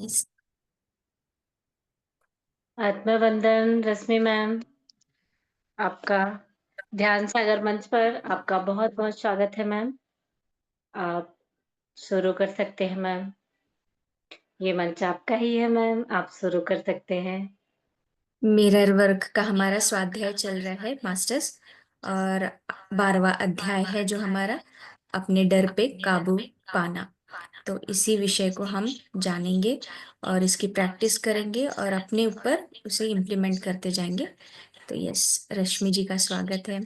इस आत्मवंदन रश्मि मैम, आपका ध्यान सागर मंच पर आपका बहुत-बहुत स्वागत है मैम। आप शुरू कर सकते हैं मैम। ये मंच आपका ही है मैम, आप शुरू कर सकते हैं। मिरर वर्क का हमारा स्वाध्याय चल रहा है मास्टर्स। और 12वां अध्याय है जो हमारा अपने डर पे काबू पाना। तो इसी विषय को हम जानेंगे और इसकी प्रैक्टिस करेंगे और अपने ऊपर उसे इम्प्लीमेंट करते जाएंगे। तो यस, रश्मि जी का स्वागत है।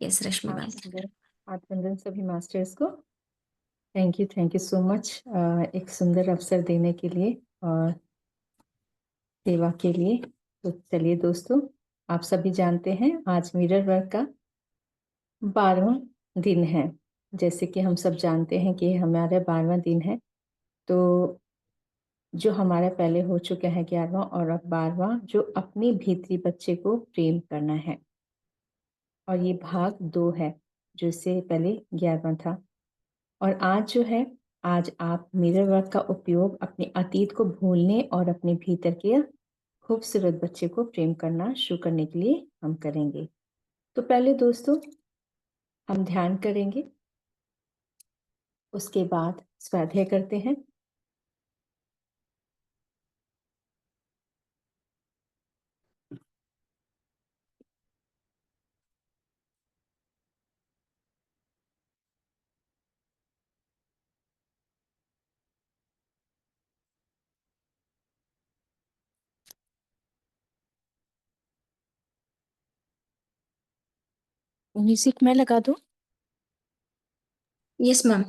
यस रश्मि मैम। आत्मवंदन सभी मास्टर्स को। थैंक यू सो मच एक सुंदर अवसर देने के लिए और सेवा के लिए। तो चलिए दोस्तों, आप सभी जानते हैं आज मिरर वर्क का 12वां दिन है। जैसे कि हम सब जानते हैं कि हमारा 12वां दिन है। तो जो हमारा पहले हो चुका है 11वां और अब 12वां, जो अपने भीतरी बच्चे को प्रेम करना है। और ये भाग 2 है, जो इससे पहले 11वां था। और आज जो है, आज आप मिरर वर्क का उपयोग अपने अतीत को भूलने और अपने भीतर के खूबसूरत बच्चे को प्रेम करना शुरू करने के लिए हम करेंगे। तो पहले दोस्तों हम ध्यान करेंगे, उसके बाद स्वाध्याय करते हैं। म्यूजिक मैं लगा दूं? Yes ma'am.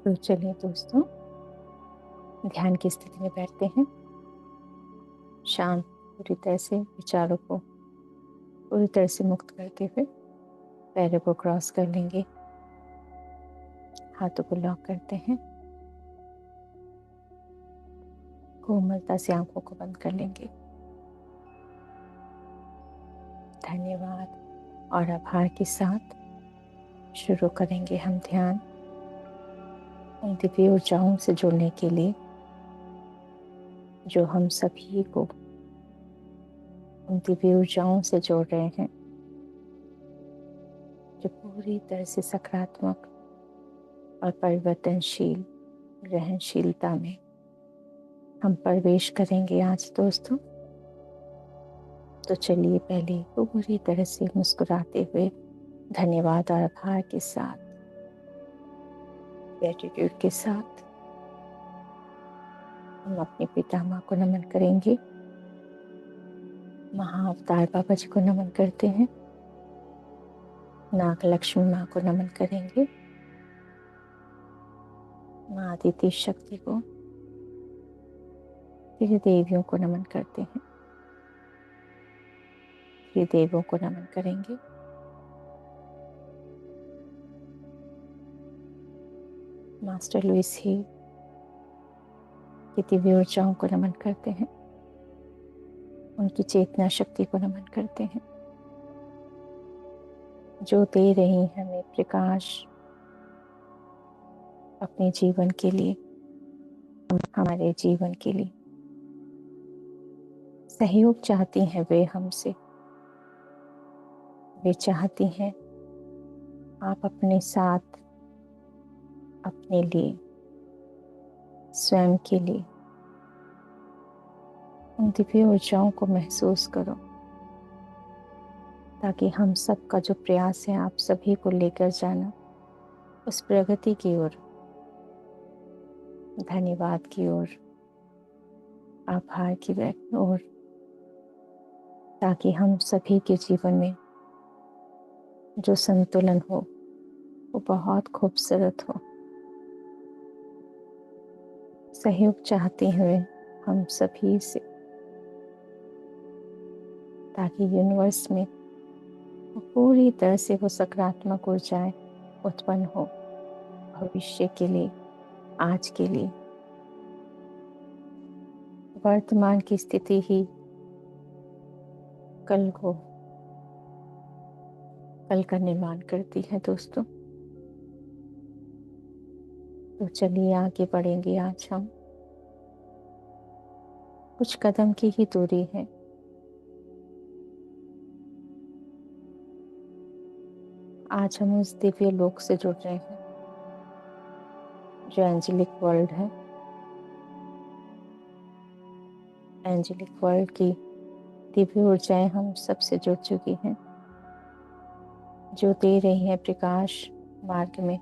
तो चलिए दोस्तों, ध्यान की स्थिति में बैठते हैं। शांत, पूरी तरह से विचारों को पूरी तरह से मुक्त करते हुए पैरों को क्रॉस कर लेंगे, हाथों को लॉक करते हैं, कोमलता से आंखों को बंद कर लेंगे। धन्यवाद। और आभार के साथ शुरू करेंगे हम ध्यान उन दिव्य ऊर्जाओं से जुड़ने के लिए जो हम सभी को उन दिव्य ऊर्जाओं से जोड़ रहे हैं, जो पूरी तरह से सकारात्मक और परिवर्तनशील ग्रहणशीलता में हम प्रवेश करेंगे आज दोस्तों। तो चलिए पहले पूरी तरह से मुस्कुराते हुए धन्यवाद और आभार के साथ, ग्रेटिट्यूड के साथ हम अपने पिता माँ को नमन करेंगे। महाअवतार बाबा जी को नमन करते हैं। नाग लक्ष्मी माँ को नमन करेंगे। माँ आदित्य शक्ति को, फिर देवियों को नमन करते हैं। फिर देवों को नमन करेंगे। मास्टर लुइस ही की दिव्य ऊर्जाओं को नमन करते हैं। उनकी चेतना शक्ति को नमन करते हैं, जो दे रही हमें प्रकाश अपने जीवन के लिए, हमारे जीवन के लिए सहयोग चाहती हैं वे हमसे। वे चाहती हैं आप अपने साथ, अपने लिए, स्वयं के लिए उन दिव्य ऊर्जाओं को महसूस करो, ताकि हम सबका जो प्रयास है आप सभी को लेकर जाना उस प्रगति की ओर, धन्यवाद की ओर, आभार की ओर, ताकि हम सभी के जीवन में जो संतुलन हो वो बहुत खूबसूरत हो। सहयोग चाहते हुए हम सभी से, ताकि यूनिवर्स में वो पूरी तरह से वो सकारात्मक ऊर्जाएं उत्पन्न हो भविष्य के लिए, आज के लिए। वर्तमान की स्थिति ही कल का निर्माण करती है दोस्तों। तो चलिए आगे बढ़ेंगे। आज हम कुछ कदम की ही दूरी है। आज हम उस दिव्य लोक से जुड़ रहे हैं जो एंजेलिक वर्ल्ड है। एंजेलिक वर्ल्ड की दिव्य ऊर्जाएं हम सबसे जुड़ चुकी हैं, जो दे रही है प्रकाश मार्ग में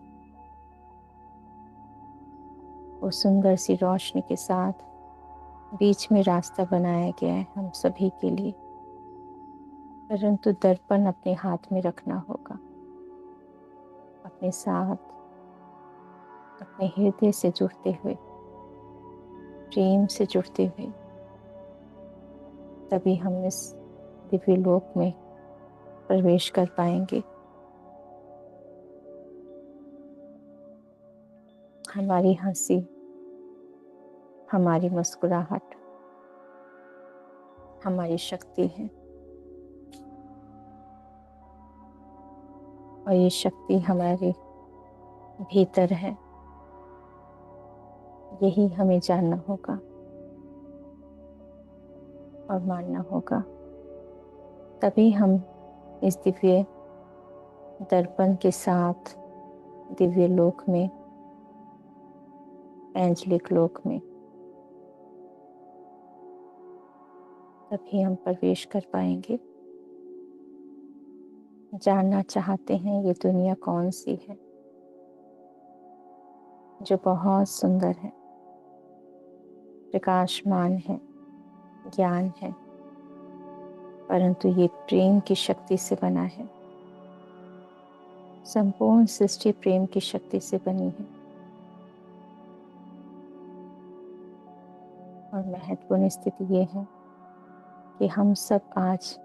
वो सुंदर सी रोशनी के साथ। बीच में रास्ता बनाया गया है हम सभी के लिए, परंतु दर्पण अपने हाथ में रखना होगा, अपने साथ, अपने हृदय से जुड़ते हुए, प्रेम से जुड़ते हुए, तभी हम इस दिव्य लोक में प्रवेश कर पाएंगे। हमारी हंसी, हमारी मुस्कुराहट हमारी शक्ति है, और ये शक्ति हमारे भीतर है। यही हमें जानना होगा और मानना होगा, तभी हम इस दिव्य दर्पण के साथ दिव्य लोक में, एंजेलिक लोक में, तभी हम प्रवेश कर पाएंगे। जानना चाहते हैं ये दुनिया कौन सी है, जो बहुत सुंदर है, प्रकाशमान है, ज्ञान है, परंतु ये प्रेम की शक्ति से बना है। संपूर्ण सृष्टि प्रेम की शक्ति से बनी है। और महत्वपूर्ण स्थिति ये है कि हम सब आज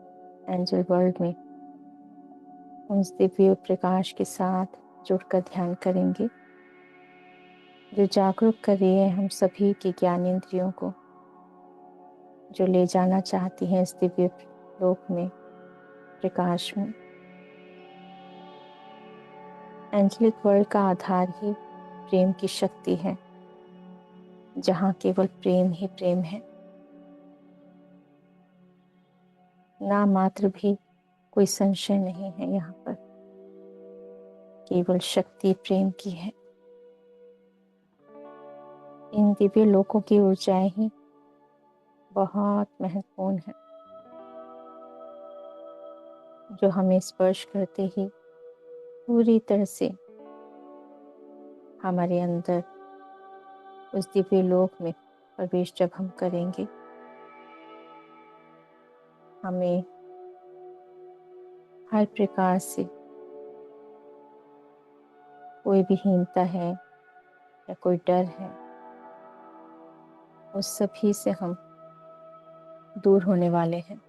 एंजल वर्ल्ड में उस दिव्य प्रकाश के साथ जुड़कर ध्यान करेंगे, जो जागरूक कर रही है हम सभी की ज्ञानेंद्रियों को, जो ले जाना चाहती है इस दिव्य लोक में, प्रकाश में। एंजेलिक वर्ल्ड का आधार ही प्रेम की शक्ति है, जहाँ केवल प्रेम ही प्रेम है, ना मात्र भी कोई संशय नहीं है। यहाँ पर केवल शक्ति प्रेम की है। इन दिव्य लोकों की ऊर्जाएं ही बहुत महत्वपूर्ण है, जो हमें स्पर्श करते ही पूरी तरह से हमारे अंदर उस दिव्य लोक में प्रवेश जब हम करेंगे, हमें हर प्रकार से कोई भी हीनता है या कोई डर है, उस सभी से हम दूर होने वाले हैं।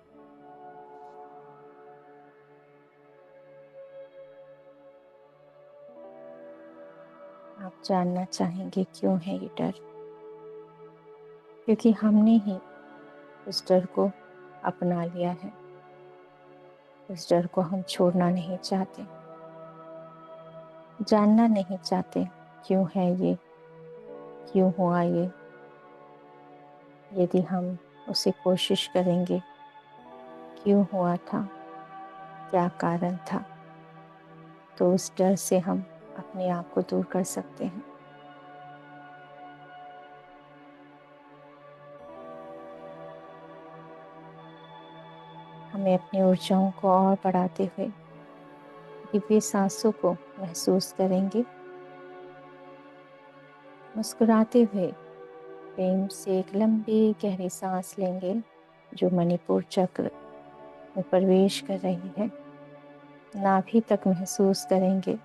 आप जानना चाहेंगे क्यों है ये डर? क्योंकि हमने ही उस डर को अपना लिया है। उस डर को हम छोड़ना नहीं चाहते, जानना नहीं चाहते क्यों है ये, क्यों हुआ ये। यदि हम उसे कोशिश करेंगे, क्यों हुआ था, क्या कारण था, तो उस डर से हम अपने आप को दूर कर सकते हैं। हमें अपनी ऊर्जाओं को और बढ़ाते हुए दिव्य सांसों को महसूस करेंगे। मुस्कुराते हुए प्रेम से एक लंबी गहरी सांस लेंगे, जो मणिपुर चक्र में प्रवेश कर रही है, नाभि तक महसूस करेंगे,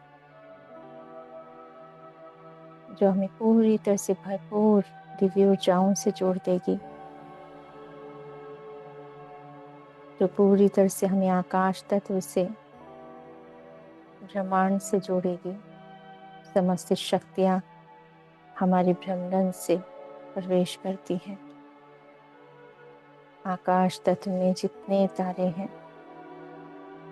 जो हमें पूरी तरह से भरपूर दिव्य ऊर्जाओं से जोड़ देगी, जो पूरी तरह से हमें आकाश तत्व से, ब्रह्मांड से जोड़ेगी। समस्त शक्तियाँ हमारे ब्रह्मांड से प्रवेश करती हैं। आकाश तत्व में जितने तारे हैं,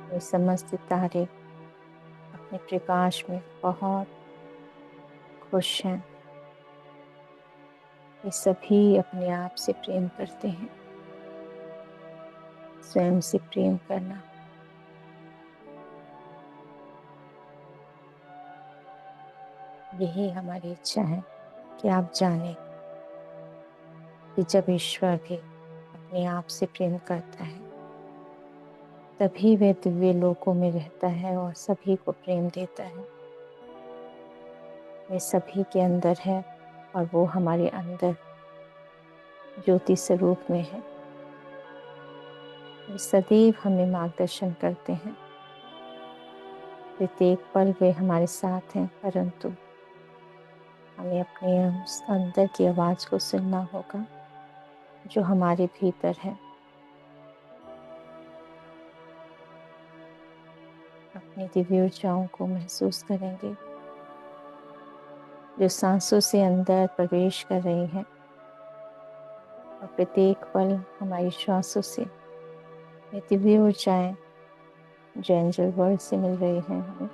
वे समस्त तारे अपने प्रकाश में बहुत खुश हैं। ये सभी अपने आप से प्रेम करते हैं। स्वयं से प्रेम करना, यही हमारी इच्छा है कि आप जानें कि जब ईश्वर भी अपने आप से प्रेम करता है, तभी वह दिव्य लोकों में रहता है और सभी को प्रेम देता है। वह सभी के अंदर है और वो हमारे अंदर ज्योति स्वरूप में है। वे सदैव हमें मार्गदर्शन करते हैं। प्रत्येक पल वे हमारे साथ हैं, परंतु हमें अपने अंदर की आवाज़ को सुनना होगा, जो हमारे भीतर है। अपनी दिव्य ऊर्जाओं को महसूस करेंगे, जो सांसों से अंदर प्रवेश कर रही हैं और प्रत्येक पल हमारी श्वासों से ये दिव्य ऊर्जाएं जो एंजल वर्ल्ड से मिल रही हैं हमें,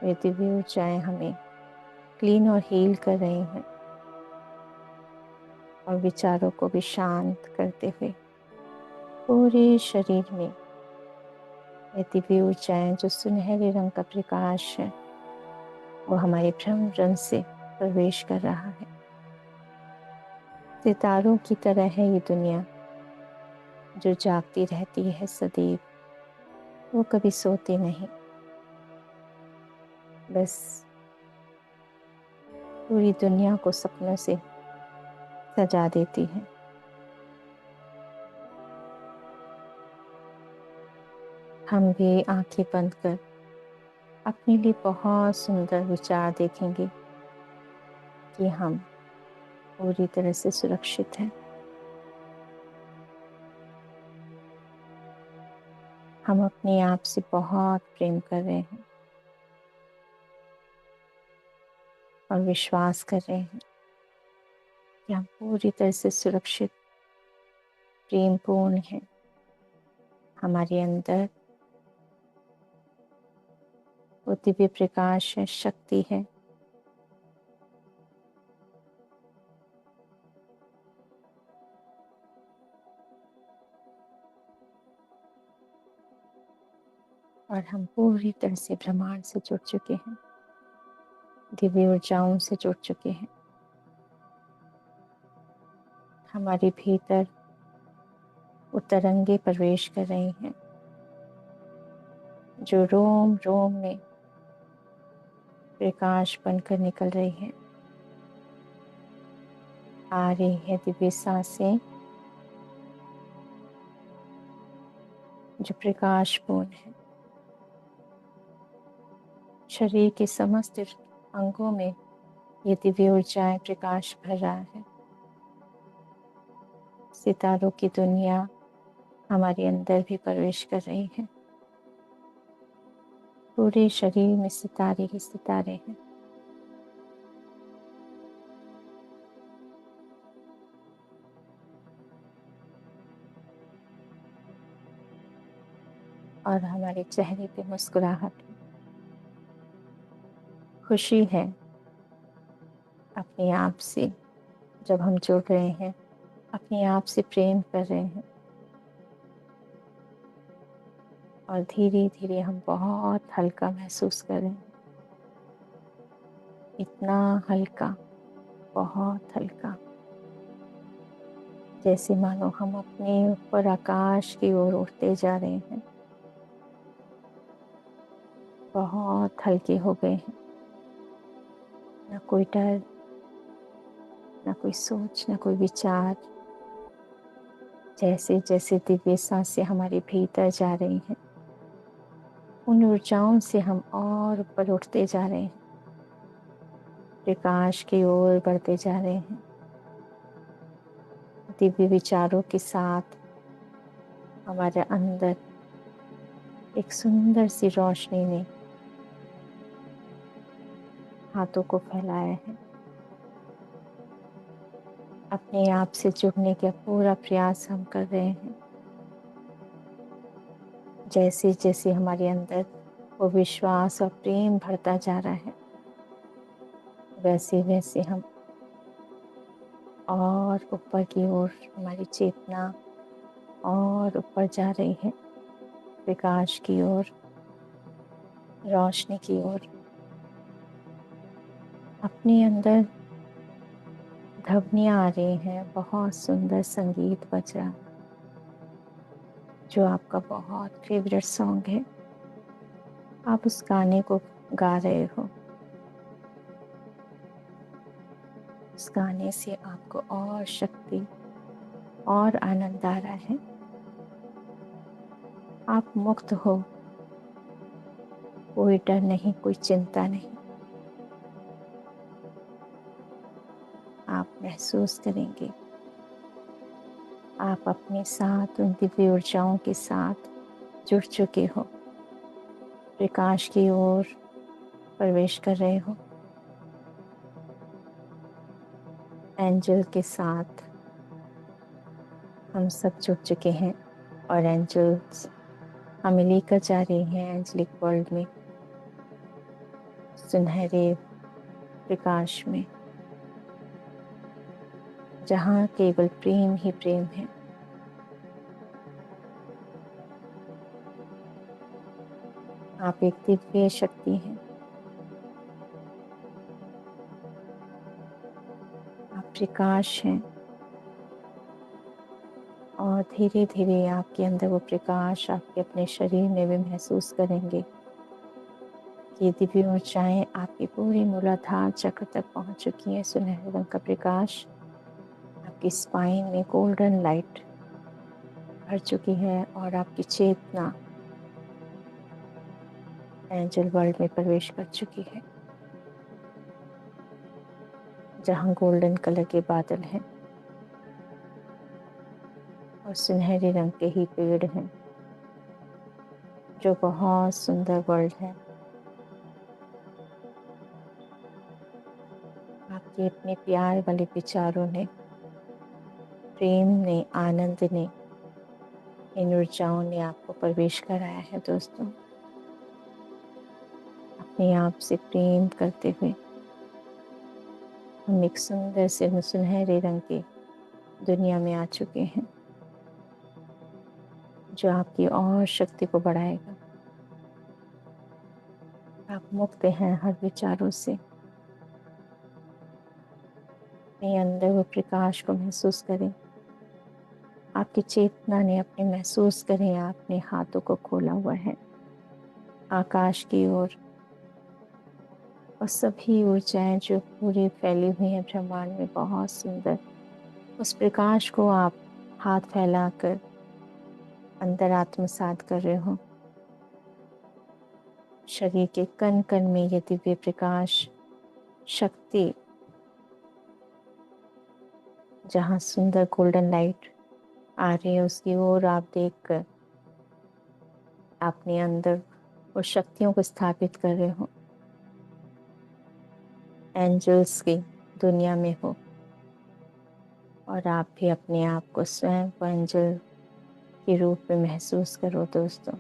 वे दिव्य ऊर्जाएं हमें क्लीन और हील कर रही हैं और विचारों को भी शांत करते हुए पूरे शरीर में ये दिव्य ऊर्जाएं जो सुनहरे रंग का प्रकाश है, वो हमारे ब्रह्म से प्रवेश कर रहा है। सितारों की तरह है ये दुनिया, जो जागती रहती है सदैव। वो कभी सोती नहीं, बस पूरी दुनिया को सपनों से सजा देती है। हम भी आंखें बंद कर अपने लिए बहुत सुंदर विचार देखेंगे कि हम पूरी तरह से सुरक्षित हैं। हम अपने आप से बहुत प्रेम कर रहे हैं और विश्वास कर रहे हैं कि हम पूरी तरह से सुरक्षित, प्रेमपूर्ण हैं। हमारे अंदर वो दिव्य प्रकाश है, शक्ति है। और हम पूरी तरह से ब्रह्मांड से जुड़ चुके हैं, दिव्य ऊर्जाओं से जुड़ चुके हैं। हमारे भीतर वो तरंगे प्रवेश कर रही हैं, जो रोम रोम में प्रकाश बनकर निकल रही है। आ रही है दिव्य सांसें, जो प्रकाशपूर्ण है। शरीर के समस्त अंगों में ये दिव्य ऊर्जाएं प्रकाश भर रहा है। सितारों की दुनिया हमारे अंदर भी प्रवेश कर रही है। पूरे शरीर में सितारे ही सितारे हैं। और हमारे चेहरे पे मुस्कुराहट है, खुशी है अपने आप से। जब हम जुड़ रहे हैं, अपने आप से प्रेम कर रहे हैं और धीरे धीरे हम बहुत हल्का महसूस कर रहे हैं। इतना हल्का, बहुत हल्का, जैसे मानो हम अपने ऊपर आकाश की ओर उड़ते जा रहे हैं। बहुत हल्के हो गए हैं। ना कोई डर, ना कोई सोच, ना कोई विचार। जैसे जैसे दिव्य सांसें हमारे भीतर जा रही हैं, उन ऊर्जाओं से हम और ऊपर उठते जा रहे हैं, प्रकाश की ओर बढ़ते जा रहे हैं। दिव्य विचारों के साथ हमारे अंदर एक सुंदर सी रोशनी ने हाथों को फैलाया है। अपने आप से जुड़ने का पूरा प्रयास हम कर रहे हैं। जैसे जैसे हमारे अंदर वो विश्वास और प्रेम बढ़ता जा रहा है, वैसे वैसे हम और ऊपर की ओर हमारी चेतना और ऊपर जा रही है, प्रकाश की ओर, रोशनी की ओर। अपने अंदर ध्वनियाँ आ रही हैं, बहुत सुंदर संगीत बज रहा, जो आपका बहुत फेवरेट सॉन्ग है। आप उस गाने को गा रहे हो। उस गाने से आपको और शक्ति और आनंद आ रहा है। आप मुक्त हो, कोई डर नहीं, कोई चिंता नहीं। आप महसूस करेंगे आप अपने साथ उन दिव्य ऊर्जाओं के साथ जुड़ चुके हो, प्रकाश की ओर प्रवेश कर रहे हो। एंजल के साथ हम सब जुड़ चुके हैं और एंजल्स हमें लेकर जा रहे हैं एंजलिक वर्ल्ड में, सुनहरे प्रकाश में, जहाँ केवल प्रेम ही प्रेम है। आप एक दिव्य शक्ति हैं। आप प्रकाश हैं और धीरे धीरे आपके अंदर वो प्रकाश आपके अपने शरीर में भी महसूस करेंगे। ये दिव्य ऊर्जाएं आपकी पूरी मूलाधार चक्र तक पहुंच चुकी हैं। सुनहरे रंग का प्रकाश आपकी स्पाइन में गोल्डन लाइट भर चुकी है और आपकी चेतना एंजल वर्ल्ड में प्रवेश कर चुकी है, जहाँ गोल्डन कलर के बादल हैं और सुनहरे रंग के ही पेड़ हैं, जो बहुत सुंदर वर्ल्ड है। आपके अपने प्यार वाले विचारों ने, प्रेम ने, आनंद ने, इन ऊर्जाओं ने आपको प्रवेश कराया है। दोस्तों, अपने आप से प्रेम करते हुए हम एक सुंदर से सुनहरे रंग की दुनिया में आ चुके हैं, जो आपकी और शक्ति को बढ़ाएगा। आप मुक्त हैं हर विचारों से। अपने अंदर वो प्रकाश को महसूस करें। आपकी चेतना ने अपने महसूस करें, आपने हाथों को खोला हुआ है आकाश की ओर, और सभी ऊर्जाएं जो पूरी फैली हुई हैं ब्रह्मांड में, बहुत सुंदर, उस प्रकाश को आप हाथ फैलाकर अंदर आत्मसात कर रहे हो। शरीर के कण कण में ये दिव्य प्रकाश शक्ति, जहाँ सुंदर गोल्डन लाइट आ रही है, उसकी ओर आप देखकर अपने अंदर वो शक्तियों को स्थापित कर रहे हो। एंजल्स की दुनिया में हो और आप भी अपने आप को स्वयं को एंजल के रूप में महसूस करो। दोस्तों,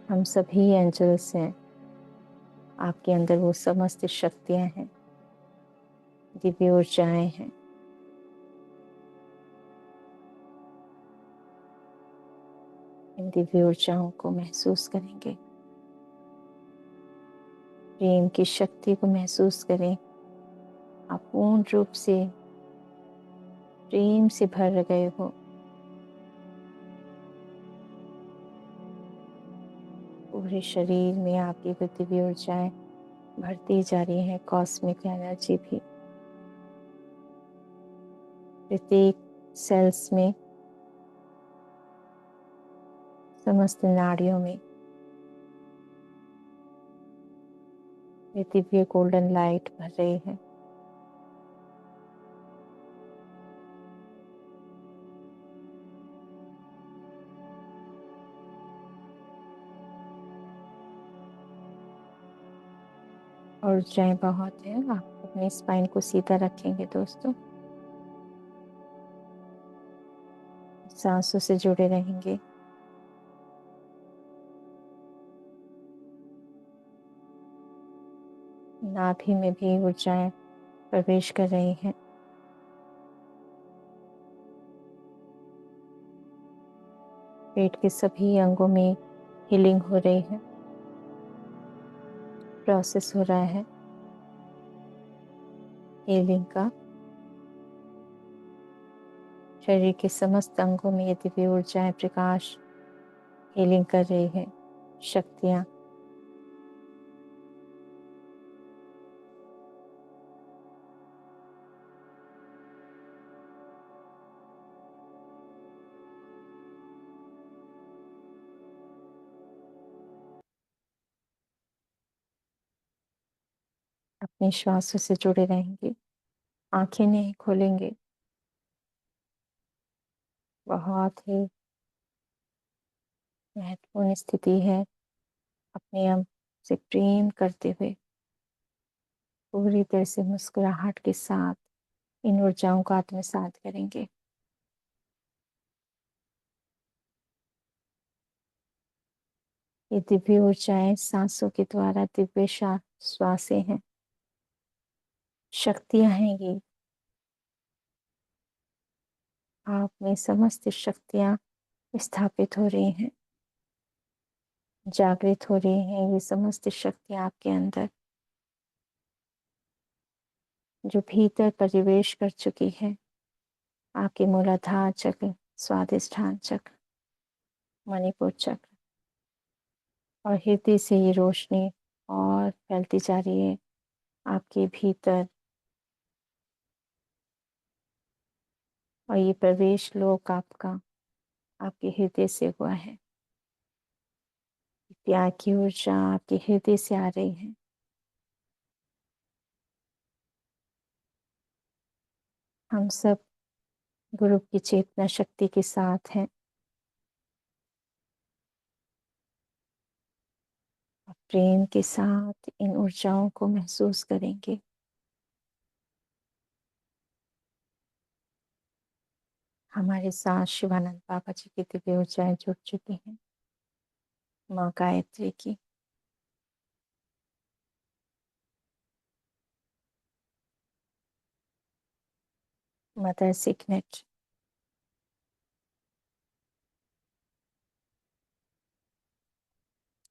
हम सभी एंजल्स हैं। आपके अंदर वो समस्त शक्तियाँ हैं, दिव्य ऊर्जाएं हैं। इन दिव्य ऊर्जाओं को महसूस करेंगे, प्रेम की शक्ति को महसूस करें। आप पूर्ण रूप से प्रेम से भर गए हो। पूरे शरीर में आपकी दिव्य ऊर्जाएं बढ़ती जा रही है, कॉस्मिक एनर्जी भी प्रत्येक सेल्स में, समस्त नाड़ियों में ये दिव्य गोल्डन लाइट भर रही है। और ऊंचाई बहुत है। आप अपनी स्पाइन को सीधा रखेंगे दोस्तों, सांसों से जुड़े रहेंगे। नाभि में भी ऊर्जाएं प्रवेश कर रही हैं। पेट के सभी अंगों में हीलिंग हो रही है, प्रोसेस हो रहा है हीलिंग का। शरीर के समस्त अंगों में ये दिव्य ऊर्जाएं प्रकाश हीलिंग कर रही है, शक्तियां। अपने श्वासों से जुड़े रहेंगे, आंखें नहीं खोलेंगे। बहुत ही महत्वपूर्ण स्थिति है। अपने आप से प्रेम करते हुए पूरी तरह से मुस्कुराहट के साथ इन ऊर्जाओं को आत्मसात करेंगे। ये दिव्य ऊर्जाएं सांसों के द्वारा दिव्य श्वासें हैं, शक्तियां हैं। ये आप में समस्त शक्तियां स्थापित हो रही हैं, जागृत हो रही हैं। ये समस्त शक्तियां आपके अंदर जो भीतर परिवेश कर चुकी है, आपके मूलाधार चक्र, स्वादिष्ठान चक्र, मणिपुर चक्र और हृदय से ये रोशनी और फैलती जा रही है आपके भीतर। और ये प्रवेश लोक आपका आपके हृदय से हुआ है। प्यार की ऊर्जा आपके हृदय से आ रही है। हम सब गुरु की चेतना शक्ति के साथ हैं। प्रेम के साथ इन ऊर्जाओं को महसूस करेंगे। हमारे साथ शिवानंद बाबा जी की दिव्य ऊर्जाएं जुड़ चुकी हैं, माँ गायत्री की। मदर सिग्नेट,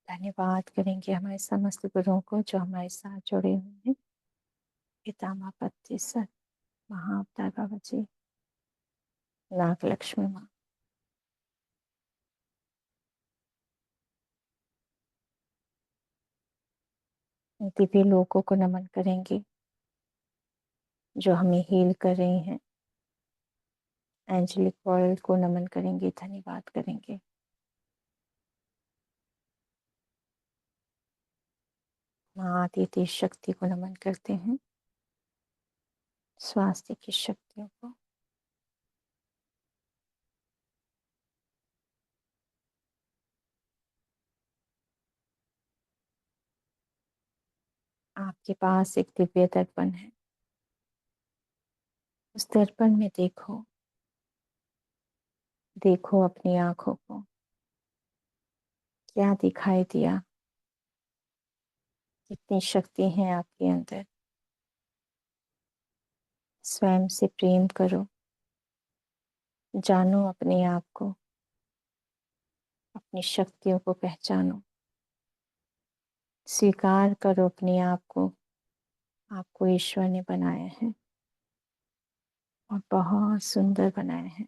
धन्यवाद करेंगे हमारे समस्त गुरुओं को जो हमारे साथ जुड़े हुए हैं। पितामह पति सर, महाअवतार बाबा जी, नाग लक्ष्मी माँ, दिव्य लोगों को नमन करेंगे जो हमें हील कर रही हैं। एंजेलिक वर्ल्ड को नमन करेंगे, धन्यवाद करेंगे। माँ आदित्य शक्ति को नमन करते हैं, स्वास्थ्य की शक्तियों को। आपके पास एक दिव्य दर्पण है, उस दर्पण में देखो, देखो अपनी आंखों को, क्या दिखाई दिया, कितनी शक्ति है आपके अंदर। स्वयं से प्रेम करो, जानो अपने आप को, अपनी शक्तियों को पहचानो, स्वीकार करो अपने आप को। आपको ईश्वर ने बनाया है और बहुत सुंदर बनाया है।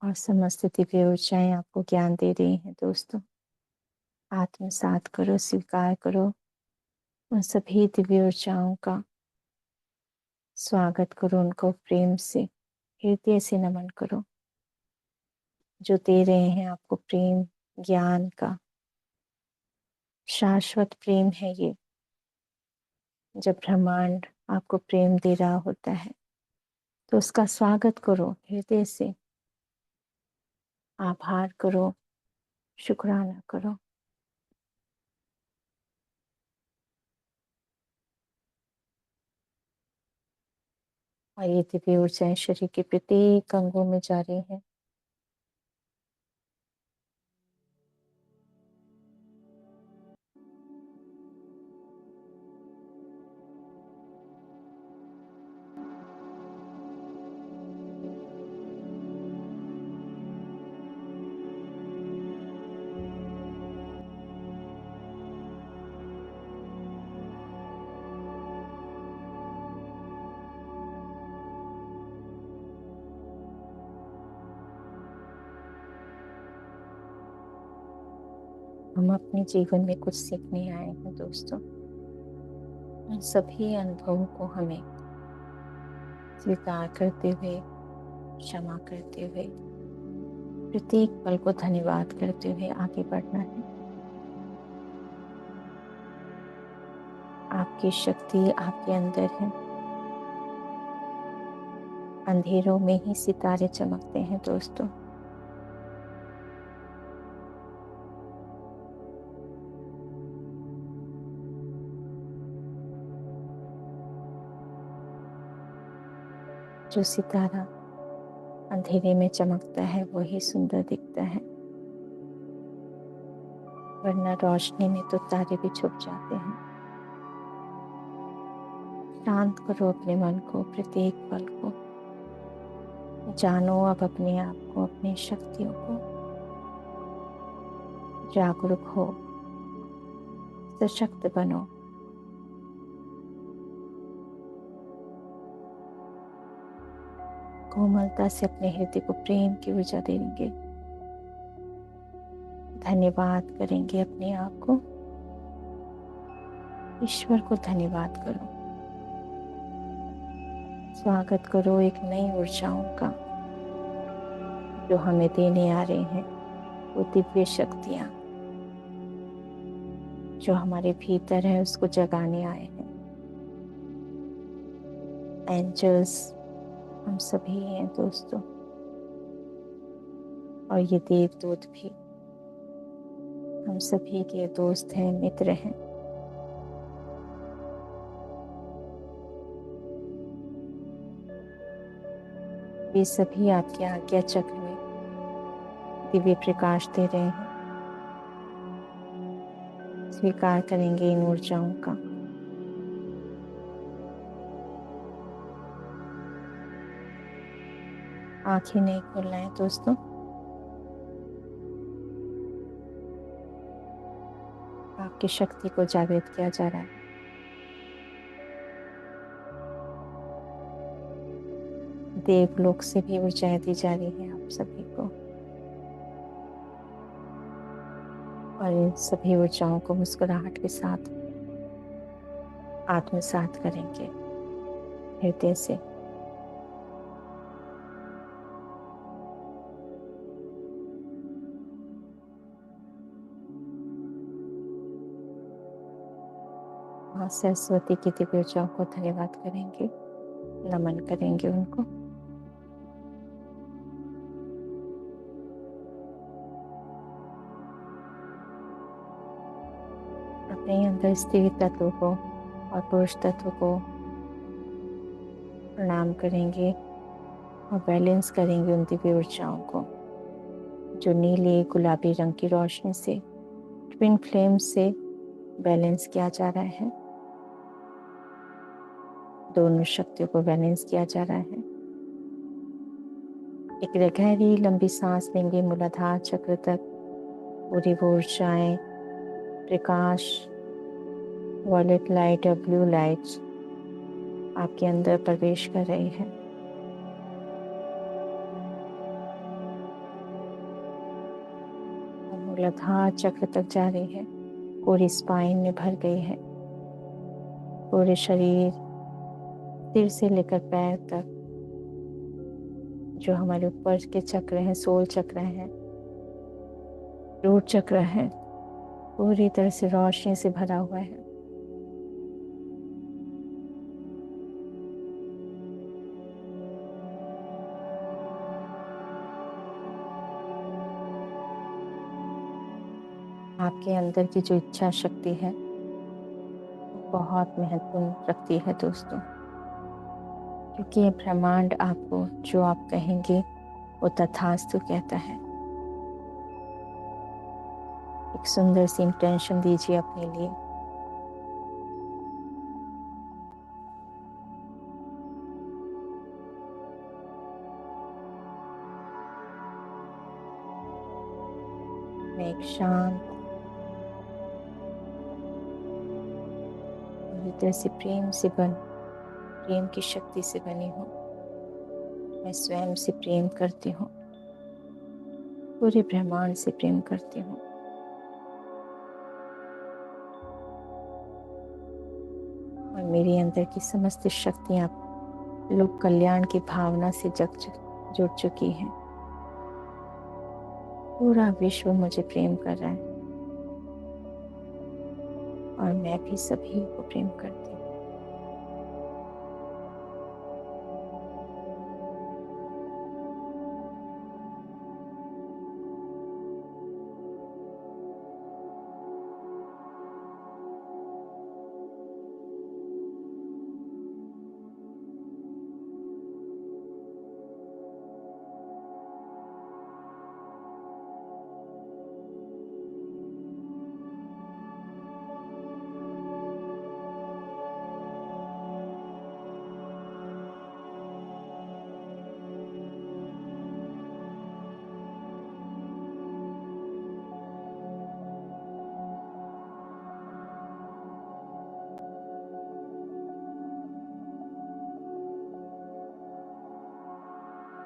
और समस्त दिव्य ऊर्जाएं आपको ज्ञान दे रही हैं दोस्तों। आत्मसात करो, स्वीकार करो उन सभी दिव्य ऊर्जाओं का, स्वागत करो, उनको प्रेम से हृदय से नमन करो। जो दे रहे हैं आपको प्रेम, ज्ञान का शाश्वत प्रेम है ये। जब ब्रह्मांड आपको प्रेम दे रहा होता है तो उसका स्वागत करो हृदय से, आभार करो, शुक्राना करो। और ये दिव्य ऊर्जाएं शरीर के प्रत्येक अंगों में जा रही हैं। हम अपने जीवन में कुछ सीखने आए हैं दोस्तों। उन सभी अनुभवों को हमें स्वीकार करते हुए, क्षमा करते हुए, प्रत्येक पल को धन्यवाद करते हुए आगे बढ़ना है। आपकी शक्ति आपके अंदर है। अंधेरों में ही सितारे चमकते हैं दोस्तों। जो सितारा अंधेरे में चमकता है वही सुंदर दिखता है, वरना रोशनी में तो तारे भी छुप जाते हैं। शांत करो अपने मन को, प्रत्येक पल को जानो अब अपने आप को, अपनी शक्तियों को। जागरूक हो, सशक्त बनो। कोमलता से अपने हृदय को प्रेम की ऊर्जा देंगे। धन्यवाद करेंगे अपने आप को। ईश्वर को धन्यवाद करो। स्वागत करो एक नई ऊर्जाओं का जो हमें देने आ रहे हैं, वो दिव्य शक्तियाँ जो हमारे भीतर है उसको जगाने आए हैं। एंजल्स हम सभी हैं दोस्तों, और ये देवदूत भी हम सभी के दोस्त हैं, मित्र हैं। वे सभी आपके आज्ञा चक्र में दिव्य प्रकाश दे रहे हैं। स्वीकार करेंगे इन ऊर्जाओं का। आंखें नहीं खोलना है दोस्तों। आपकी शक्ति को जागृत किया जा रहा है। देवलोक से भी ऊर्जाएं दी जा रही है आप सभी को, और इन सभी ऊर्जाओं को मुस्कुराहट के साथ आत्मसात करेंगे हृदय से। माँ सरस्वती की दिव्य ऊर्जाओं को धन्यवाद करेंगे, नमन करेंगे उनको। अपने अंदर स्त्री तत्व को और पुरुष तत्व को प्रणाम करेंगे और बैलेंस करेंगे उन दिव्य ऊर्जाओं को जो नीले गुलाबी रंग की रोशनी से, ट्विन फ्लेम से बैलेंस किया जा रहा है। दोनों शक्तियों को बैलेंस किया जा रहा है। एक गहरी लंबी सांस लेंगे मूलाधार चक्र तक। पूरी वो ऊर्जाएं, प्रकाश, वॉयलेट लाइट और ब्लू लाइट्स आपके अंदर प्रवेश कर रही है। मूलाधार चक्र तक जा रही है, पूरी स्पाइन में भर गई है। पूरे शरीर, सिर से लेकर पैर तक जो हमारे ऊपर के चक्र हैं, सोल चक्र हैं, रूट चक्र है, पूरी तरह से रोशनी से भरा हुआ है। आपके अंदर की जो इच्छा शक्ति है वो बहुत महत्वपूर्ण रखती है दोस्तों, क्योंकि ये ब्रह्मांड आपको जो आप कहेंगे वो तथास्तु कहता है। एक सुंदर सी इंटेंशन दीजिए अपने लिए। मैं एक शांत पूरी तरह से प्रेम की शक्ति से बनी हूँ। मैं स्वयं से प्रेम करती हूँ, पूरे ब्रह्मांड से प्रेम करती हूँ। और मेरे अंदर की समस्त शक्तियाँ लोक कल्याण की भावना से जुड़ चुकी हैं। पूरा विश्व मुझे प्रेम कर रहा है और मैं भी सभी को प्रेम करती हूँ।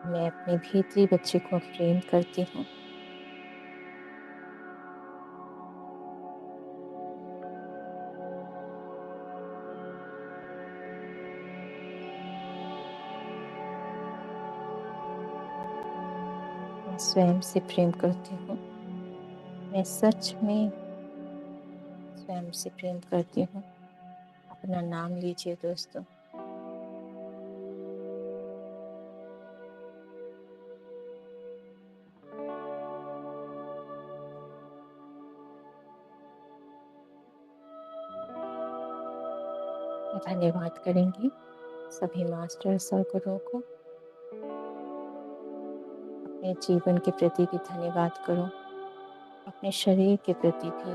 मैं अपने भीतरी बच्चे को प्रेम करती हूँ। मैं स्वयं से प्रेम करती हूँ। मैं सच में स्वयं से प्रेम करती हूँ। अपना नाम लीजिए दोस्तों। धन्यवाद करेंगे सभी मास्टर्स और गुरुओं को। अपने जीवन के प्रति भी धन्यवाद करो, अपने शरीर के प्रति भी।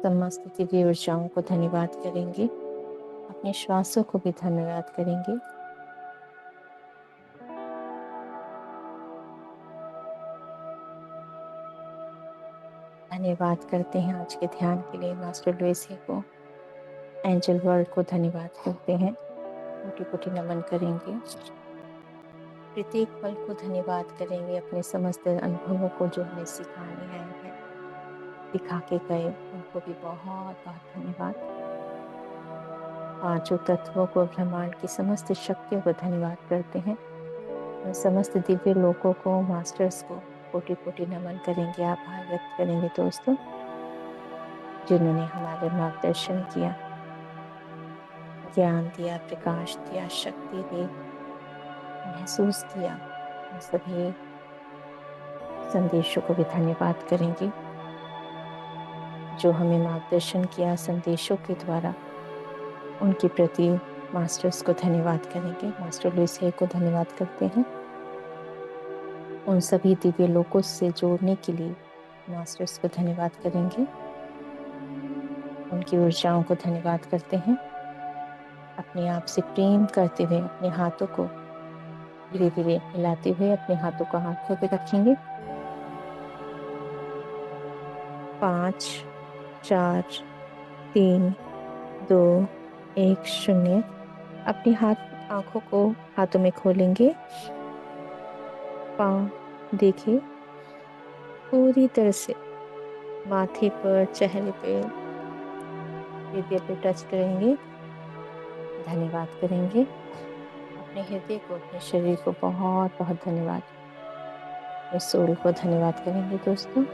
समस्त दिव्य ऊर्जाओं को धन्यवाद करेंगे, अपने श्वासों को भी धन्यवाद करेंगे। धन्यवाद करते हैं आज के ध्यान के लिए मास्टर लुइस हे को, एंजल वर्ल्ड को धन्यवाद करते हैं, कोटि कोटि नमन करेंगे। प्रत्येक पल को धन्यवाद करेंगे, अपने समस्त अनुभवों को जो हमें सिखाने आए हैं, दिखा के गए, उनको भी बहुत बहुत धन्यवाद। पांचों तत्वों को, ब्रह्मांड की समस्त शक्तियों को धन्यवाद करते हैं और समस्त दिव्य लोगों को, मास्टर्स को कोटि कोटि नमन करेंगे, आभार व्यक्त करेंगे दोस्तों, जिन्होंने हमारे मार्गदर्शन किया, ज्ञान दिया, प्रकाश दिया, शक्ति दी, महसूस किया। उन सभी संदेशों को भी धन्यवाद करेंगे जो हमें मार्गदर्शन किया संदेशों के द्वारा। उनके प्रति मास्टर्स को धन्यवाद करेंगे, मास्टर लुइस हे को धन्यवाद करते हैं। उन सभी दिव्य लोकों से जोड़ने के लिए मास्टर्स को धन्यवाद करेंगे, उनकी ऊर्जाओं को धन्यवाद करते हैं। अपने आप से प्रेम करते हुए अपने हाथों को धीरे धीरे हिलाते हुए अपने हाथों को आंखों पे रखेंगे। 5 4 3 2 1 0। अपनी आंखों को हाथों में खोलेंगे। पाँव देखिए, पूरी तरह से माथे पर, चेहरे पे, हृदय पे टच करेंगे, धन्यवाद करेंगे। अपने हृदय को, अपने शरीर को बहुत बहुत धन्यवाद, अपने सोल को धन्यवाद करेंगे दोस्तों।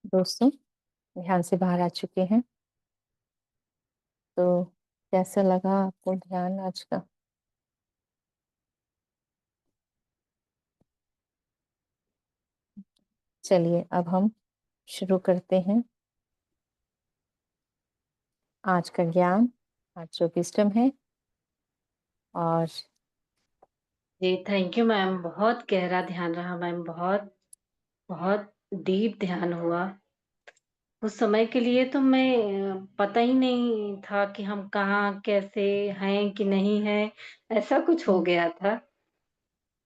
दोस्तों ध्यान से बाहर आ चुके हैं, तो कैसा लगा आपको ध्यान आज का? चलिए अब हम शुरू करते हैं आज का ज्ञान, आज जो विजडम है। और जी, थैंक यू मैम। बहुत गहरा ध्यान रहा मैम, बहुत बहुत डीप ध्यान हुआ। उस समय के लिए तो मैं पता ही नहीं था कि हम कहाँ, कैसे हैं कि नहीं हैं, ऐसा कुछ हो गया था।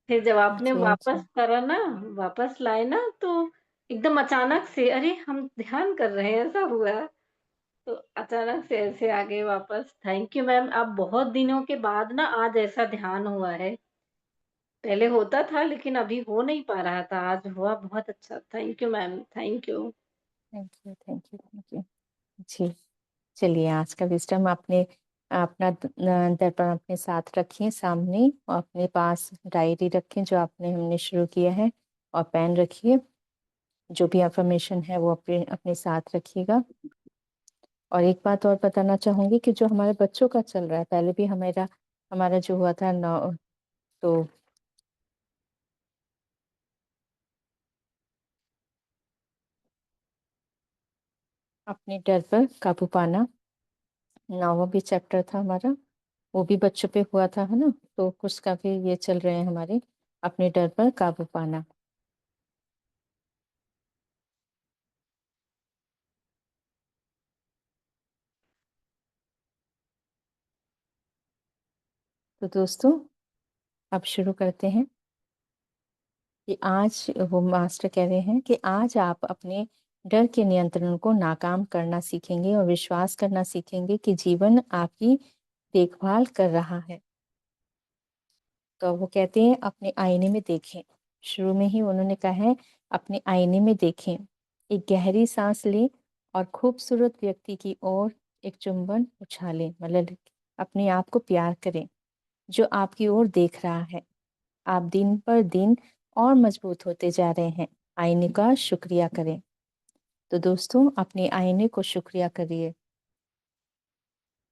फिर जब आपने जी वापस जी करा ना, वापस लाए ना, तो एकदम अचानक से अरे हम ध्यान कर रहे हैं, ऐसा हुआ। तो अचानक से ऐसे आ गए वापस। Thank you ma'am. आप बहुत दिनों के बाद ना आज ऐसा ध्यान हुआ है। पहले होता था लेकिन अभी हो नहीं पा रहा था, आज हुआ। बहुत अच्छा। Thank you ma'am, thank you. Thank you thank you thank you. जी चलिए आज का विजडम आपने अपना दर्पण अपने साथ रखिए सामने, और अपने पास डायरी रखें जो आपने हमने शुरू किया है, और पेन रखिए। जो भी इंफॉर्मेशन है वो अपने अपने साथ रखिएगा। और एक बात और बताना चाहूंगी कि जो हमारे बच्चों का चल रहा है, पहले भी हमारा हमारा जो हुआ था नौ, तो अपने डर पर काबू पाना, 9वां भी चैप्टर था हमारा, वो भी बच्चों पे हुआ था, है ना। तो कुछ का भी ये चल रहे हैं हमारे, अपने डर पर काबू पाना। तो दोस्तों अब शुरू करते हैं कि आज वो मास्टर कह रहे हैं कि आज आप अपने डर के नियंत्रण को नाकाम करना सीखेंगे और विश्वास करना सीखेंगे कि जीवन आपकी देखभाल कर रहा है। तो वो कहते हैं अपने आईने में देखें। शुरू में ही उन्होंने कहा है अपने आईने में देखें, एक गहरी सांस लें और खूबसूरत व्यक्ति की ओर एक चुंबन उछालें, मतलब अपने आप को प्यार करें जो आपकी ओर देख रहा है। आप दिन पर दिन और मजबूत होते जा रहे हैं। आईने का शुक्रिया करें। तो दोस्तों अपने आईने को शुक्रिया करिए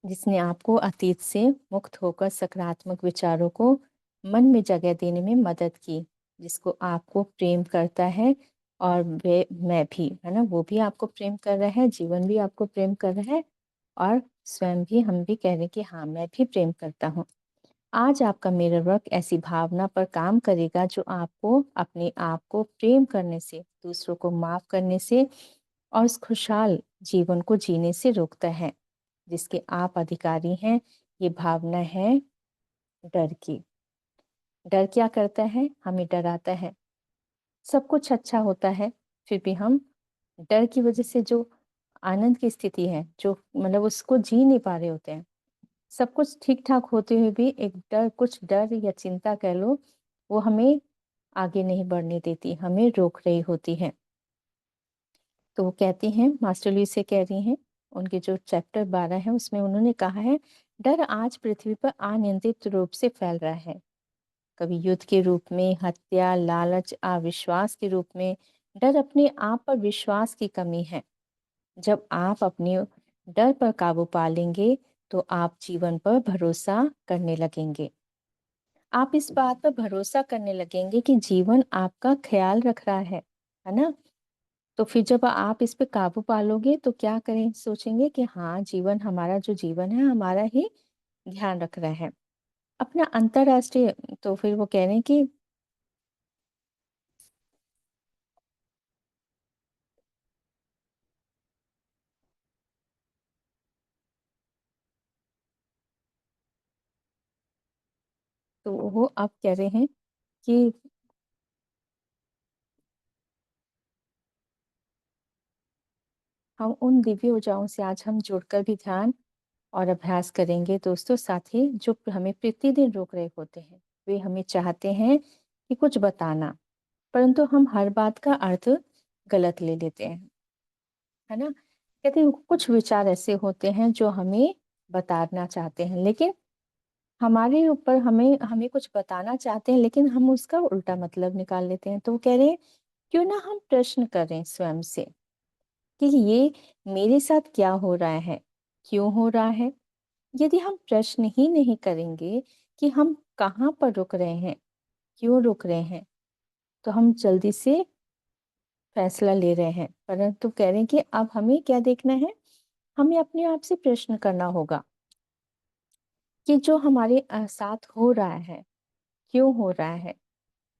जिसने आपको अतीत से मुक्त होकर सकारात्मक विचारों को मन में जगह देने में मदद की, जिसको आपको प्रेम करता है। और वे मैं भी, है ना, वो भी आपको प्रेम कर रहा है, जीवन भी आपको प्रेम कर रहा है, और स्वयं भी हम भी कह रहे हैं कि हाँ मैं भी प्रेम करता हूँ। आज आपका मिरर वर्क ऐसी भावना पर काम करेगा जो आपको अपने आप को प्रेम करने से, दूसरों को माफ करने से और उस खुशहाल जीवन को जीने से रोकता है जिसके आप अधिकारी हैं। ये भावना है डर की। डर क्या करता है? हमें डराता है। सब कुछ अच्छा होता है, फिर भी हम डर की वजह से जो आनंद की स्थिति है, जो मतलब उसको जी नहीं पा रहे होते हैं। सब कुछ ठीक ठाक होते हुए भी एक डर, कुछ डर या चिंता कह लो, वो हमें आगे नहीं बढ़ने देती, हमें रोक रही होती है। तो वो कहती हैं, मास्टर लुईस से कह रही हैं, उनके जो चैप्टर 12 है उसमें उन्होंने कहा है डर आज पृथ्वी पर अनियंत्रित रूप से फैल रहा है। कभी युद्ध के रूप में, हत्या, लालच, अविश्वास के रूप में। डर अपने आप पर विश्वास की कमी है। जब आप अपने डर पर काबू पा लेंगे तो आप जीवन पर भरोसा करने लगेंगे। आप इस बात पर भरोसा करने लगेंगे कि जीवन आपका ख्याल रख रहा है ना। तो फिर जब आप इस पे काबू पालोगे तो क्या करें, सोचेंगे कि हाँ जीवन, हमारा जो जीवन है हमारा ही ध्यान रख रहा है। अपना अंतरराष्ट्रीय, तो फिर वो कह रहे हैं कि तो वो अब कह रहे हैं कि हम उन दिव्य ऊर्जाओं से आज हम जुड़कर भी ध्यान और अभ्यास करेंगे दोस्तों। साथ ही जो हमें प्रतिदिन रोक रहे होते हैं, वे हमें चाहते हैं कि कुछ बताना, परंतु हम हर बात का अर्थ गलत ले लेते हैं, है ना। कहते हैं कुछ विचार ऐसे होते हैं जो हमें बताना चाहते हैं, लेकिन हमारे ऊपर हमें हमें कुछ बताना चाहते हैं, लेकिन हम उसका उल्टा मतलब निकाल लेते हैं। तो वो कह रहे हैं क्यों ना हम प्रश्न करें स्वयं से कि ये मेरे साथ क्या हो रहा है, क्यों हो रहा है। यदि हम प्रश्न ही नहीं करेंगे कि हम कहाँ पर रुक रहे हैं, क्यों रुक रहे हैं, तो हम जल्दी से फैसला ले रहे हैं। परंतु कह रहे हैं कि अब हमें क्या देखना है, हमें अपने आप से प्रश्न करना होगा कि जो हमारे साथ हो रहा है, क्यों हो रहा है।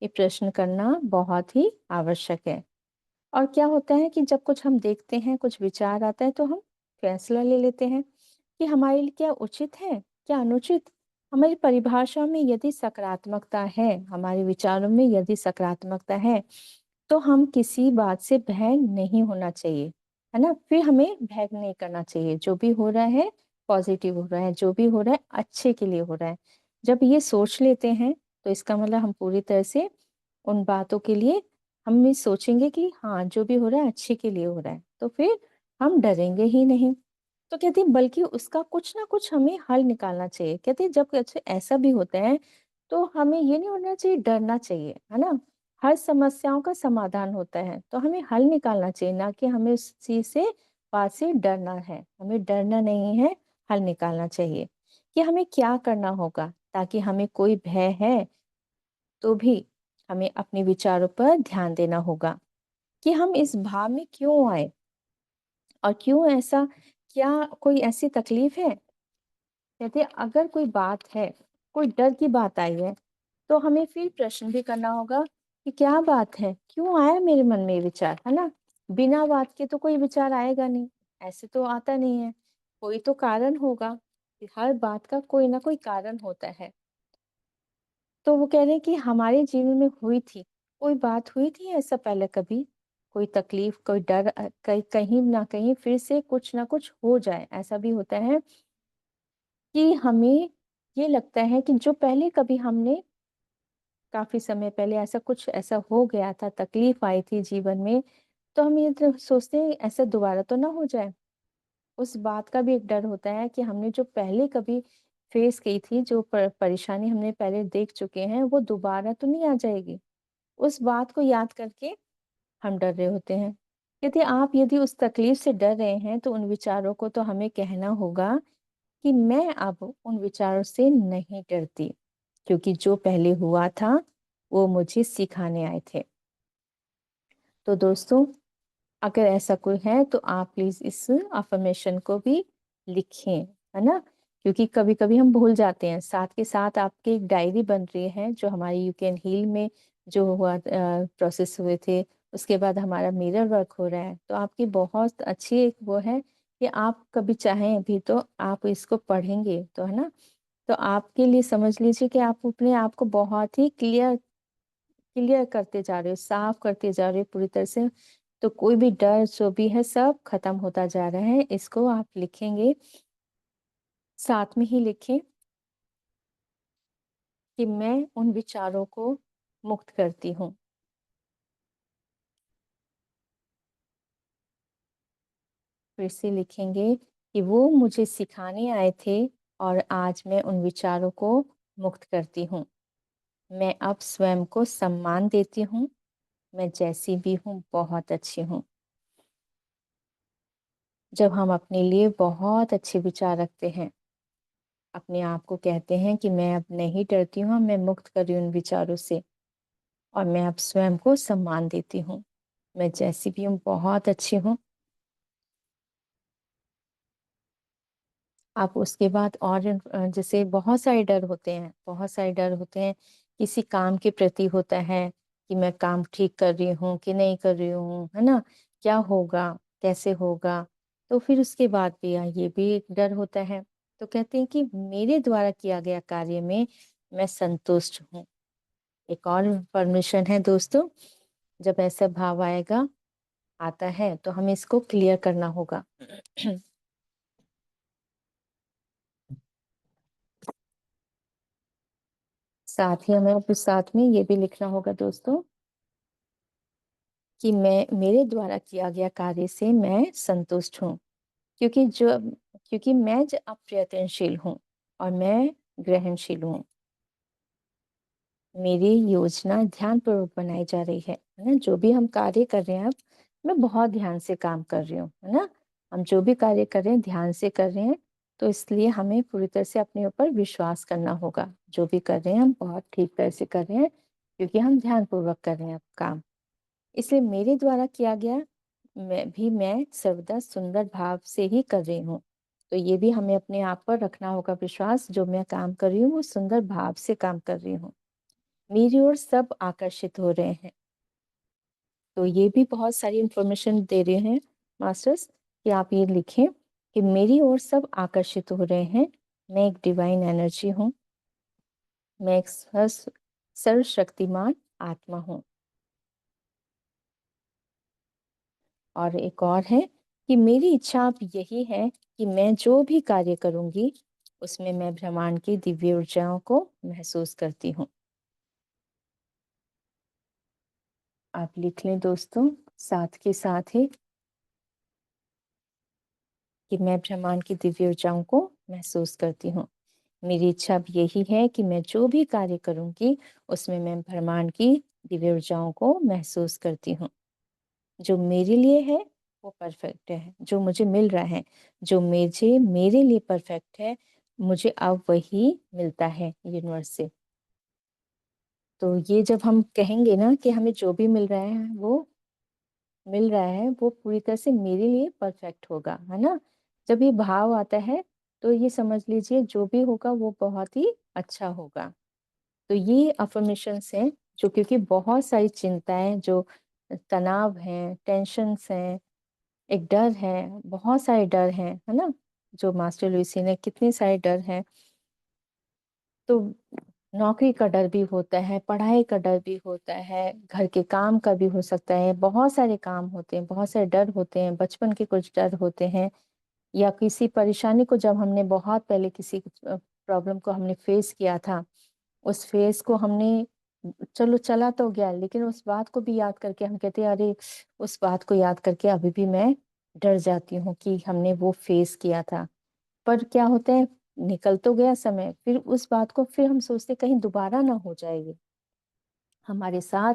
ये प्रश्न करना बहुत ही आवश्यक है। और क्या होता है कि जब कुछ हम देखते हैं, कुछ विचार आता है, तो हम फैसला ले लेते हैं कि हमारे लिए क्या उचित है, क्या अनुचित। हमारी परिभाषा में यदि सकारात्मकता है, हमारे विचारों में यदि सकारात्मकता है, तो हम किसी बात से भय नहीं होना चाहिए, है ना। फिर हमें भय नहीं करना चाहिए। जो भी हो रहा है पॉजिटिव हो रहा है, जो भी हो रहा है अच्छे के लिए हो रहा है। जब ये सोच लेते हैं तो इसका मतलब हम पूरी तरह से उन बातों के लिए हम ये सोचेंगे कि हाँ जो भी हो रहा है अच्छे के लिए हो रहा है, तो फिर हम डरेंगे ही नहीं। तो कहते हैं बल्कि उसका कुछ ना कुछ हमें हल निकालना चाहिए। कहते हैं जब ऐसा भी होता है तो हमें ये नहीं होना चाहिए, डरना चाहिए, है ना। हर समस्याओं का समाधान होता है, तो हमें हल निकालना चाहिए, ना कि हमें उस चीज से बात से डरना है। हमें डरना नहीं है, हल निकालना चाहिए कि हमें क्या करना होगा, ताकि हमें कोई भय है तो भी हमें अपने विचारों पर ध्यान देना होगा कि हम इस भाव में क्यों आए और क्यों ऐसा, क्या कोई ऐसी तकलीफ है। कहते हैं अगर कोई बात है, कोई डर की बात आई है, तो हमें फिर प्रश्न भी करना होगा कि क्या बात है, क्यों आया मेरे मन में ये विचार, है ना। बिना बात के तो कोई विचार आएगा नहीं, ऐसे तो आता नहीं है। कोई तो कारण होगा, हर बात का कोई ना कोई कारण होता है। तो वो कह रहे हैं कि हमारे जीवन में हुई थी, कोई बात हुई थी ऐसा पहले कभी, कोई तकलीफ, कोई डर, कहीं ना कहीं फिर से कुछ ना कुछ हो जाए। ऐसा भी होता है कि हमें ये लगता है कि जो पहले कभी हमने काफी समय पहले ऐसा कुछ ऐसा हो गया था, तकलीफ आई थी जीवन में, तो हम ये तो सोचते हैं ऐसा दोबारा तो ना हो जाए। उस बात का भी एक डर होता है कि हमने जो पहले कभी फेस की थी, जो परेशानी हमने पहले देख चुके हैं, वो दोबारा तो नहीं आ जाएगी। उस बात को याद करके हम डर रहे होते हैं। यदि आप यदि उस तकलीफ से डर रहे हैं, तो उन विचारों को तो हमें कहना होगा कि मैं अब उन विचारों से नहीं डरती, क्योंकि जो पहले हुआ था वो मुझे सिखाने आए थे। तो दोस्तों, अगर ऐसा कोई है तो आप प्लीज इस अफर्मेशन को भी लिखें, है ना। क्योंकि कभी कभी हम भूल जाते हैं। साथ के साथ आपकी एक डायरी बन रही है, जो हमारी यू कैन हील में जो हुआ प्रोसेस हुए थे, उसके बाद हमारा मिरर वर्क हो रहा है। तो आपकी बहुत अच्छी एक वो है कि आप कभी चाहें भी तो आप इसको पढ़ेंगे तो, है ना। तो आपके लिए समझ लीजिए कि आप अपने आप को बहुत ही क्लियर क्लियर करते जा रहे हो, साफ करते जा रहे हो पूरी तरह से। तो कोई भी डर जो भी है सब खत्म होता जा रहा है। इसको आप लिखेंगे, साथ में ही लिखें कि मैं उन विचारों को मुक्त करती हूँ। फिर से लिखेंगे कि वो मुझे सिखाने आए थे और आज मैं उन विचारों को मुक्त करती हूँ। मैं अब स्वयं को सम्मान देती हूँ, मैं जैसी भी हूँ बहुत अच्छी हूँ। जब हम अपने लिए बहुत अच्छे विचार रखते हैं, अपने आप को कहते हैं कि मैं अब नहीं डरती हूँ, मैं मुक्त कर रही हूँ उन विचारों से, और मैं अब स्वयं को सम्मान देती हूँ, मैं जैसी भी हूँ बहुत अच्छी हूँ। आप उसके बाद और जैसे बहुत सारे डर होते हैं, बहुत सारे डर होते हैं। किसी काम के प्रति होता है कि मैं काम ठीक कर रही हूँ कि नहीं कर रही हूँ, है ना, क्या होगा, कैसे होगा। तो फिर उसके बाद भी ये भी एक डर होता है। तो कहते हैं कि मेरे द्वारा किया गया कार्य में मैं संतुष्ट हूँ। एक और परमिशन है दोस्तों, जब ऐसा भाव आएगा आता है तो हमें इसको क्लियर करना होगा। साथ ही हमें अब साथ में ये भी लिखना होगा दोस्तों कि मेरे द्वारा किया गया कार्य से मैं संतुष्ट हूँ, क्योंकि मैं अप्रयत्नशील हूँ और मैं ग्रहणशील हूँ। मेरी योजना ध्यानपूर्वक बनाई जा रही है ना? जो भी हम कार्य कर रहे हैं अब, मैं बहुत ध्यान से काम कर रही हूँ, है ना? हम जो भी कार्य कर रहे हैं ध्यान से कर रहे हैं, तो इसलिए हमें पूरी तरह से अपने ऊपर विश्वास करना होगा। जो भी कर रहे हैं हम बहुत ठीक तरह से कर रहे हैं, क्योंकि हम ध्यानपूर्वक कर रहे हैं अब काम। इसलिए मेरे द्वारा किया गया मैं सर्वदा सुंदर भाव से ही कर रही हूँ। तो ये भी हमें अपने आप पर रखना होगा विश्वास, जो मैं काम कर रही हूँ वो सुंदर भाव से काम कर रही हूँ। मेरी ओर सब आकर्षित हो रहे हैं। तो ये भी बहुत सारी इंफॉर्मेशन दे रहे हैं मास्टर्स कि आप ये लिखें कि मेरी ओर सब आकर्षित हो रहे हैं। मैं एक डिवाइन एनर्जी हूँ। मैं एक सर्वशक्तिमान आत्मा हूँ। और एक और है कि मेरी इच्छा अब यही है कि मैं जो भी कार्य करूंगी उसमें मैं ब्रह्मांड की दिव्य ऊर्जाओं को महसूस करती हूँ। आप लिख लें दोस्तों साथ के साथ ही कि मैं ब्रह्मांड की दिव्य ऊर्जाओं को महसूस करती हूँ। मेरी इच्छा अब यही है कि मैं जो भी कार्य करूंगी उसमें मैं ब्रह्मांड की दिव्य ऊर्जाओं को महसूस करती हूँ। जो मेरे लिए है वो परफेक्ट है, जो मुझे मिल रहा है, जो मेरे लिए परफेक्ट है, मुझे अब वही मिलता है यूनिवर्स से। तो ये जब हम कहेंगे ना कि हमें जो भी मिल रहा है वो पूरी तरह से मेरे लिए परफेक्ट होगा, है ना? जब ये भाव आता है तो ये समझ लीजिए जो भी होगा वो बहुत ही अच्छा होगा। तो ये अफर्मेशंस हैं जो, क्योंकि बहुत सारी चिंताएं, जो तनाव हैं, टेंशन्स हैं, एक डर है, बहुत सारे डर हैं, है ना? जो मास्टर लुइसी ने कितने सारे डर हैं। तो नौकरी का डर भी होता है, पढ़ाई का डर भी होता है, घर के काम का भी हो सकता है, बहुत सारे काम होते हैं, बहुत सारे डर होते हैं, बचपन के कुछ डर होते हैं, या किसी परेशानी को जब हमने बहुत पहले किसी प्रॉब्लम को हमने फेस किया था, उस फेस को हमने, चलो चला तो गया, लेकिन उस बात को भी याद करके हम कहते हैं अरे, उस बात को याद करके अभी भी मैं डर जाती हूँ कि हमने वो फेस किया था। पर क्या होता है, निकल तो गया समय, फिर उस बात को फिर हम सोचते कहीं दोबारा ना हो जाएगी हमारे साथ,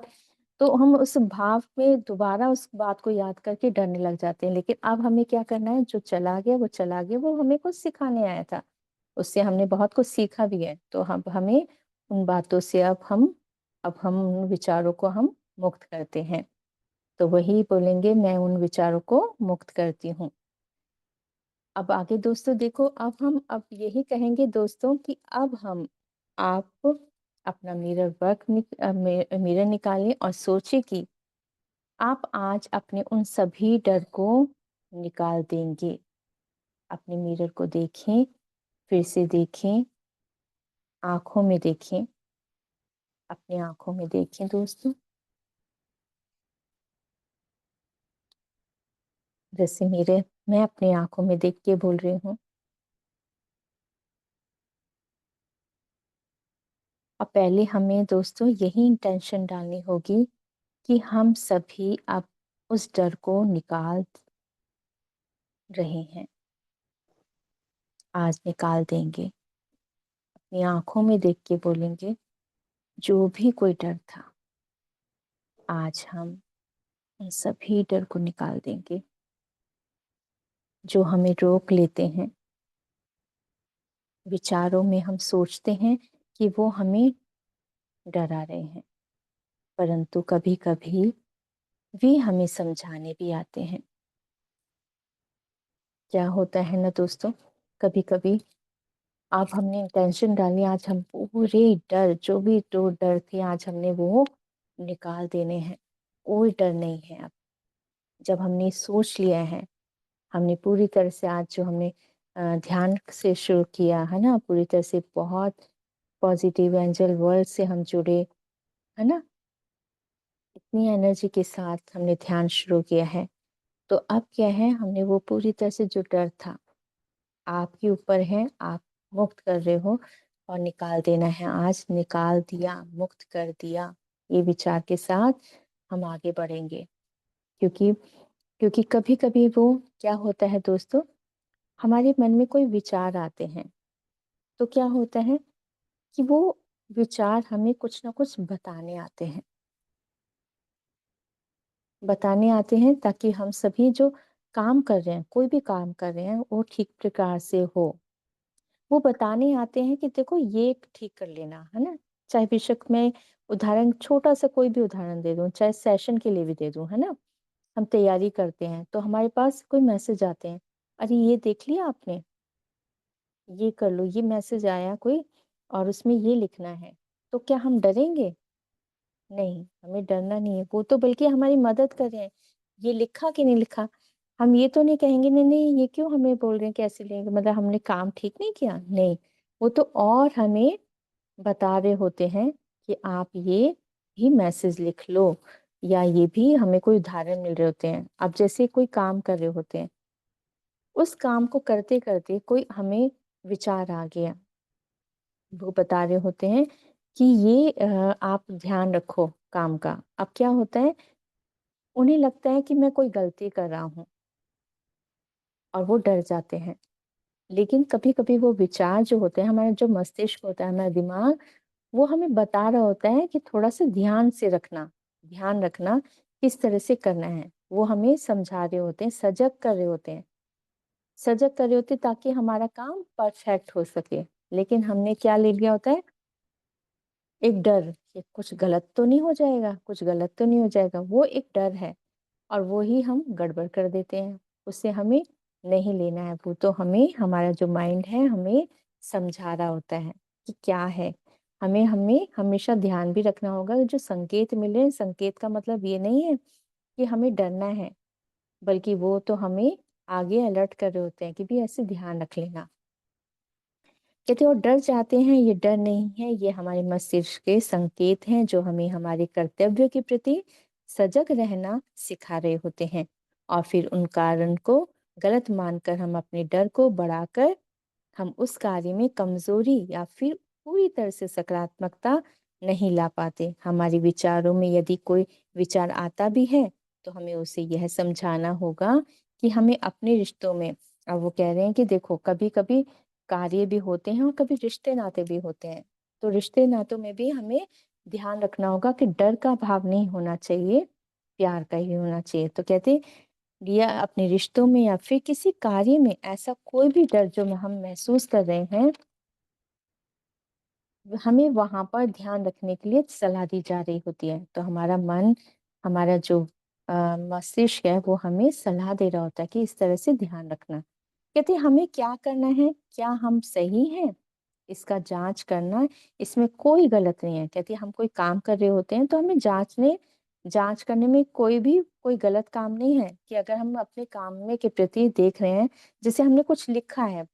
तो हम उस भाव में दोबारा उस बात को याद करके डरने लग जाते हैं। लेकिन अब हमें क्या करना है, जो चला गया वो चला गया, वो हमें कुछ सिखाने आया था, उससे हमने बहुत कुछ सीखा भी है। तो हम हमें उन बातों से अब हम उन विचारों को हम मुक्त करते हैं। तो वही बोलेंगे, मैं उन विचारों को मुक्त करती हूँ। अब आगे दोस्तों देखो, अब यही कहेंगे दोस्तों कि अब आप अपना मिरर निकालें और सोचिए कि आप आज अपने उन सभी डर को निकाल देंगे। अपने मिरर को देखें, फिर से देखें, आंखों में देखें, अपनी आंखों में देखें दोस्तों। जैसे मैं अपनी आंखों में देख के बोल रही हूँ। और पहले हमें दोस्तों यही इंटेंशन डालनी होगी कि हम सभी अब उस डर को निकाल रहे हैं, आज निकाल देंगे। अपनी आंखों में देख के बोलेंगे, जो भी कोई डर था आज हम उन सभी डर को निकाल देंगे जो हमें रोक लेते हैं। विचारों में हम सोचते हैं कि वो हमें डरा रहे हैं, परंतु कभी कभी वे हमें समझाने भी आते हैं। क्या होता है ना दोस्तों, कभी कभी आप हमने इंटेंशन डाली, आज हम पूरे डर, जो भी दो डर थे आज हमने वो निकाल देने हैं, कोई डर नहीं है अब। जब हमने सोच लिया है, हमने पूरी तरह से आज जो हमने ध्यान से शुरू किया है ना, पूरी तरह से बहुत पॉजिटिव एंजल वर्ल्ड से हम जुड़े, है ना, इतनी एनर्जी के साथ हमने ध्यान शुरू किया है। तो अब क्या है, हमने वो पूरी तरह से जो डर था आपके ऊपर है, आप मुक्त कर रहे हो और निकाल देना है। आज निकाल दिया, मुक्त कर दिया, ये विचार के साथ हम आगे बढ़ेंगे। क्योंकि क्योंकि कभी कभी वो क्या होता है दोस्तों, हमारे मन में कोई विचार आते हैं, तो क्या होता है कि वो विचार हमें कुछ ना कुछ बताने आते हैं ताकि हम सभी जो काम कर रहे हैं, कोई भी काम कर रहे हैं, वो ठीक प्रकार से हो। वो बताने आते हैं कि देखो ये ठीक कर लेना, है ना। चाहे बेशक मैं उदाहरण, छोटा सा कोई भी उदाहरण दे दूं, चाहे सेशन के लिए भी दे दूं, है ना। हम तैयारी करते हैं तो हमारे पास कोई मैसेज आते हैं, अरे ये देख लिया आपने, ये कर लो, ये मैसेज आया कोई और उसमें ये लिखना है। तो क्या हम डरेंगे? नहीं, हमें डरना नहीं है। वो तो बल्कि हमारी मदद कर रहे हैं, ये लिखा कि नहीं लिखा। हम ये तो नहीं कहेंगे नहीं नहीं ये क्यों हमें बोल रहे हैं, कैसे लेंगे, मतलब हमने काम ठीक नहीं किया, नहीं। वो तो और हमें बता रहे होते हैं कि आप ये भी मैसेज लिख लो, या ये भी हमें कोई उदाहरण मिल रहे होते हैं। अब जैसे कोई काम कर रहे होते हैं, उस काम को करते करते कोई हमें विचार आ गया, वो बता रहे होते हैं कि ये आप ध्यान रखो काम का। अब क्या होता है, उन्हें लगता है कि मैं कोई गलती कर रहा हूँ और वो डर जाते हैं। लेकिन कभी कभी वो विचार जो होते हैं, हमारा जो मस्तिष्क होता है, हमारा दिमाग, वो हमें बता रहा होता है कि थोड़ा सा ध्यान से रखना, ध्यान रखना किस तरह से करना है। वो हमें समझा रहे होते हैं, सजग कर रहे होते हैं, सजग कर रहे होते हैं ताकि हमारा काम परफेक्ट हो सके। लेकिन हमने क्या ले लिया होता है, एक डर कि कुछ गलत तो नहीं हो जाएगा, कुछ गलत तो नहीं हो जाएगा, वो एक डर है। और वो ही हम गड़बड़ कर देते हैं, उससे हमें नहीं लेना है। वो तो हमें, हमारा जो माइंड है हमें समझा रहा होता है कि क्या है। हमें हमें हमेशा ध्यान भी रखना होगा, जो संकेत मिले, संकेत का मतलब ये नहीं है कि हमें डरना है, बल्कि वो तो हमें आगे अलर्ट कर रहे होते हैं कि भी ऐसे ध्यान रख लेना। कहते और डर जाते हैं, ये डर नहीं है, ये हमारे मस्तिष्क के संकेत हैं जो हमें हमारे कर्तव्य के प्रति सजग रहना सिखा रहे होते हैं। और फिर उन कारण को गलत मानकर हम अपने डर को बढ़ाकर हम उस कार्य में कमजोरी या फिर पूरी तरह से सकारात्मकता नहीं ला पाते। हमारे विचारों में यदि कोई विचार आता भी है तो हमें उसे यह समझाना होगा कि हमें अपने रिश्तों में, अब वो कह रहे हैं कि देखो कभी कभी कार्य भी होते हैं और कभी रिश्ते नाते भी होते हैं। तो रिश्ते नातों में भी हमें ध्यान रखना होगा कि डर का भाव नहीं होना चाहिए, प्यार का ही होना चाहिए। तो कहते, या अपने रिश्तों में या फिर किसी कार्य में ऐसा कोई भी डर जो हम महसूस कर रहे हैं, हमें वहां पर ध्यान रखने के लिए सलाह दी जा रही होती है। तो हमारा मन, हमारा जो मस्तिष्क है, वो हमें सलाह दे रहा होता है कि इस तरह से ध्यान रखना। कहते हैं हमें क्या करना है, क्या हम सही हैं, इसका जांच करना, इसमें कोई गलत नहीं है। कहते हैं हम कोई काम कर रहे होते हैं तो हमें जांच करने में कोई गलत काम नहीं है। कि अगर हम अपने काम में के प्रति देख रहे हैं, जैसे हमने कुछ लिखा है,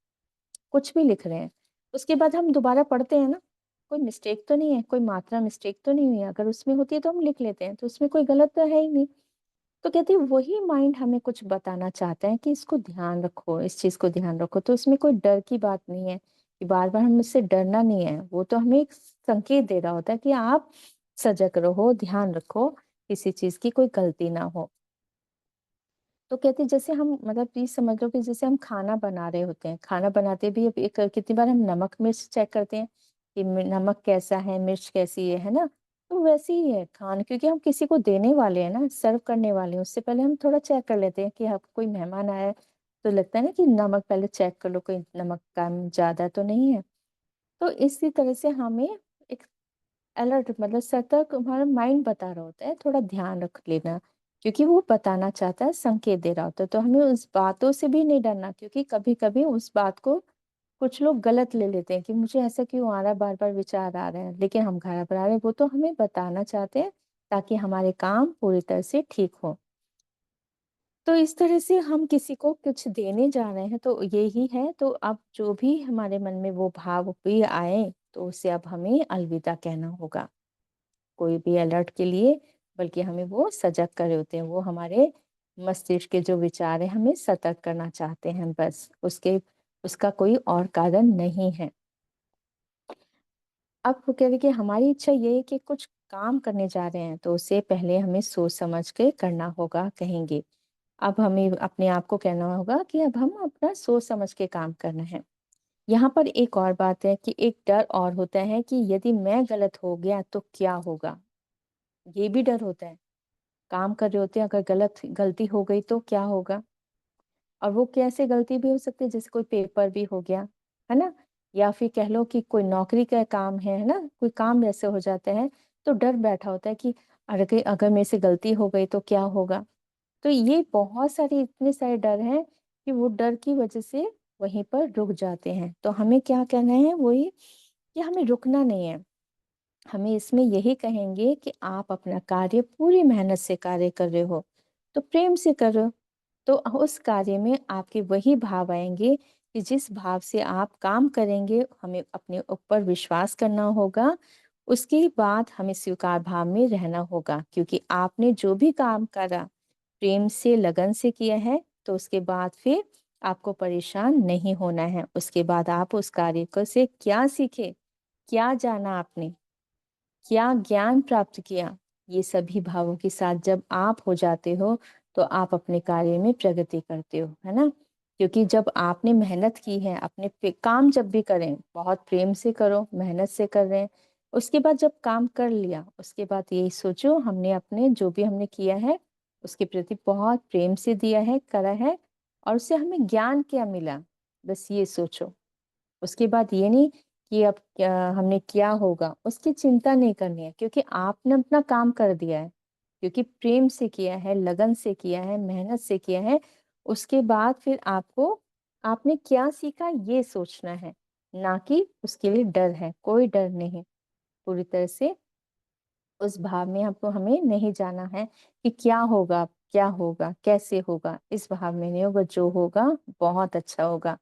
कुछ भी लिख रहे हैं, उसके बाद हम दोबारा पढ़ते हैं ना, कोई मिस्टेक तो नहीं है, कोई मात्रा मिस्टेक तो नहीं हुई है। अगर उसमें होती है तो हम लिख लेते हैं, तो उसमें कोई गलत तो है ही नहीं। तो कहती है वही माइंड हमें कुछ बताना चाहता है कि इसको ध्यान रखो, इस चीज को ध्यान रखो। तो इसमें कोई डर की बात नहीं है कि बार बार हमें इससे डरना नहीं है। वो तो हमें एक संकेत दे रहा होता है कि आप सजग रहो, ध्यान रखो, किसी चीज की कोई गलती ना हो। तो कहते हैं जैसे हम, मतलब प्लीज समझ लो कि जैसे हम खाना बना रहे होते हैं, खाना बनाते भी अब एक कितनी बार हम नमक मिर्च चेक करते हैं कि नमक कैसा है, मिर्च कैसी है ना। तो वैसे ही है खान, क्योंकि हम किसी को देने वाले हैं ना, सर्व करने वाले हैं, उससे पहले हम थोड़ा चेक कर लेते हैं कि आप कोई मेहमान आया है, तो लगता है ना कि नमक पहले चेक कर लो, कोई नमक कम ज्यादा तो नहीं है। तो इसी तरह से हमें एक अलर्ट, मतलब सतर्क, हमारा माइंड बता रहा होता है थोड़ा ध्यान रख लेना, क्योंकि वो बताना चाहता है, संकेत दे रहा होता है। तो हमें उस बातों से भी नहीं डरना, क्योंकि कभी कभी उस बात को कुछ लोग गलत ले लेते हैं कि मुझे ऐसा क्यों आ रहा है, बार बार विचार आ रहे हैं, लेकिन हम घबरा रहे हैं। वो तो हमें बताना चाहते हैं ताकि हमारे काम पूरी तरह से ठीक हो। तो इस तरह से हम किसी को कुछ देने जा रहे हैं तो यही है। तो अब जो भी हमारे मन में वो भाव भी आए, तो उसे अब हमें अलविदा कहना होगा। कोई भी अलर्ट के लिए, बल्कि हमें वो सजग कर रहे होते हैं, वो हमारे मस्तिष्क के जो विचार है हमें सतर्क करना चाहते हैं, बस उसका कोई और कारण नहीं है। अब वो कह रहे कि हमारी इच्छा ये है कि कुछ काम करने जा रहे हैं तो उससे पहले हमें सोच समझ के करना होगा कहेंगे। अब हमें अपने आप को कहना होगा कि अब हम अपना सोच समझ के काम करना है। यहाँ पर एक और बात है कि एक डर और होता है कि यदि मैं गलत हो गया तो क्या होगा। ये भी डर होता है, काम कर रहे होते हैं, अगर गलती हो गई तो क्या होगा। और वो कैसे गलती भी हो सकती है, जैसे कोई पेपर भी हो गया, है ना, या फिर कह लो कि कोई नौकरी का काम है ना, कोई काम ऐसे हो जाता है तो डर बैठा होता है कि अगर अगर मेरे से गलती हो गई तो क्या होगा। तो ये बहुत सारे इतने सारे डर हैं कि वो डर की वजह से वहीं पर रुक जाते हैं। तो हमें क्या कहना है वही कि हमें रुकना नहीं है। हमें इसमें यही कहेंगे कि आप अपना कार्य पूरी मेहनत से कार्य कर रहे हो तो प्रेम से करो। तो उस कार्य में आपके वही भाव आएंगे कि जिस भाव से आप काम करेंगे, हमें अपने ऊपर विश्वास करना होगा। उसके बाद हमें स्वीकार भाव में रहना होगा, क्योंकि आपने जो भी काम करा प्रेम से लगन से किया है तो उसके बाद फिर आपको परेशान नहीं होना है। उसके बाद आप उस कार्य को से क्या सीखे, क्या जाना आपने, क्या ज्ञान प्राप्त किया, ये सभी भावों के साथ जब आप हो जाते हो तो आप अपने कार्य में प्रगति करते हो, है ना। क्योंकि जब आपने मेहनत की है अपने काम जब भी करें बहुत प्रेम से करो, मेहनत से कर रहे हैं। उसके बाद जब काम कर लिया उसके बाद यही सोचो हमने अपने जो भी हमने किया है उसके प्रति बहुत प्रेम से दिया है, करा है, और उससे हमें ज्ञान क्या मिला, बस ये सोचो। उसके बाद ये नहीं कि अब क्या हमने क्या होगा उसकी चिंता नहीं करनी है, क्योंकि आपने अपना काम कर दिया है, क्योंकि प्रेम से किया है, लगन से किया है, मेहनत से किया है। उसके बाद फिर आपको आपने क्या सीखा ये सोचना है, ना कि उसके लिए डर है, कोई डर नहीं। पूरी तरह से उस भाव में आपको हमें नहीं जाना है कि क्या होगा, क्या होगा, कैसे होगा, इस भाव में नहीं होगा, जो होगा बहुत अच्छा होगा।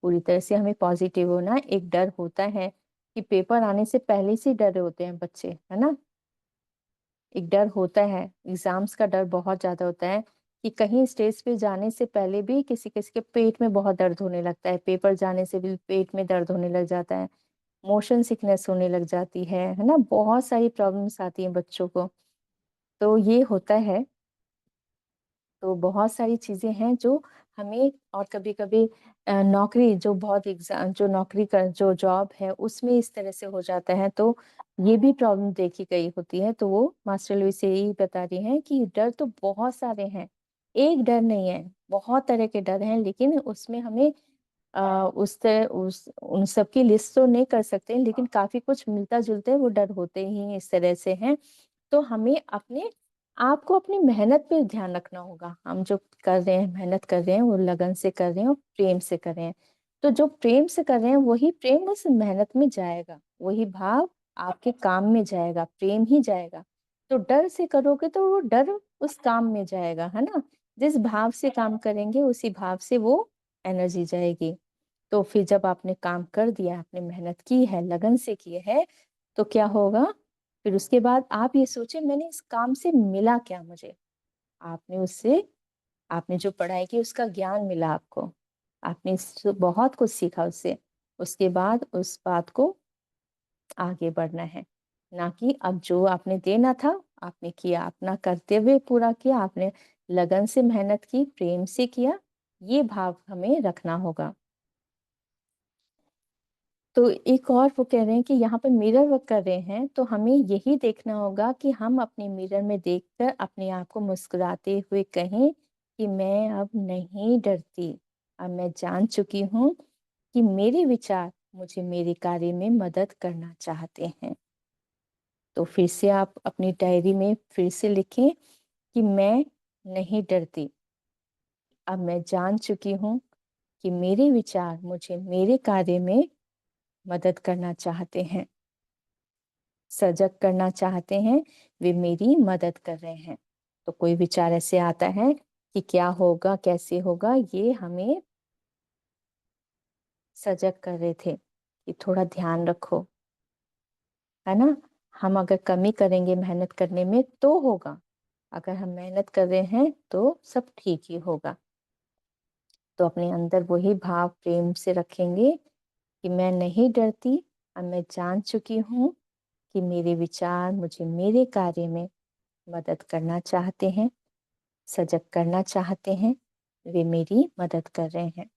पूरी तरह से हमें पॉजिटिव होना। एक डर होता है कि पेपर आने से पहले से डरे होते हैं बच्चे, है ना। एक डर होता है, एग्जाम्स का डर बहुत ज्यादा होता है कि कहीं स्टेज पे जाने से पहले भी किसी किसी के पेट में बहुत दर्द होने लगता है, पेपर जाने से भी पेट में दर्द होने लग जाता है, मोशन सिकनेस होने लग जाती है ना, बहुत सारी प्रॉब्लम्स आती हैं बच्चों को। तो ये होता है। तो बहुत सारी चीजें हैं जो हमें, और कभी कभी नौकरी जो बहुत एग्जाम जो नौकरी का जो जॉब है उसमें इस तरह से हो जाता है, तो ये भी प्रॉब्लम देखी गई होती है। तो वो मास्टर लुइस यही बता रही हैं कि डर तो बहुत सारे हैं, एक डर नहीं है, बहुत तरह के डर हैं, लेकिन उसमें हमें उन सब की लिस्ट तो नहीं कर सकते, लेकिन काफी कुछ मिलता जुलते वो डर होते ही इस तरह से हैं। तो हमें अपने आपको अपनी मेहनत पे ध्यान रखना होगा। हम जो कर रहे हैं, मेहनत कर रहे हैं, वो लगन से कर रहे हैं और प्रेम से कर रहे हैं। तो जो प्रेम से कर रहे हैं वही प्रेम उस मेहनत में जाएगा, वही भाव आपके काम में जाएगा, प्रेम ही जाएगा। तो डर से करोगे तो वो डर उस काम में जाएगा, है ना। जिस भाव से काम करेंगे उसी भाव से वो एनर्जी जाएगी। तो फिर जब आपने काम कर दिया, आपने मेहनत की है, लगन से की है, तो क्या होगा, फिर उसके बाद आप ये सोचे मैंने इस काम से मिला क्या मुझे। आपने उससे आपने जो पढ़ाई की उसका ज्ञान मिला आपको, आपने बहुत कुछ सीखा उससे। उसके बाद उस बात को आगे बढ़ना है, ना कि अब जो आपने देना था आपने किया, अपना कर्तव्य पूरा किया, आपने लगन से मेहनत की, प्रेम से किया, ये भाव हमें रखना होगा। तो एक और वो कह रहे हैं कि यहाँ पे मिरर वर्क कर रहे हैं तो हमें यही देखना होगा कि हम अपने मिरर में देखकर अपने आप को मुस्कुराते हुए कहें कि मैं अब नहीं डरती, अब मैं जान चुकी हूँ कि मेरे विचार मुझे मेरे कार्य में मदद करना चाहते हैं। तो फिर से आप अपनी डायरी में फिर से लिखें कि मैं नहीं डरती, अब मैं जान चुकी हूँ कि मेरे विचार मुझे मेरे कार्य में मदद करना चाहते हैं, सजग करना चाहते हैं, वे मेरी मदद कर रहे हैं। तो कोई विचार ऐसे आता है कि क्या होगा, कैसे होगा, ये हमें सजग कर रहे थे कि थोड़ा ध्यान रखो, है ना। हम अगर कमी करेंगे मेहनत करने में तो होगा, अगर हम मेहनत कर रहे हैं तो सब ठीक ही होगा। तो अपने अंदर वही भाव प्रेम से रखेंगे कि मैं नहीं डरती, अब मैं जान चुकी हूँ कि मेरे विचार मुझे मेरे कार्य में मदद करना चाहते हैं, सजग करना चाहते हैं, वे मेरी मदद कर रहे हैं।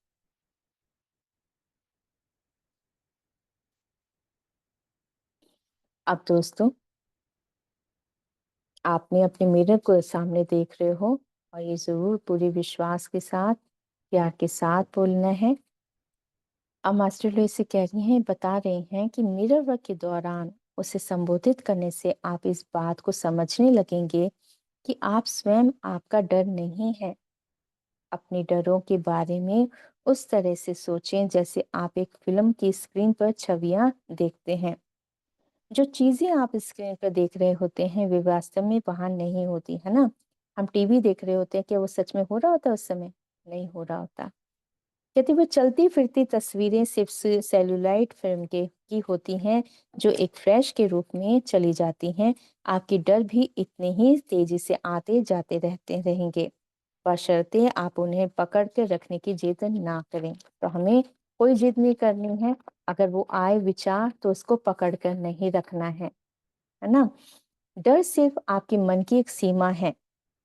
अब दोस्तों, आपने अपने मिरर को सामने देख रहे हो और ये ज़रूर पूरे विश्वास के साथ, प्यार के साथ बोलना है। अब मास्टर लोग इसे कह रही हैं, बता रहे हैं कि मिरर वर्क के दौरान उसे संबोधित करने से आप इस बात को समझने लगेंगे कि आप स्वयं आपका डर नहीं है। अपने डरों के बारे में उस तरह से सोचें जैसे आप एक फिल्म की स्क्रीन पर छवियां देखते हैं। जो चीजें आप स्क्रीन पर देख रहे होते हैं वे वास्तव में वहां नहीं होती, है ना। हम टीवी देख रहे होते हैं, क्या वो सच में हो रहा होता है उस समय? नहीं हो रहा होता। कहते वो चलती फिरती तस्वीरें सिर्फ सेलुलाइट फिल्म के की होती हैं जो एक फ्लैश के रूप में चली जाती हैं। आपके डर भी इतने ही तेजी से आते जाते रहते रहेंगे, बशर्ते आप उन्हें पकड़ के रखने की जिद ना करें। तो हमें कोई जिद नहीं करनी है। अगर वो आए विचार तो उसको पकड़ कर नहीं रखना है ना। डर सिर्फ आपके मन की एक सीमा है।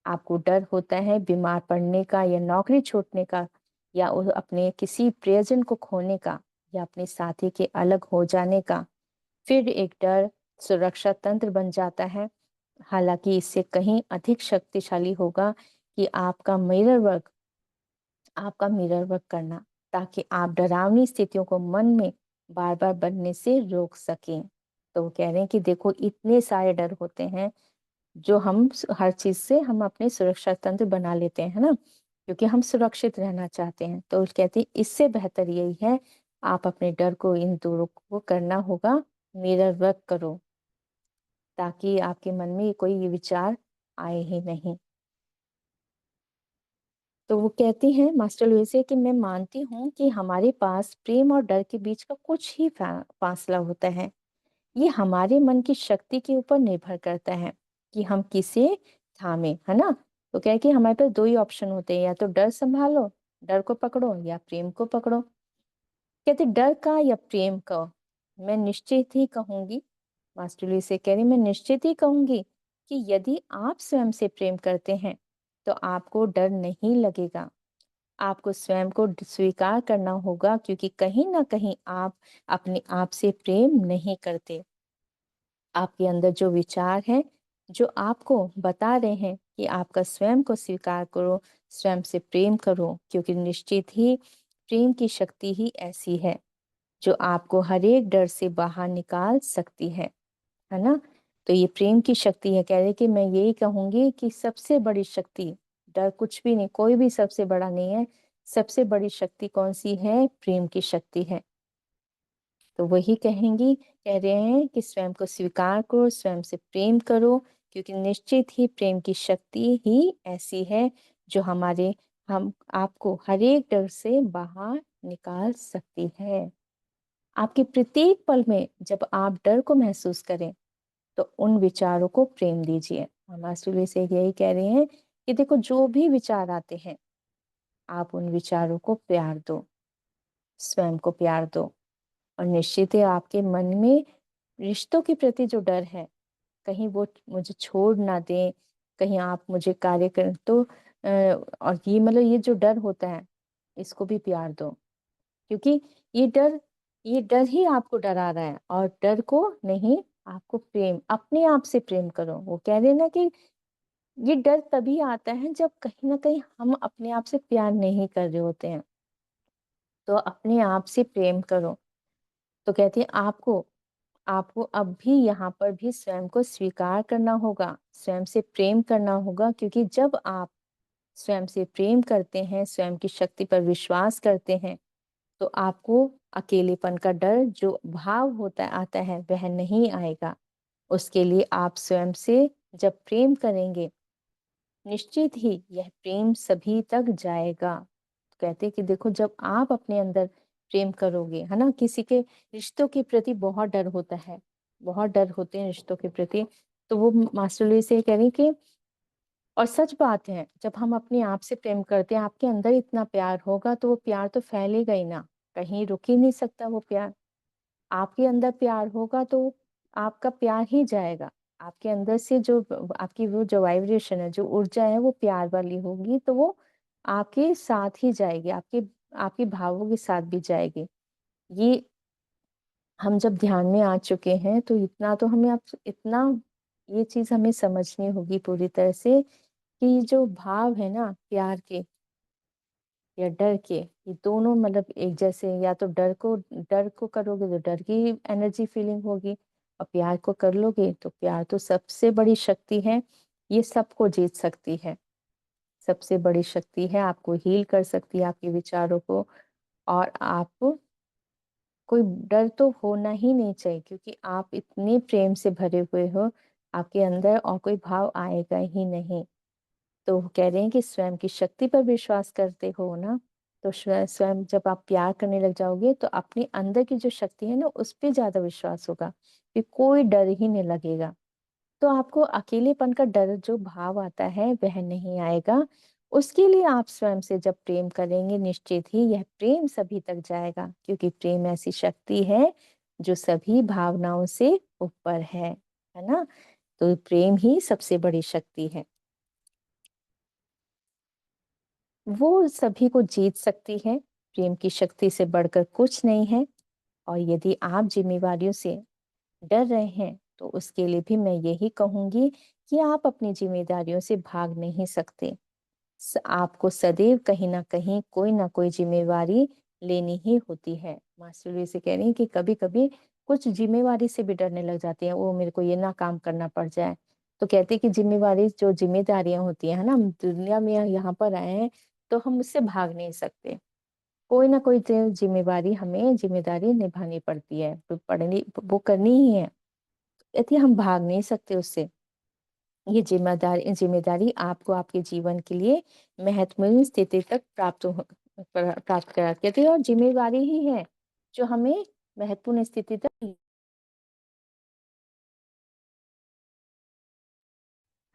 आपको डर होता है बीमार पड़ने का या नौकरी छूटने का या अपने किसी प्रियजन को खोने का या अपने साथी के अलग हो जाने का। फिर एक डर सुरक्षा तंत्र बन जाता है, हालांकि इससे कहीं अधिक शक्तिशाली होगा कि आपका मिरर वर्क करना, ताकि आप डरावनी स्थितियों को मन में बार बार बनने से रोक सकें। तो वो कह रहे हैं कि देखो इतने सारे डर होते हैं जो हम हर चीज से हम अपने सुरक्षा तंत्र बना लेते हैं, है ना, क्योंकि हम सुरक्षित रहना चाहते हैं। तो कहते हैं इससे बेहतर यही है आप अपने डर को, इन दोनों को करना होगा, मिरर वर्क करो, ताकि आपके मन में कोई ये विचार आए ही नहीं। तो वो कहती हैं मास्टर लुइसे कि मैं मानती हूँ कि हमारे पास प्रेम और डर के बीच का कुछ ही फासला होता है। ये हमारे मन की शक्ति के ऊपर निर्भर करता है कि हम किसे थामे, है ना। तो क्या है कि हमारे पास दो ही ऑप्शन होते हैं, या तो डर संभालो, डर को पकड़ो, या प्रेम को पकड़ो। कहते डर का या प्रेम का, मैं निश्चित ही कहूंगी, मास्टर लुई से कह रही, मैं निश्चित ही कहूंगी कि यदि आप स्वयं से प्रेम करते हैं तो आपको डर नहीं लगेगा। आपको स्वयं को स्वीकार करना होगा, क्योंकि कहीं ना कहीं आप अपने आप से प्रेम नहीं करते। आपके अंदर जो विचार हैं जो आपको बता रहे हैं कि आपका स्वयं को स्वीकार करो, स्वयं से प्रेम करो, क्योंकि निश्चित ही प्रेम की शक्ति ही ऐसी है जो आपको हर एक डर से बाहर निकाल सकती है ना। तो ये प्रेम की शक्ति है। कह रहे कि मैं यही कहूंगी कि सबसे बड़ी शक्ति, डर कुछ भी नहीं, कोई भी सबसे बड़ा नहीं है। सबसे बड़ी शक्ति कौन सी है? प्रेम की शक्ति है। तो वही कहेंगी, कह रहे हैं कि स्वयं को स्वीकार करो, स्वयं से प्रेम करो, क्योंकि निश्चित ही प्रेम की शक्ति ही ऐसी है जो हम आपको हर एक डर से बाहर निकाल सकती है। आपके प्रत्येक पल में जब आप डर को महसूस करें तो उन विचारों को प्रेम दीजिए। हम मास्टर से यही कह रहे हैं कि देखो जो भी विचार आते हैं आप उन विचारों को प्यार दो, स्वयं को प्यार दो, और निश्चित है आपके मन में रिश्तों के प्रति जो डर है, कहीं वो मुझे छोड़ ना दें, कहीं आप मुझे कार्य करें तो और ये मतलब ये जो डर होता है इसको भी प्यार दो, क्योंकि ये डर ये डर ही आपको डरा रहा है, और डर को नहीं, आपको प्रेम, अपने आप से प्रेम करो। वो कह रहे हैं ना कि ये डर तभी आता है जब कहीं ना कहीं हम अपने आप से प्यार नहीं कर रहे होते हैं। तो अपने आप से प्रेम करो। तो कहते हैं आपको आपको अब भी यहाँ पर भी स्वयं को स्वीकार करना होगा, स्वयं से प्रेम करना होगा, क्योंकि जब आप स्वयं से प्रेम करते हैं, स्वयं की शक्ति पर विश्वास करते हैं, तो आपको अकेलेपन का डर जो भाव होता आता है वह नहीं आएगा। उसके लिए आप स्वयं से जब प्रेम करेंगे, निश्चित ही यह प्रेम सभी तक जाएगा। कहते हैं कि देखो जब आप अपने अंदर प्रेम करोगे, है ना, किसी के रिश्तों के प्रति बहुत डर होता है, बहुत डर होते हैं रिश्तों के प्रति। तो वो मास्टर लुई से कह रही कि और सच बात है, जब हम अपने आप से प्रेम करते हैं, आपके अंदर इतना प्यार होगा तो वो प्यार तो फैलेगा ही ना, कहीं रुक ही नहीं सकता वो प्यार। आपके अंदर प्यार होगा तो आपका प्यार ही जाएगा। आपके अंदर से जो आपकी वो जो वाइब्रेशन है, जो ऊर्जा है वो प्यार वाली होगी, तो वो आपके साथ ही जाएगी, आपके आपके भावों के साथ भी जाएगी। ये हम जब ध्यान में आ चुके हैं तो इतना तो हमें अब इतना ये चीज़ हमें समझनी होगी पूरी तरह से कि जो भाव है ना प्यार के या डर के, ये दोनों मतलब एक जैसे हैं। या तो डर को करोगे तो डर की एनर्जी फीलिंग होगी, और प्यार को कर लोगे तो प्यार तो सबसे बड़ी शक्ति है, ये सबको जीत सकती है, सबसे बड़ी शक्ति है, आपको हील कर सकती है आपके विचारों को। और आप कोई डर तो होना ही नहीं चाहिए, क्योंकि आप इतने प्रेम से भरे हुए हो, आपके अंदर और कोई भाव आएगा ही नहीं। तो वो कह रहे हैं कि स्वयं की शक्ति पर विश्वास करते हो ना, तो स्वयं जब आप प्यार करने लग जाओगे तो अपने अंदर की जो शक्ति है ना उस पे ज्यादा विश्वास होगा, कि कोई डर ही नहीं लगेगा। तो आपको अकेलेपन का डर जो भाव आता है वह नहीं आएगा। उसके लिए आप स्वयं से जब प्रेम करेंगे, निश्चित ही यह प्रेम सभी तक जाएगा, क्योंकि प्रेम ऐसी शक्ति है जो सभी भावनाओं से ऊपर है ना। तो प्रेम ही सबसे बड़ी शक्ति है, वो सभी को जीत सकती है। प्रेम की शक्ति से बढ़कर कुछ नहीं है। और यदि आप जिम्मेवारियों से डर रहे हैं तो उसके लिए भी मैं यही कहूंगी कि आप अपनी जिम्मेदारियों से भाग नहीं सकते। आपको सदैव कहीं ना कहीं कोई ना कोई जिम्मेवारी लेनी ही होती है। मास्टर जी से कह रही हैं कि कभी कभी कुछ जिम्मेवारी से भी डरने लग जाती हैं, वो मेरे को ये ना काम करना पड़ जाए। तो कहते हैं कि जिम्मेवारी जो जिम्मेदारियां होती हैं, है ना, हम दुनिया में यहाँ पर आए हैं तो हम उससे भाग नहीं सकते। कोई ना कोई जिम्मेवारी हमें जिम्मेदारी निभानी पड़ती है, तो पड़नी वो करनी ही है, यदि हम भाग नहीं सकते उससे। ये जिम्मेदारी आपको आपके जीवन के लिए महत्वपूर्ण स्थिति तक प्राप्त कराती है, और जिम्मेवारी ही है जो हमें महत्वपूर्ण स्थिति तक,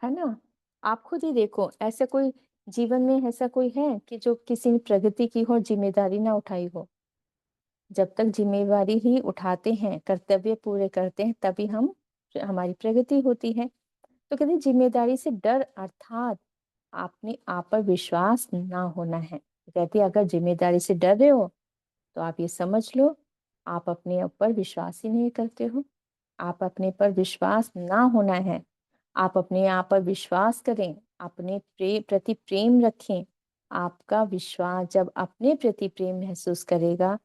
है ना। आप खुद ही देखो, ऐसा कोई जीवन में ऐसा कोई है कि जो किसी ने प्रगति की हो, जिम्मेदारी ना उठाई हो। जब तक जिम्मेवारी ही उठाते हैं, कर्तव्य पूरे करते हैं, तभी हम हमारी प्रगति होती है। तो कहते हैं जिम्मेदारी से डर अर्थात अपने आप पर विश्वास ना होना है। तो कहती है अगर जिम्मेदारी से डर रहे हो तो आप ये समझ लो आप अपने ऊपर विश्वास ही नहीं करते हो। आप अपने पर विश्वास ना होना है। आप अपने आप पर विश्वास करें, अपने प्रति प्रेम रखें। आपका विश्वास जब अपने प्रति प्रेम महसूस करेगा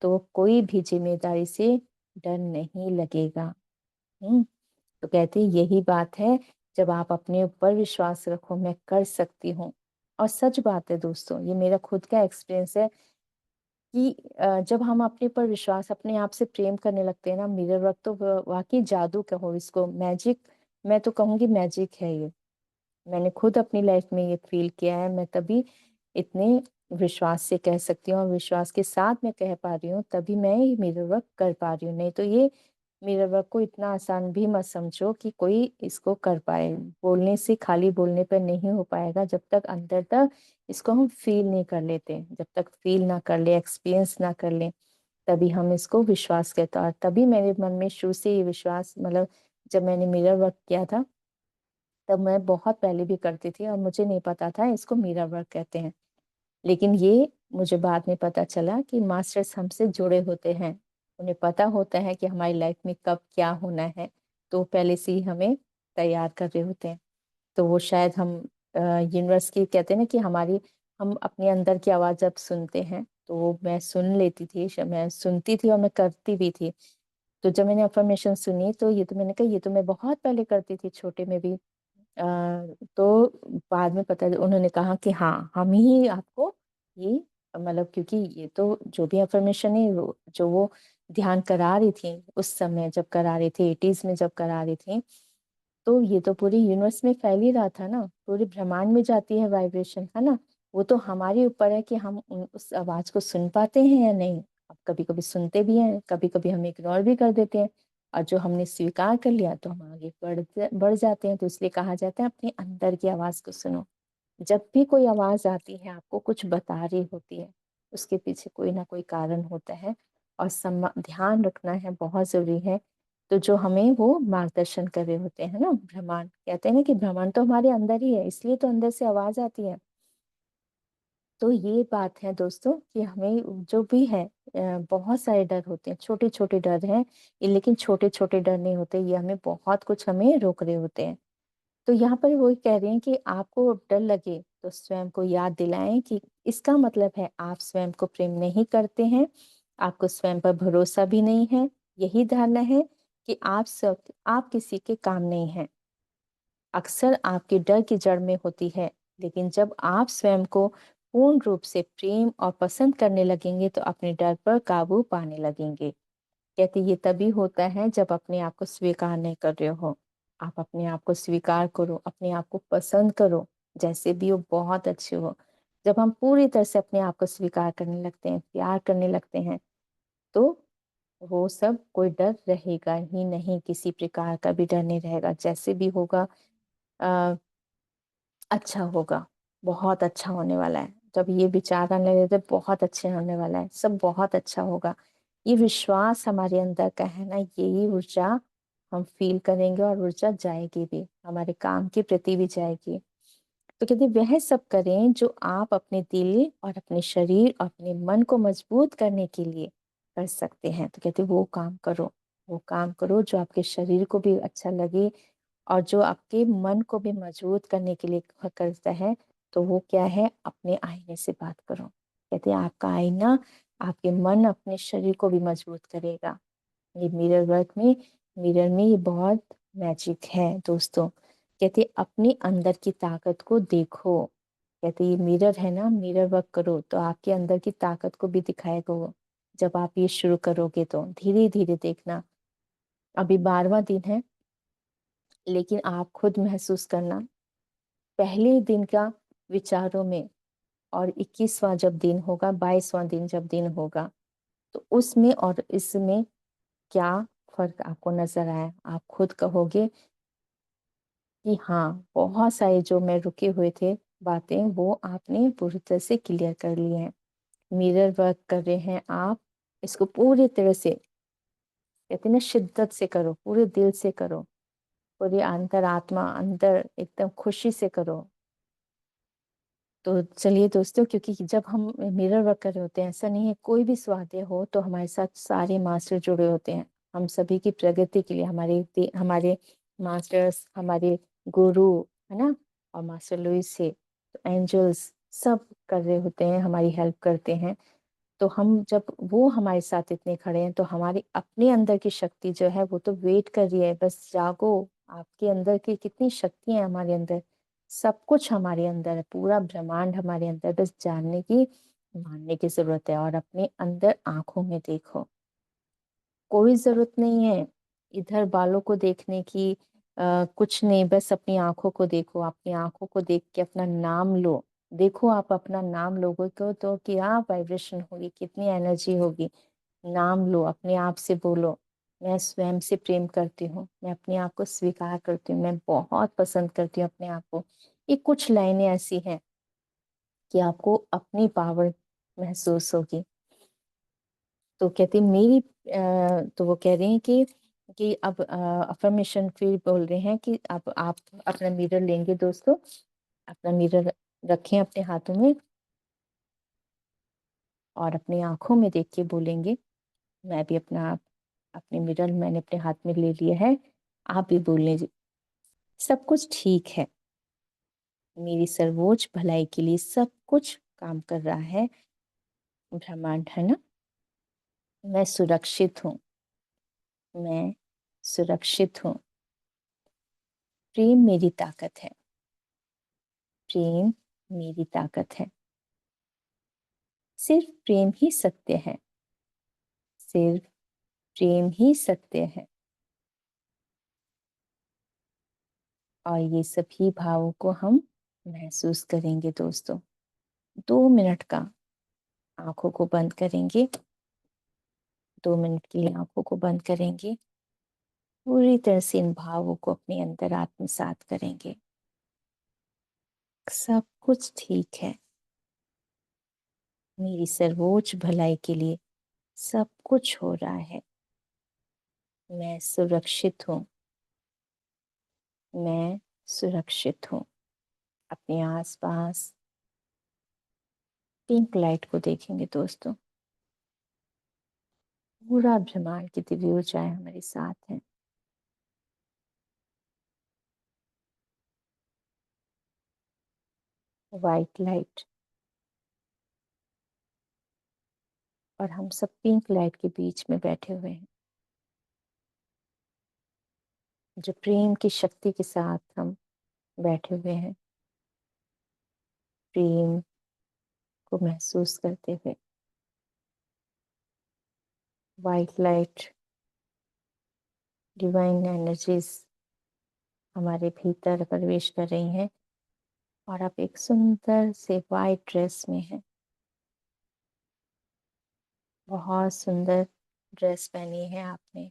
तो कोई भी जिम्मेदारी से डर नहीं लगेगा। हम्म। तो कहते हैं यही बात है, जब आप अपने ऊपर विश्वास रखो मैं कर सकती हूँ। और सच बात है दोस्तों, ये मेरा खुद का एक्सपीरियंस है कि जब हम अपने पर विश्वास, अपने आप से प्रेम करने लगते हैं ना, मिरर वर्क तो वाकई जादू कहो इसको, मैजिक, मैं तो कहूंगी मैजिक है ये। मैंने खुद अपनी लाइफ में ये फील किया है। मैं तभी इतने विश्वास से कह सकती हूँ, और विश्वास के साथ मैं कह पा रही हूँ, तभी मैं ये मिरर वर्क कर पा रही हूँ। नहीं तो ये मिरर वर्क को इतना आसान भी मत समझो कि कोई इसको कर पाए। बोलने से, खाली बोलने पर नहीं हो पाएगा जब तक अंदर तक इसको हम फील नहीं कर लेते। जब तक फील ना कर ले, एक्सपीरियंस ना कर ले, तभी हम इसको विश्वास कहते हैं। और तभी मेरे मन में शुरू से ये विश्वास, मतलब जब मैंने मिरर वर्क किया था तब मैं बहुत पहले भी करती थी और मुझे नहीं पता था इसको मिरर वर्क कहते हैं। लेकिन ये मुझे बाद में पता चला कि मास्टर्स हमसे जुड़े होते हैं, उन्हें पता होता है कि हमारी लाइफ में कब क्या होना है, तो पहले से ही हमें तैयार कर रहे होते हैं। तो वो शायद हम यूनिवर्स की, कहते हैं ना कि हमारी, हम अपने अंदर की आवाज़ जब सुनते हैं तो वो मैं सुन लेती थी, मैं सुनती थी और मैं करती भी थी। तो जब मैंने अफर्मेशन सुनी तो ये तो मैंने कहा ये तो मैं बहुत पहले करती थी, छोटे में भी। तो बाद में पता, उन्होंने कहा कि हाँ हम ही आपको ये, मतलब क्योंकि ये तो जो भी अफर्मेशन है जो वो ध्यान करा रही थी उस समय, जब करा रही थी 80s में जब करा रही थी, तो ये तो पूरे यूनिवर्स में फैल ही रहा था ना, पूरे ब्रह्मांड में जाती है वाइब्रेशन, है ना। वो तो हमारे ऊपर है कि हम उस आवाज को सुन पाते हैं या नहीं। अब कभी कभी सुनते भी हैं, कभी कभी हम इग्नोर भी कर देते हैं। और जो हमने स्वीकार कर लिया तो हम आगे बढ़ जाते हैं। तो इसलिए कहा जाता है अपने अंदर की आवाज को सुनो। जब भी कोई आवाज आती है, आपको कुछ बता रही होती है, उसके पीछे कोई ना कोई कारण होता है और ध्यान रखना है, बहुत जरूरी है। तो जो हमें वो मार्गदर्शन कर रहे होते हैं ना, ब्रह्मांड, कहते हैं ना कि ब्रह्मांड तो हमारे अंदर ही है, इसलिए तो अंदर से आवाज आती है। तो ये बात है दोस्तों कि हमें जो भी है, बहुत सारे डर होते हैं, छोटे छोटे डर हैं ये, लेकिन छोटे छोटे डर नहीं होते, ये हमें बहुत कुछ हमें रोक रहे होते हैं। तो यहाँ पर वही कह रहे हैं कि आपको डर लगे तो स्वयं को याद दिलाएं कि इसका मतलब है आप स्वयं को प्रेम नहीं करते हैं, आपको स्वयं पर भरोसा भी नहीं है। यही धारणा है कि आप किसी के काम नहीं हैं, अक्सर आपके डर की जड़ में होती है। लेकिन जब आप स्वयं को पूर्ण रूप से प्रेम और पसंद करने लगेंगे तो अपने डर पर काबू पाने लगेंगे। कहते ये तभी होता है जब अपने आप को स्वीकार नहीं कर रहे हो। आप अपने आप को स्वीकार करो, अपने आप को पसंद करो, जैसे भी हो बहुत अच्छे हो। जब हम पूरी तरह से अपने आप को स्वीकार करने लगते हैं, प्यार करने लगते हैं, तो वो सब कोई डर रहेगा ही नहीं, किसी प्रकार का भी डर नहीं रहेगा। जैसे भी होगा अच्छा होगा, बहुत अच्छा होने वाला है। जब ये विचार आने लगे तो बहुत अच्छे होने वाला है, सब बहुत अच्छा होगा, ये विश्वास हमारे अंदर का है ना, यही ऊर्जा हम फील करेंगे और ऊर्जा जाएगी भी, हमारे काम के प्रति भी जाएगी। तो कहते वह सब करें जो आप अपने दिल और अपने शरीर और अपने मन को मजबूत करने के लिए कर सकते हैं। तो कहते वो काम करो, वो काम करो जो आपके शरीर को भी अच्छा लगे और जो आपके मन को भी मजबूत करने के लिए करता है। तो वो क्या है, अपने आईने से बात करो। कहते हैं आपका आईना आपके मन अपने शरीर को भी मजबूत करेगा। ये मिरर में ये बहुत मैजिक है दोस्तों। कहते अपने अंदर की ताकत को देखो। कहते ये मिरर है ना, मिरर वर्क करो तो आपके अंदर की ताकत को भी दिखाएगा वो। जब आप ये शुरू करोगे तो धीरे धीरे देखना। अभी 12वां दिन है, लेकिन आप खुद महसूस करना पहले दिन का विचारों में और 21वां जब दिन होगा, 22वां दिन जब दिन होगा, तो उसमें और इसमें क्या फर्क आपको नजर आया। आप खुद कहोगे कि हाँ, बहुत सारे जो मैं रुके हुए थे बातें, वो आपने पूरी तरह से क्लियर कर ली हैं। मिरर वर्क कर रहे हैं आप, इसको पूरी तरह से, कहते हैं ना, शिद्दत से करो, पूरे दिल से करो, पूरी अंतरात्मा अंदर एकदम खुशी से करो। तो चलिए दोस्तों, क्योंकि जब हम मिरर वर्क कर रहे होते हैं, ऐसा नहीं है कोई भी स्वाध्याय हो तो हमारे साथ सारे मास्टर जुड़े होते हैं, हम सभी की प्रगति के लिए। हमारे मास्टर्स, हमारे गुरु, है ना, और मास्टर लुइस से, तो एंजल्स सब कर रहे होते हैं, हमारी हेल्प करते हैं। तो हम जब वो हमारे साथ इतने खड़े हैं, तो हमारी अपने अंदर की शक्ति जो है वो तो वेट कर रही है, बस जागो। आपके अंदर की कितनी शक्ति है, हमारे अंदर सब कुछ हमारे अंदर है, पूरा ब्रह्मांड हमारे अंदर, बस जानने की, मानने की जरूरत है। और अपने अंदर आंखों में देखो, कोई जरूरत नहीं है इधर बालों को देखने की, कुछ नहीं, बस अपनी आंखों को देखो। अपनी आंखों को देख के अपना नाम लो। देखो आप अपना नाम लोगे तो क्या वाइब्रेशन होगी, कितनी एनर्जी होगी। नाम लो, अपने आप से बोलो, मैं स्वयं से प्रेम करती हूँ, मैं अपने आप को स्वीकार करती हूँ, मैं बहुत पसंद करती हूँ अपने आप को। ये कुछ लाइनें ऐसी हैं कि आपको अपनी पावर महसूस होगी। तो कहती तो वो कह रहे हैं कि अब अफर्मेशन फिर बोल रहे हैं कि अब आप अपना मिरर लेंगे दोस्तों, अपना मिरर रखें अपने हाथों में और अपनी आंखों में देख के बोलेंगे, मैं भी अपने मिरर मैंने अपने हाथ में ले लिया है। आप भी बोल लीजिए, सब कुछ ठीक है, मेरी सर्वोच्च भलाई के लिए सब कुछ काम कर रहा है ब्रह्मांड, है ना। मैं सुरक्षित हूँ, मैं सुरक्षित हूँ। प्रेम मेरी ताकत है, प्रेम मेरी ताकत है। सिर्फ प्रेम ही सत्य है, सिर्फ प्रेम ही सत्य है। और ये सभी भावों को हम महसूस करेंगे दोस्तों। 2 मिनट का आंखों को बंद करेंगे, 2 मिनट के लिए आंखों को बंद करेंगे पूरी तरह से इन भावों को अपने अंदर आत्मसात करेंगे। सब कुछ ठीक है, मेरी सर्वोच्च भलाई के लिए सब कुछ हो रहा है। मैं सुरक्षित हूँ, मैं सुरक्षित हूँ। अपने आसपास पिंक लाइट को देखेंगे दोस्तों। पूरा ब्रह्मांड की दिव्य ऊर्जाएं हमारे साथ हैं। वाइट लाइट, और हम सब पिंक लाइट के बीच में बैठे हुए हैं, जो प्रेम की शक्ति के साथ हम बैठे हुए हैं, प्रेम को महसूस करते हुए। वाइट लाइट, डिवाइन एनर्जीज हमारे भीतर प्रवेश कर रही हैं, और आप एक सुंदर से वाइट ड्रेस में हैं। बहुत सुंदर ड्रेस पहनी है आपने।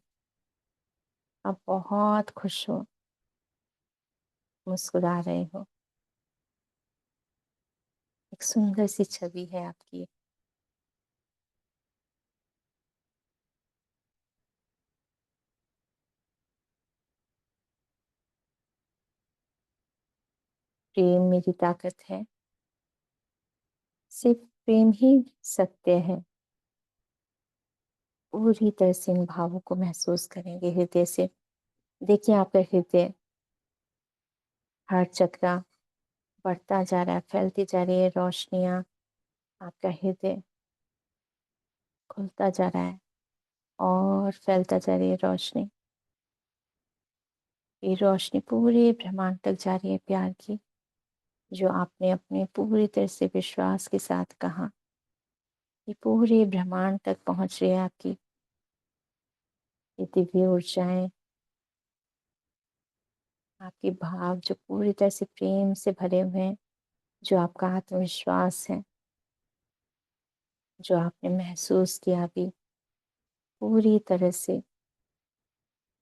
आप बहुत खुश हो, मुस्कुरा रहे हो। एक सुंदर सी छवि है आपकी। प्रेम मेरी ताकत है, सिर्फ प्रेम ही सत्य है। पूरी तरह से इन भावों को महसूस करेंगे हृदय से। देखिए आपका हृदय, हर चक्रा बढ़ता जा रहा है, फैलती जा रही है रोशनियां। आपका हृदय खुलता जा रहा है और फैलता जा रही है रोशनी। ये रोशनी पूरे ब्रह्मांड तक जा रही है प्यार की, जो आपने अपने पूरी तरह से विश्वास के साथ कहा। ये पूरे ब्रह्मांड तक पहुंच रही है आपकी ये दिव्य ऊर्जाएं, आपके भाव जो पूरी तरह से प्रेम से भरे हुए हैं, जो आपका आत्मविश्वास है, जो आपने महसूस किया अभी। पूरी तरह से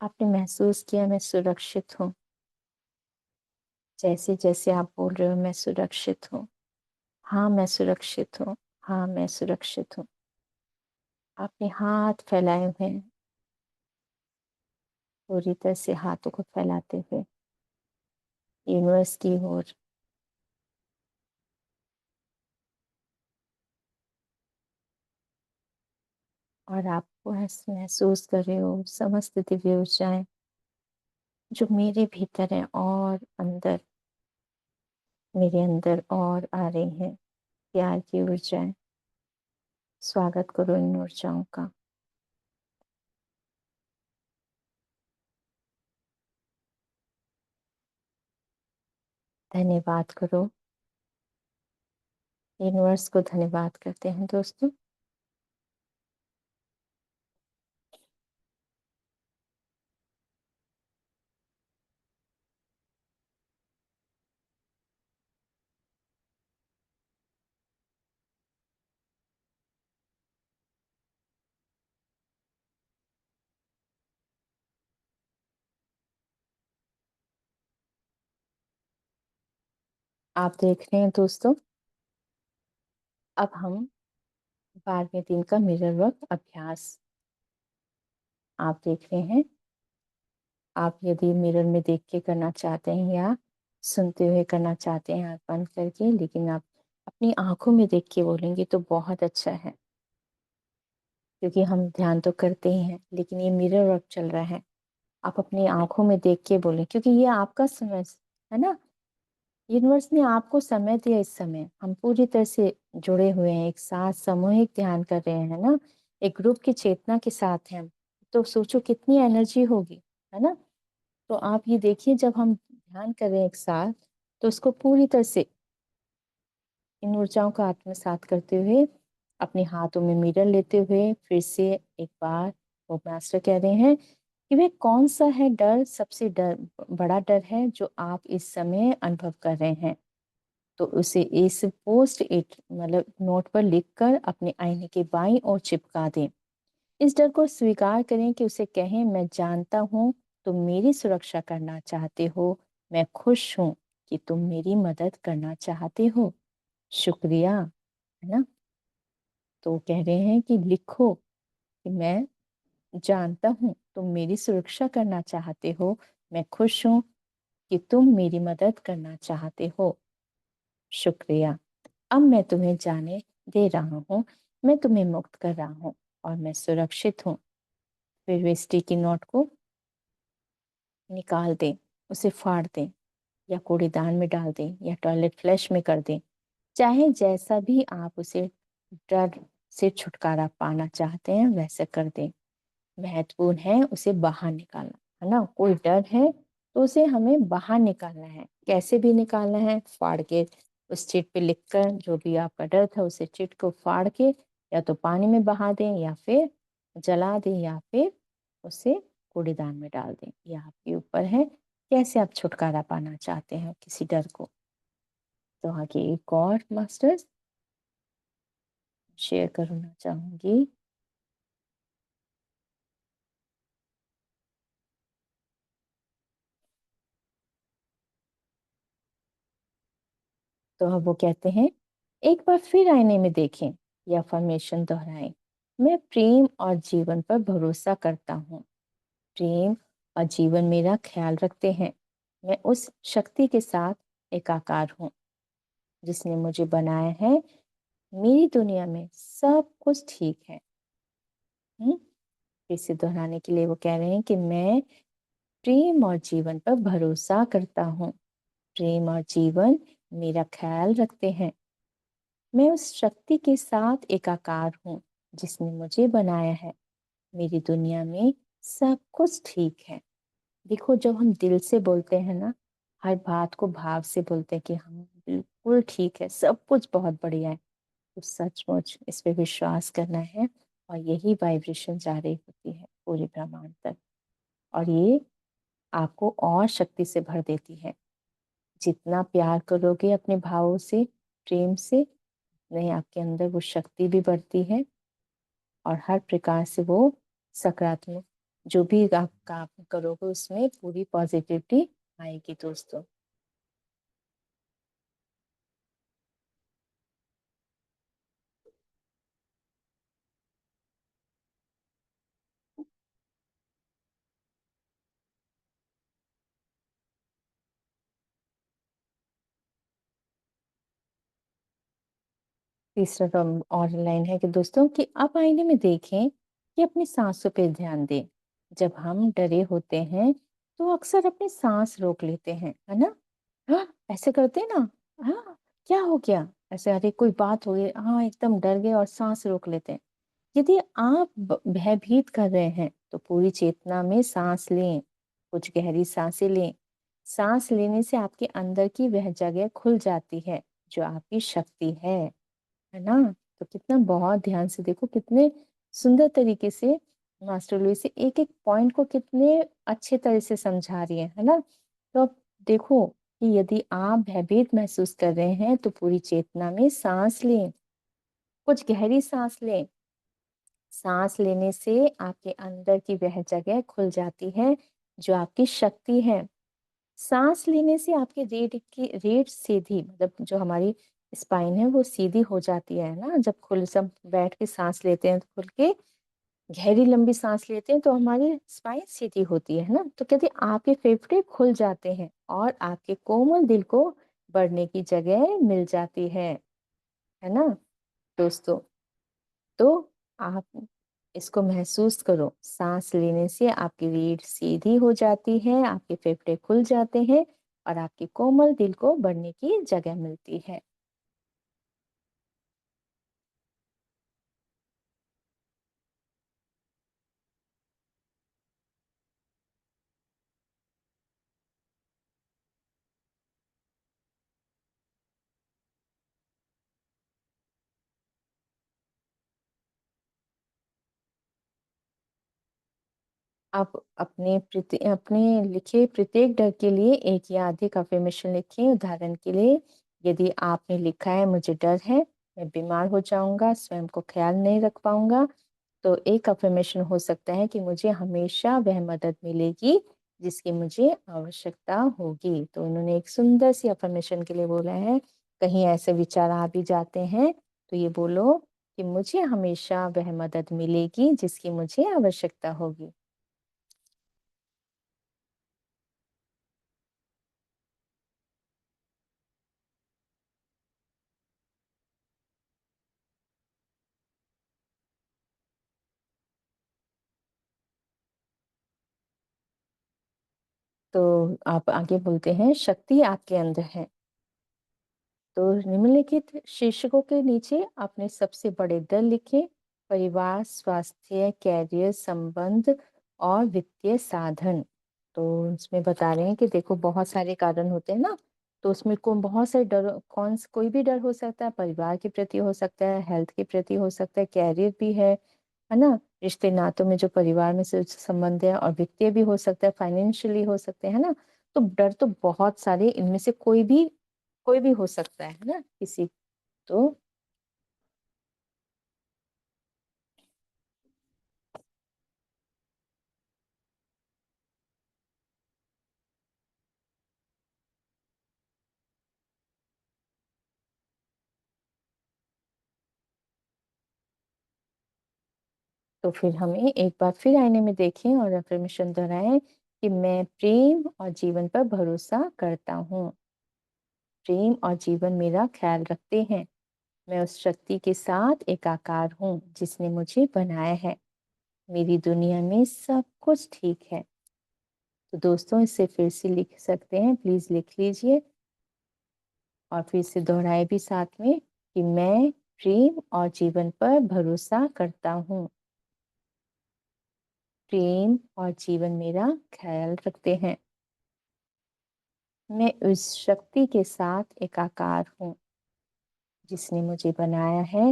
आपने महसूस किया मैं सुरक्षित हूँ। जैसे जैसे आप बोल रहे हो मैं सुरक्षित हूँ, हाँ मैं सुरक्षित हूँ, हाँ मैं सुरक्षित हूँ। आपने हाथ फैलाए हुए हैं, पूरी तरह से हाथों को फैलाते हुए यूनिवर्स की ओर। और आपको ऐसे महसूस कर रहे हो समस्त दिव्य ऊर्जाएं जो मेरे भीतर है और अंदर, मेरे अंदर और आ रही हैं। प्यार की ऊर्जाएं, स्वागत करो इन ऊर्जाओं का। धन्यवाद करो, यूनिवर्स को धन्यवाद करते हैं दोस्तों। आप देख रहे हैं दोस्तों, अब हम 12वें दिन का मिरर वर्क अभ्यास आप देख रहे हैं। आप यदि मिरर में देख के करना चाहते हैं या सुनते हुए करना चाहते हैं आंख बंद करके, लेकिन आप अपनी आंखों में देख के बोलेंगे तो बहुत अच्छा है, क्योंकि हम ध्यान तो करते ही हैं, लेकिन ये मिरर वर्क चल रहा है। आप अपनी आंखों में देख के बोलें, क्योंकि ये आपका समय है ना। यूनिवर्स ने आपको समय दिया। इस समय हम पूरी तरह से जुड़े हुए हैं, एक साथ सामूहिक ध्यान कर रहे हैं ना, एक ग्रुप की चेतना के साथ हैं हम। तो सोचो कितनी एनर्जी होगी, है ना। तो आप ये देखिए, जब हम ध्यान कर रहे हैं एक साथ, तो उसको पूरी तरह से इन ऊर्जाओं का आत्मसात करते हुए अपने हाथों में मिरर लेते हुए फिर से एक बार वो मास्टर कह रहे हैं कि वह कौन सा है डर, सबसे बड़ा डर है जो आप इस समय अनुभव कर रहे हैं। तो उसे इस पोस्ट इट मतलब नोट पर लिखकर अपने आईने के बाईं ओर चिपका दें। इस डर को स्वीकार करें कि उसे कहें, मैं जानता हूँ तुम मेरी सुरक्षा करना चाहते हो। मैं खुश हूँ कि तुम मेरी मदद करना चाहते हो। शुक्रिया, है ना। तो कह रहे हैं कि लिखो कि मैं जानता हूँ तुम मेरी सुरक्षा करना चाहते हो। मैं खुश हूँ कि तुम मेरी मदद करना चाहते हो। शुक्रिया। अब मैं तुम्हें जाने दे रहा हूँ। मैं तुम्हें मुक्त कर रहा हूँ और मैं सुरक्षित हूँ। फिर वे स्टिकी नोट को निकाल दें, उसे फाड़ दें या कूड़ेदान में डाल दें या टॉयलेट फ्लश में कर दें। चाहे जैसा भी आप उसे डर से छुटकारा पाना चाहते हैं वैसे कर दें। महत्वपूर्ण है उसे बाहर निकालना, है ना। कोई डर है तो उसे हमें बाहर निकालना है। कैसे भी निकालना है, फाड़ के उस चिट पे लिखकर जो भी आपका डर था उसे चिट को फाड़ के या तो पानी में बहा दें या फिर जला दें या फिर उसे कूड़ेदान में डाल दें। यह आपके ऊपर है कैसे आप छुटकारा पाना चाहते हैं किसी डर को। तो आगे एक और मास्टर्स शेयर करना चाहूंगी। तो अब वो कहते हैं, एक बार फिर आईने में देखें या अफर्मेशन दोहराएं। मैं प्रेम और जीवन पर भरोसा करता हूँ। प्रेम और जीवन मेरा ख्याल रखते हैं। मैं उस शक्ति के साथ एकाकार हूँ जिसने मुझे बनाया है। मेरी दुनिया में सब कुछ ठीक है। फिर से दोहराने के लिए वो कह रहे हैं कि मैं प्रेम और जीवन पर भरोसा करता हूँ। प्रेम और जीवन मेरा ख्याल रखते हैं। मैं उस शक्ति के साथ एकाकार हूँ जिसने मुझे बनाया है। मेरी दुनिया में सब कुछ ठीक है। देखो, जब हम दिल से बोलते हैं ना, हर बात को भाव से बोलते हैं कि हम बिल्कुल ठीक है, सब कुछ बहुत बढ़िया है, तो सचमुच इस पे विश्वास करना है और यही वाइब्रेशन जारी होती है पूरे ब्रह्मांड तक और ये आपको और शक्ति से भर देती है। जितना प्यार करोगे अपने भावों से, प्रेम से, नहीं आपके अंदर वो शक्ति भी बढ़ती है और हर प्रकार से वो सकारात्मक जो भी आप काम करोगे उसमें पूरी पॉजिटिविटी आएगी दोस्तों। तीसरा तो और लाइन है कि दोस्तों कि आप आईने में देखें कि अपनी सांसों पे ध्यान दें। जब हम डरे होते हैं तो अक्सर अपनी सांस रोक लेते हैं, है ना। हाँ, ऐसे करते हैं ना। हाँ, क्या हो गया, ऐसे अरे कोई बात हो गई, हाँ एकदम डर गए और सांस रोक लेते हैं। यदि आप भयभीत कर रहे हैं तो पूरी चेतना में सांस लें। कुछ गहरी सांसें लें। सांस लेने से आपके अंदर की वह जगह खुल जाती है जो आपकी शक्ति है ना। तो कितना बहुत ध्यान से देखो, कितने सुंदर तरीके से मास्टर लुईस एक एक पॉइंट को कितने अच्छे तरह से समझा रही है ना। तो अब देखो कि यदि आप भयभीत महसूस कर रहे हैं तो पूरी चेतना में सांस लें। कुछ गहरी सांस लें। सांस लेने से आपके अंदर की वह जगह खुल जाती है जो आपकी शक्ति है। सांस लेने से आपके रीढ़ सीधी, मतलब जो हमारी स्पाइन है वो सीधी हो जाती है ना। जब खुल सब बैठ के सांस लेते हैं तो खुल के गहरी लंबी सांस लेते हैं तो हमारी स्पाइन सीधी होती है ना। तो कहते हैं आपके फेफड़े खुल जाते हैं और आपके कोमल दिल को बढ़ने की जगह मिल जाती है ना दोस्तों। तो आप इसको महसूस करो, सांस लेने से आपकी रीढ़ सीधी हो जाती है, आपके फेफड़े खुल जाते हैं और आपके कोमल दिल को बढ़ने की जगह मिलती है। आप अपने लिखे प्रत्येक डर के लिए एक या अधिक अफर्मेशन लिखें। उदाहरण के लिए, यदि आपने लिखा है मुझे डर है, मैं बीमार हो जाऊंगा, स्वयं को ख्याल नहीं रख पाऊंगा, तो एक अफर्मेशन हो सकता है कि मुझे हमेशा वह मदद मिलेगी जिसकी मुझे आवश्यकता होगी। तो उन्होंने एक सुंदर सी अफ़र्मेशन के लिए बोला है, कहीं ऐसे विचार आ भी जाते हैं तो ये बोलो कि मुझे हमेशा वह मदद मिलेगी जिसकी मुझे आवश्यकता होगी। तो आप आगे बोलते हैं, शक्ति आपके अंदर है। तो निम्नलिखित शीर्षकों के नीचे अपने सबसे बड़े डर लिखें। परिवार, स्वास्थ्य, कैरियर, संबंध और वित्तीय साधन। तो इसमें बता रहे हैं कि देखो बहुत सारे कारण होते हैं ना, तो उसमें बहुत सारे डर, कोई भी डर हो सकता है। परिवार के प्रति हो सकता है, हेल्थ के प्रति हो सकता है, कैरियर भी है ना, रिश्ते नातों में जो परिवार में से संबंध है, और वित्तीय भी हो सकता है, फाइनेंशियली हो सकते हैं, है ना। तो डर तो बहुत सारे, इनमें से कोई भी हो सकता है ना, किसी। तो फिर हमें एक बार फिर आईने में देखें और अफर्मेशन दोहराएं कि मैं प्रेम और जीवन पर भरोसा करता हूँ। प्रेम और जीवन मेरा ख्याल रखते हैं। मैं उस शक्ति के साथ एकाकार हूँ जिसने मुझे बनाया है। मेरी दुनिया में सब कुछ ठीक है। तो दोस्तों, इसे फिर से लिख सकते हैं, प्लीज लिख लीजिए और फिर से दोहराए भी साथ में कि मैं प्रेम और जीवन पर भरोसा करता हूँ। प्रेम और जीवन मेरा ख्याल रखते हैं। मैं उस शक्ति के साथ एकाकार हूँ जिसने मुझे बनाया है।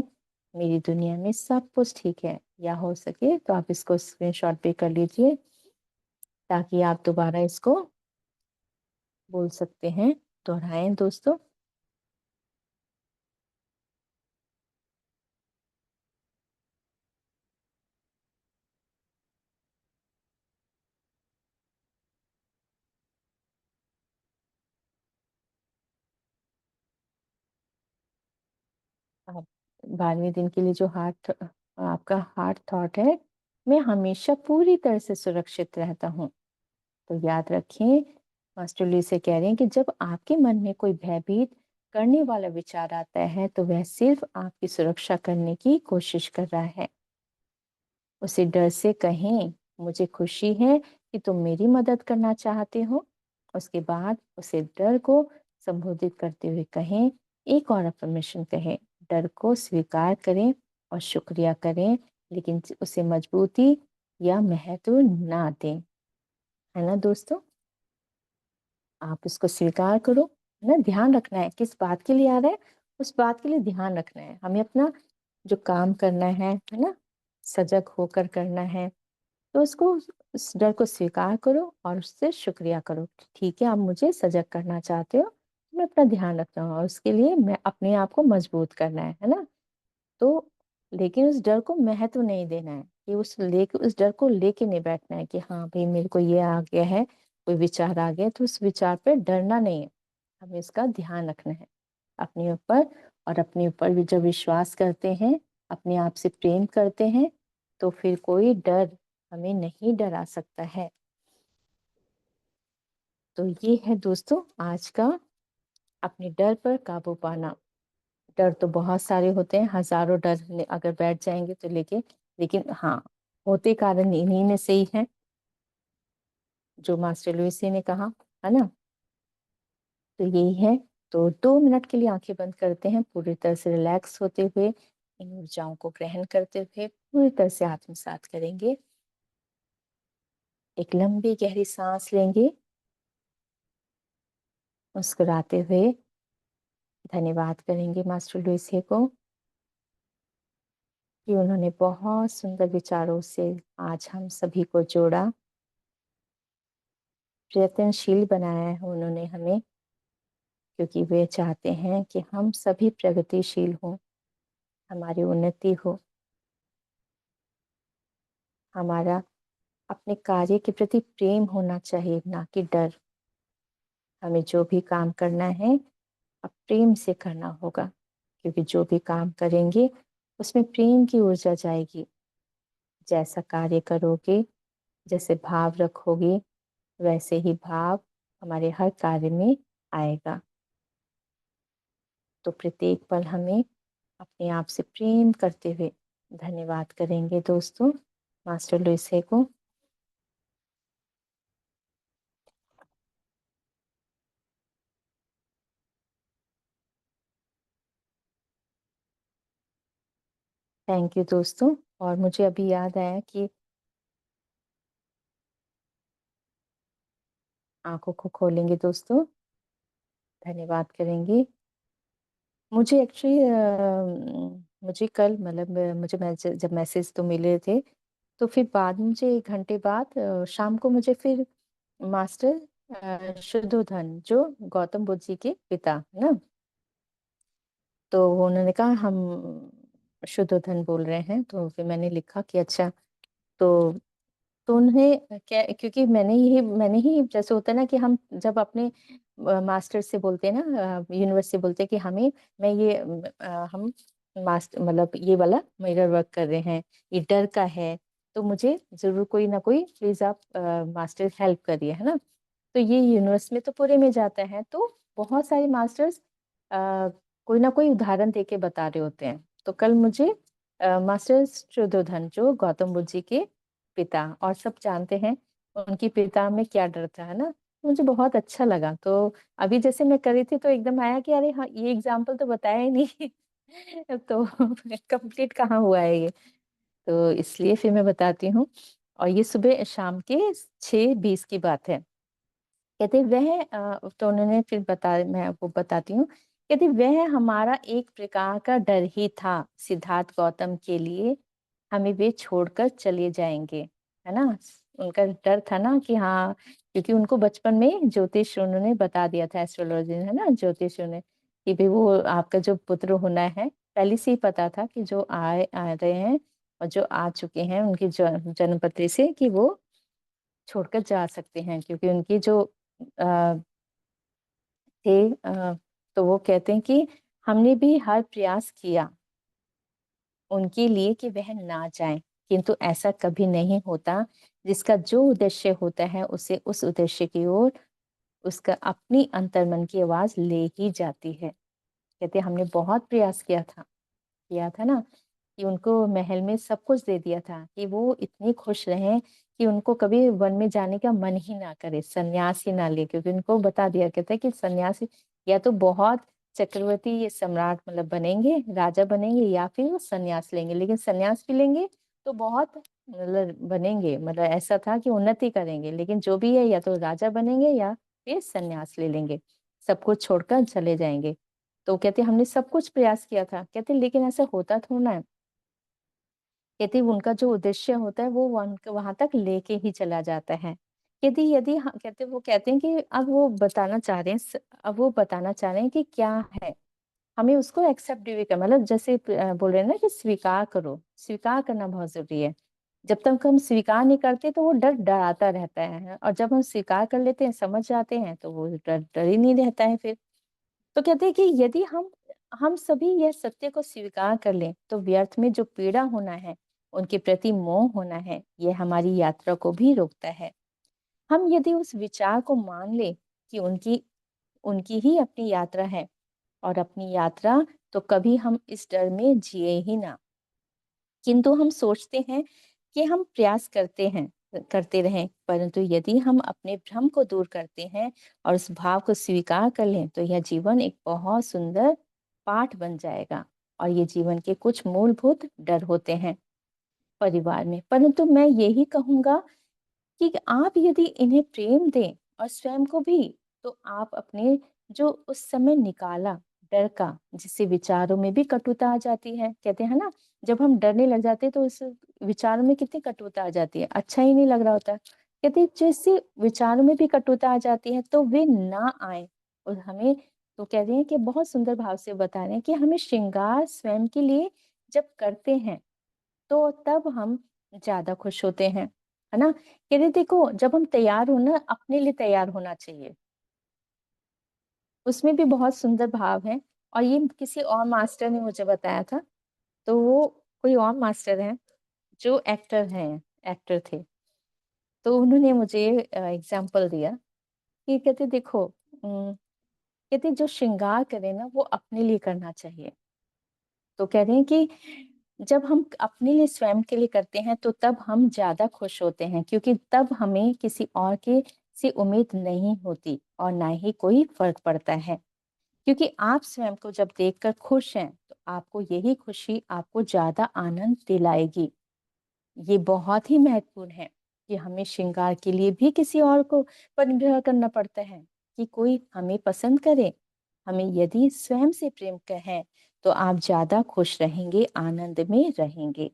मेरी दुनिया में सब कुछ ठीक है। या हो सके तो आप इसको स्क्रीनशॉट पे कर लीजिए ताकि आप दोबारा इसको बोल सकते हैं। दोहराएं दोस्तों। आप 12वें दिन के लिए जो आपका हार्ट थॉट है, मैं हमेशा पूरी तरह से सुरक्षित रहता हूँ। तो याद रखें, मास्टर लुई से कह रहे हैं कि जब आपके मन में कोई भयभीत करने वाला विचार आता है तो वह सिर्फ आपकी सुरक्षा करने की कोशिश कर रहा है। उसे डर से कहें, मुझे खुशी है कि तुम मेरी मदद करना चाहते हो। उसके बाद उसे डर को संबोधित करते हुए कहें, एक और अफर्मेशन कहें, डर को स्वीकार करें और शुक्रिया करें, लेकिन उसे मजबूती या महत्व ना दें। है ना दोस्तों, आप इसको स्वीकार करो। है ना, ध्यान रखना है किस बात के लिए आ रहा है, उस बात के लिए ध्यान रखना है। हमें अपना जो काम करना है ना, सजग होकर करना है। तो उसको, उस डर को स्वीकार करो और उससे शुक्रिया करो। ठीक है, आप मुझे सजग करना चाहते हो, मैं अपना ध्यान रखता हूँ और उसके लिए मैं अपने आप को मजबूत करना है ना। तो लेकिन उस डर को महत्व नहीं देना है कि उस डर को लेके नहीं बैठना है कि हाँ भाई मेरे को ये आ गया है, कोई विचार आ गया तो उस विचार पे डरना नहीं है। हमें इसका ध्यान रखना है अपने ऊपर। और अपने ऊपर भी जब विश्वास करते हैं, अपने आप से प्रेम करते हैं, तो फिर कोई डर हमें नहीं डरा सकता है। तो ये है दोस्तों आज का अपने डर पर काबू पाना। डर तो बहुत सारे होते हैं, हजारों डर अगर बैठ जाएंगे तो लेके, लेकिन हाँ, होते कारण इन्हीं में से ही है जो मास्टर लुईसी ने कहा, है ना। तो यही है। तो 2 मिनट के लिए आंखें बंद करते हैं, पूरी तरह से रिलैक्स होते हुए, इन ऊर्जाओं को ग्रहण करते हुए पूरी तरह से आत्मसात करेंगे। एक लंबी गहरी सांस लेंगे, मुस्कुराते हुए धन्यवाद करेंगे मास्टर लुईसे को कि उन्होंने बहुत सुंदर विचारों से आज हम सभी को जोड़ा, प्रयत्नशील बनाया है उन्होंने हमें, क्योंकि वे चाहते हैं कि हम सभी प्रगतिशील हों, हमारी उन्नति हो, हमारा अपने कार्य के प्रति प्रेम होना चाहिए, ना कि डर। हमें जो भी काम करना है अब प्रेम से करना होगा, क्योंकि जो भी काम करेंगे उसमें प्रेम की ऊर्जा जाएगी। जैसा कार्य करोगे, जैसे भाव रखोगे, वैसे ही भाव हमारे हर कार्य में आएगा। तो प्रत्येक पल हमें अपने आप से प्रेम करते हुए धन्यवाद करेंगे दोस्तों मास्टर लुइसे को। थैंक यू दोस्तों। और मुझे अभी याद आया कि आंखों को खोलेंगे दोस्तों, धन्यवाद करेंगे। मुझे एक्चुअली मुझे कल मतलब मुझे जब मैसेज तो मिले थे, तो फिर बाद में मुझे 1 घंटे बाद शाम को मुझे फिर मास्टर शुद्धोधन जो गौतम बुद्ध जी के पिता है ना, तो उन्होंने कहा हम शुद्धोधन बोल रहे हैं। तो फिर मैंने लिखा कि अच्छा। तो तो उन्हें क्या, क्योंकि मैंने ही जैसे होता है ना कि हम जब अपने मास्टर से बोलते हैं ना, यूनिवर्स से बोलते हैं कि हमें मैं ये हम मास्टर मतलब ये वाला मिरर वर्क कर रहे हैं, ये डर का है, तो मुझे जरूर कोई ना कोई प्लीज आप मास्टर हेल्प करिए, है ना। तो ये यूनिवर्स में तो पूरे में जाता है, तो बहुत सारे मास्टर्स कोई ना कोई उदाहरण देके बता रहे होते हैं। तो कल मुझे मास्टर शुद्धोधन जो गौतम बुद्ध जी के पिता, और सब जानते हैं उनके पिता में क्या डर था, है ना। मुझे बहुत अच्छा लगा। तो अभी जैसे मैं कर रही थी तो एकदम आया कि अरे हाँ, ये एग्जाम्पल तो बताया ही नहीं तो कंप्लीट कहाँ हुआ है ये। तो इसलिए फिर मैं बताती हूँ। और ये सुबह शाम के 6:20 की बात है। कहते वह तो उन्होंने फिर मैं वो बताती हूँ। कहते वह हमारा एक प्रकार का डर ही था सिद्धार्थ गौतम के लिए, हमें वे छोड़कर चले जाएंगे, है ना। उनका डर था ना कि हाँ, क्योंकि उनको बचपन में ज्योतिष उन्होंने बता दिया था, एस्ट्रोलॉजी है ना, ज्योतिष ने, कि भाई वो आपका जो पुत्र होना है, पहले से ही पता था कि जो आ रहे हैं और जो आ चुके हैं उनकी जन्मपत्री से, कि वो छोड़कर जा सकते हैं, क्योंकि उनकी जो अ, थे तो वो कहते हैं कि हमने भी हर प्रयास किया उनके लिए कि वह ना जाएं, किंतु ऐसा कभी नहीं होता। जिसका जो उद्देश्य होता है उसे उस उद्देश्य की ओर उसका अपनी अंतर्मन की आवाज ले ही जाती है। कहते हमने बहुत प्रयास किया था ना, कि उनको महल में सब कुछ दे दिया था कि वो इतनी खुश रहें कि उनको कभी वन में जाने का मन ही ना करे, सन्यास ही ना ले, क्योंकि उनको बता दिया कहता है कि सन्यासी या तो बहुत चक्रवर्ती ये सम्राट मतलब बनेंगे, राजा बनेंगे, या फिर वो सन्यास लेंगे। लेकिन सन्यास भी लेंगे तो बहुत मतलब बनेंगे, मतलब ऐसा था कि उन्नति करेंगे, लेकिन जो भी है या तो राजा बनेंगे या फिर सन्यास ले लेंगे, सब कुछ छोड़कर चले जाएंगे। तो कहते हमने सब कुछ प्रयास किया था, कहते लेकिन ऐसा होता थोड़ा है। कहते उनका जो उद्देश्य होता है वो वहां तक लेके ही चला जाता है। यदि यदि कहते वो कहते हैं कि अब वो बताना चाह रहे हैं, अब वो बताना चाह रहे हैं कि क्या है, हमें उसको एक्सेप्ट भी कर, मतलब जैसे बोल रहे हैं ना कि स्वीकार करो, स्वीकार करना बहुत जरूरी है। जब तक हम स्वीकार नहीं करते तो वो डर डराता रहता है, और जब हम स्वीकार कर लेते हैं, समझ जाते हैं, तो वो डर डर ही नहीं रहता है फिर। तो कहते हैं कि यदि हम सभी यह सत्य को स्वीकार कर लें, तो व्यर्थ में जो पीड़ा होना है, उनके प्रति मोह होना है, यह हमारी यात्रा को भी रोकता है। हम यदि उस विचार को मान ले कि उनकी उनकी ही अपनी यात्रा है, और अपनी यात्रा, तो कभी हम इस डर में जिए ही ना। किंतु हम सोचते हैं कि हम प्रयास करते रहें, परंतु यदि हम अपने भ्रम को दूर करते हैं और उस भाव को स्वीकार कर लें, तो यह जीवन एक बहुत सुंदर पाठ बन जाएगा। और ये जीवन के कुछ मूलभूत डर होते हैं परिवार में, परंतु मैं यही कहूंगा कि आप यदि इन्हें प्रेम दें और स्वयं को भी, तो आप अपने जो उस समय निकाला डर का, जिससे विचारों में भी कटुता आ जाती है, कहते हैं ना, जब हम डरने लग जाते हैं तो उस विचारों में कितनी कटुता आ जाती है, अच्छा ही नहीं लग रहा होता। कहते हैं जैसे विचारों में भी कटुता आ जाती है तो वे ना आए। और हमें तो कह रहे हैं कि बहुत सुंदर भाव से बता रहे हैं कि हमें श्रृंगार स्वयं के लिए जब करते हैं, तो तब हम ज्यादा खुश होते हैं। है ना? कह रहे देखो जब हम तैयार हो ना, अपने लिए तैयार होना चाहिए। उसमें भी बहुत सुंदर भाव है और ये किसी और मास्टर ने मुझे बताया था। तो वो कोई और मास्टर हैं जो एक्टर थे। तो उन्होंने मुझे एग्ज़ाम्पल दिया कि कहते देखो कहते जो श्रृंगार करें ना वो अपने लिए करना चाहिए। तो कह रहे हैं कि जब हम अपने लिए स्वयं के लिए करते हैं तो तब हम ज़्यादा खुश होते हैं, क्योंकि तब हमें किसी और के से उम्मीद नहीं होती और ना ही कोई फ़र्क पड़ता है। क्योंकि आप स्वयं को जब देखकर खुश हैं, तो आपको यही खुशी आपको ज़्यादा आनंद दिलाएगी। ये बहुत ही महत्वपूर्ण है कि हमें श्रृंगार के लिए भी किसी और को पर निर्भर करना पड़ता है कि कोई हमें पसंद करे। हमें यदि स्वयं से प्रेम कहें तो आप ज़्यादा खुश रहेंगे, आनंद में रहेंगे।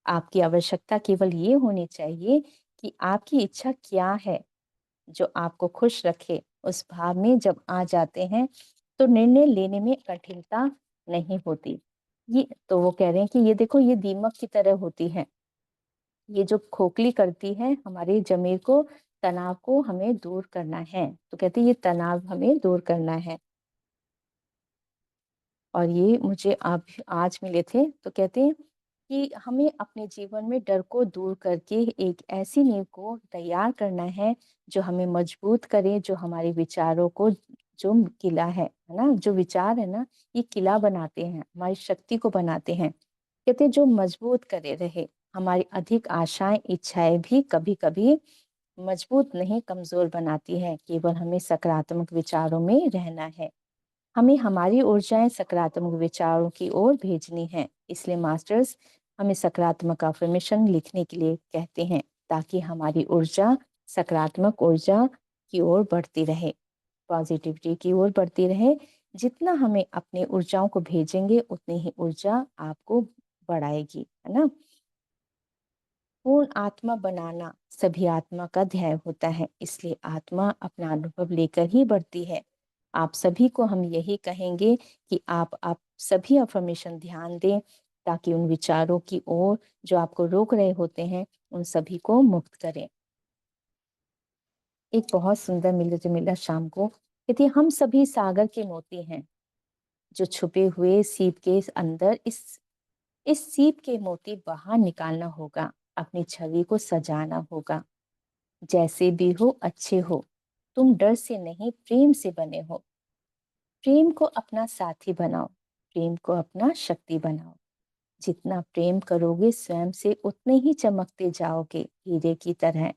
आपकी आवश्यकता केवल ये होनी चाहिए कि आपकी इच्छा क्या है, जो आपको खुश रखे। उस भाव में जब आ जाते हैं, तो निर्णय लेने में कठिनता नहीं होती। ये तो वो कह रहे हैं कि ये देखो ये दीमक की तरह होती है। ये जो खोखली करती है हमारे ज़मीर को, तनाव को हमें दूर करना है। तो कहते हैं ये तनाव हमें दूर करना है। और ये मुझे आप आज मिले थे, तो कहते हैं कि हमें अपने जीवन में डर को दूर करके एक ऐसी नींव को तैयार करना है, जो हमें मजबूत करे, जो हमारे विचारों को जो किला है ना? जो विचार है ना, ये किला बनाते हैं, हमारी शक्ति को बनाते हैं। कहते हैं जो मजबूत करे रहे, हमारी अधिक आशाएँ, इच्छाएँ भी कभी-कभी मजबूत नहीं, कमज़ोर बनाती है, केवल हमें सकारात्मक विचारों में रहना है। हमें हमारी ऊर्जाएं सकारात्मक विचारों की ओर भेजनी है। इसलिए मास्टर्स हमें सकारात्मक अफर्मेशन लिखने के लिए कहते हैं, ताकि हमारी ऊर्जा सकारात्मक ऊर्जा की ओर बढ़ती रहे, पॉजिटिविटी की ओर बढ़ती रहे। जितना हमें अपनी ऊर्जाओं को भेजेंगे, उतनी ही ऊर्जा आपको बढ़ाएगी, है ना? पूर्ण आत्मा बनाना सभी आत्मा का ध्येय होता है, इसलिए आत्मा अपना अनुभव लेकर ही बढ़ती है। आप सभी को हम यही कहेंगे कि आप सभी अफर्मेशन ध्यान दें, ताकि उन विचारों की ओर जो आपको रोक रहे होते हैं, उन सभी को मुक्त करें। एक बहुत सुंदर मिला शाम को कहती है, हम सभी सागर के मोती हैं, जो छुपे हुए सीप के अंदर इस सीप के मोती बाहर निकालना होगा, अपनी छवि को सजाना होगा। जैसे भी हो अच्छे हो, तुम डर से नहीं प्रेम से बने हो। प्रेम को अपना साथी बनाओ, प्रेम को अपना शक्ति बनाओ। जितना प्रेम करोगे स्वयं से, उतने ही चमकते जाओगे, हीरे की तरह,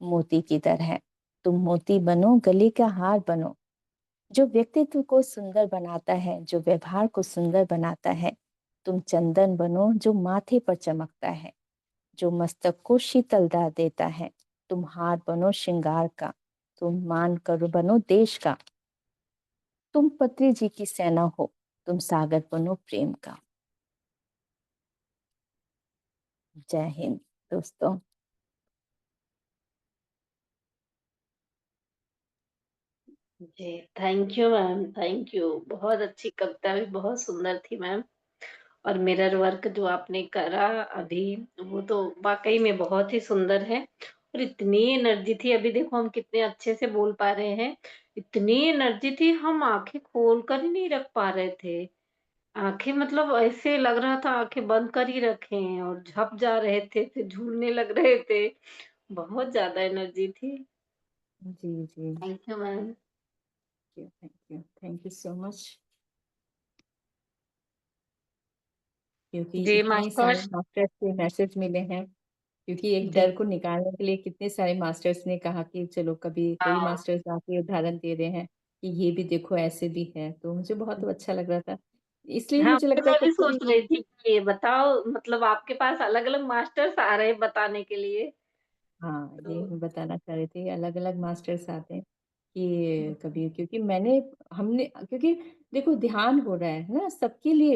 मोती की तरह। तुम मोती बनो, गले का हार बनो, जो व्यक्तित्व को सुंदर बनाता है, जो व्यवहार को सुंदर बनाता है। तुम चंदन बनो, जो माथे पर चमकता है, जो मस्तक को शीतलता देता है। तुम हार बनो श्रृंगार का, तुम मान करो बनो देश का। तुम पत्री जी की सेना हो, तुम सागर बनो प्रेम का। जय हिंद दोस्तों। जी, thank you ma'am, thank you. बहुत अच्छी कविता भी बहुत सुंदर थी मैम। और मिरर वर्क जो आपने करा अभी, वो तो वाक़ई में बहुत ही सुंदर है। और इतनी एनर्जी थी, अभी देखो हम कितने अच्छे से बोल पा रहे हैं। इतनी एनर्जी थी, हम आँखें खोल कर ही नहीं रख पा रहे थे। आँखें मतलब ऐसे लग रहा था आँखें बंद कर ही रखें और झप जा रहे थे, फिर झूलने लग रहे थे। बहुत ज़्यादा एनर्जी थी। जी जी, thank you ma'am. Thank you so much. क्योंकि जी इतने सारे मास्टर्स। मास्टर्स के मैसेज मिले हैं, क्योंकि एक जी। डर को निकालने के लिए कितने सारे मास्टर्स ने कहा कि चलो, कभी कई हाँ। मास्टर्स आके उदाहरण दे रहे हैं कि ये भी देखो ऐसे भी है, तो मुझे बहुत अच्छा लग रहा था। इसलिए हाँ, मुझे लगता है मैं भी कभी सोच कभी रही थी कि ये बताओ मतलब आपके पास अलग-अलग मास्टर्स आ रहे हैं बताने के लिए। हाँ, तो ये हम बताना चाह रहे थे, अलग-अलग मास्टर्स आते हैं कि कभी, क्योंकि मैंने हमने क्योंकि देखो ध्यान हो रहा है ना सबके लिए।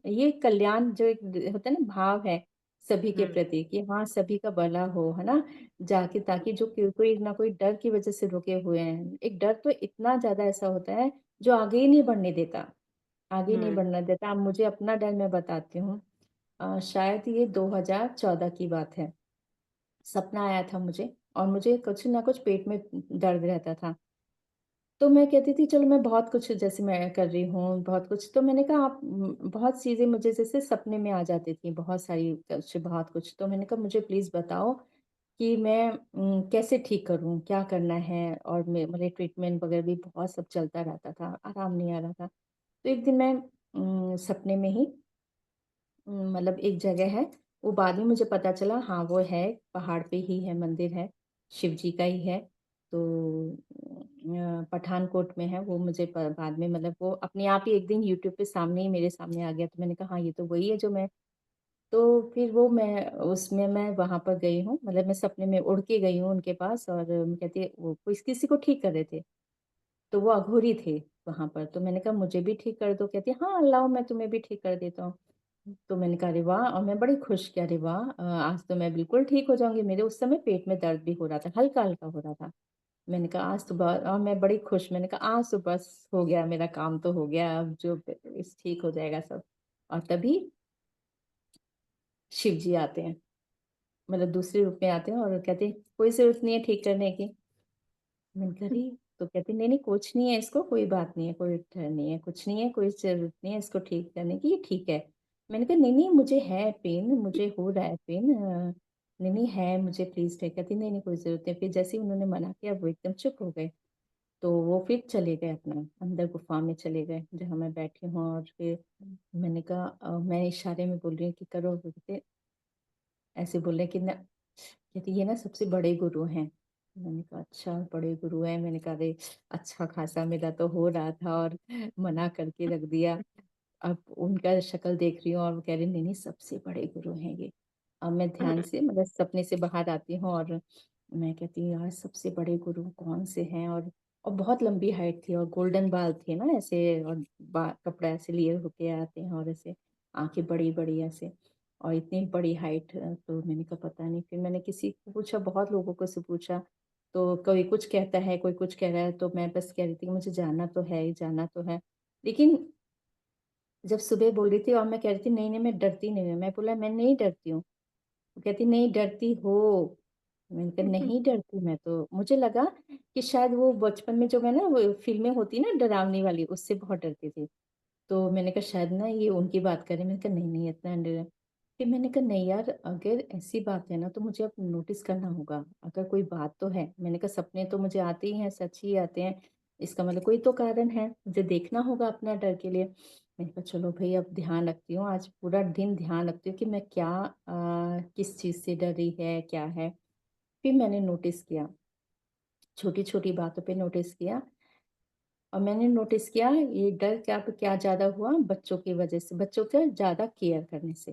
ये कल्याण जो एक होता है ना भाव है सभी के हुँ, प्रति, कि हाँ सभी का भला हो, है ना? जाके ताकि जो कोई ना कोई डर की वजह से रुके हुए हैं। एक डर तो इतना ज़्यादा ऐसा होता है जो आगे ही नहीं बढ़ने देता, आगे नहीं हुँ, बढ़ने देता। अब मुझे अपना डर मैं बताती हूँ। शायद ये 2014 की बात है। सपना आया था मुझे और मुझे कुछ ना कुछ पेट में दर्द रहता था। तो मैं कहती थी चलो मैं बहुत कुछ जैसे मैं कर रही हूँ, बहुत कुछ तो मैंने कहा आप बहुत चीज़ें मुझे जैसे सपने में आ जाती थी, बहुत सारी कुछ बहुत कुछ। तो मैंने कहा मुझे प्लीज़ बताओ कि मैं कैसे ठीक करूँ? क्या करना है? और मेरे ट्रीटमेंट वगैरह भी बहुत सब चलता रहता था, आराम नहीं आ रहा था। तो एक दिन मैं सपने में ही मतलब एक जगह है, वो बाद में मुझे पता चला हाँ, वो है, पहाड़ पे ही है, मंदिर है, शिव जी का ही है। तो पठानकोट में है, वो मुझे प बाद में मतलब वो अपने आप ही एक दिन यूट्यूब पे सामने ही मेरे सामने आ गया, तो मैंने कहा हाँ, ये तो वही है जो मैं तो फिर वो मैं उसमें मैं वहाँ पर गई हूँ, मतलब मैं सपने में उड़ के गई हूँ उनके पास और कहती है वो किसी को ठीक कर रहे थे। तो वो अघोरी थे वहाँ पर, तो मैंने कहा मुझे भी ठीक कर दो, कहती है हाँ, लाओ मैं तुम्हें भी ठीक कर देता हूँ। तो मैंने कहा अरे वाह! और मैं बड़ी खुश कि अरे वाह! आज तो मैं बिल्कुल ठीक हो जाऊँगी। मेरे उस समय पेट में दर्द भी हो रहा था, हल्का-हल्का हो रहा था। मैंने कहा आज तो और मैं बड़ी खुश मैंने कहा आज तो बस हो गया मेरा काम तो हो गया, अब जो इस ठीक हो जाएगा सब। और तभी शिव जी आते हैं, मतलब दूसरे रूप में आते हैं और कहते हैं कोई ज़रूरत नहीं है ठीक करने की। मैंने कहा अरे! तो कहती नहीं, नहीं कुछ नहीं है इसको, कोई बात नहीं है, कोई डर नहीं है, कुछ नहीं है, कोई ज़रूरत नहीं है इसको ठीक करने की, ये ठीक है। मैंने कहा नहीं, नहीं मुझे है पेन, मुझे हो रहा है पेन नहीं, नहीं है मुझे प्लीज़ ठीक कहती नहीं, नहीं कोई ज़रूरत नहीं। फिर जैसे ही उन्होंने मना किया वो एकदम चुप हो गए। तो वो फिर चले गए अपना अंदर गुफ़ा में चले गए, जहाँ मैं बैठी हूँ और फिर मैंने कहा मैं इशारे में बोल रही हूँ कि करो, वो कहते ऐसे बोल रहे हैं कि ना कहती ये ना सबसे बड़े गुरु हैं। मैंने कहा अच्छा बड़े गुरु हैं, मैंने कहा अरे अच्छा खासा मेरा तो हो रहा था और मना करके रख दिया। अब उनका शक्ल देख रही हूँ और वो कह रही नहीं, नहीं सबसे बड़े गुरु हैं ये। अब मैं ध्यान से मतलब सपने से बाहर आती हूँ और मैं कहती हूँ यार सबसे बड़े गुरु कौन से हैं और बहुत लंबी हाइट थी और गोल्डन बाल थे ना ऐसे और कपड़ा ऐसे लिए होके आते हैं और ऐसे आंखें बड़ी-बड़ी ऐसे और इतनी बड़ी हाइट तो मैंने कहा पता नहीं फिर मैंने किसी को पूछा बहुत लोगों को से पूछा तो कोई कुछ कहता है कोई कुछ कह रहा है तो मैं बस कह रही थी कि मुझे जाना तो है ही जाना तो है लेकिन जब सुबह बोल रही थी और मैं कह रही थी नहीं नहीं मैं डरती नहीं हूँ मैं बोला मैं नहीं डरती हूँ वो कहती नहीं डरती हो मैंने कहा नहीं डरती मैं तो मुझे लगा कि शायद वो बचपन में जो मैं ना वो फिल्में होती ना डरावनी वाली उससे बहुत डरती थी तो मैंने कहा शायद ना ये उनकी बात करें मैंने कहा नहीं नहीं इतना डर फिर मैंने कहा नहीं यार अगर ऐसी बात है ना तो मुझे अब नोटिस करना होगा अगर कोई बात तो है मैंने कहा सपने तो मुझे आते ही हैं सच ही आते हैं इसका मतलब कोई तो कारण है मुझे देखना होगा अपना डर के लिए मैंने कहा चलो भई अब ध्यान रखती हूँ आज पूरा दिन ध्यान रखती हूँ कि मैं क्या किस चीज़ से डर रही है क्या है फिर मैंने नोटिस किया छोटी छोटी बातों पे नोटिस किया और मैंने नोटिस किया ये डर क्या क्या ज़्यादा हुआ बच्चों की वजह से, बच्चों का ज़्यादा केयर करने से,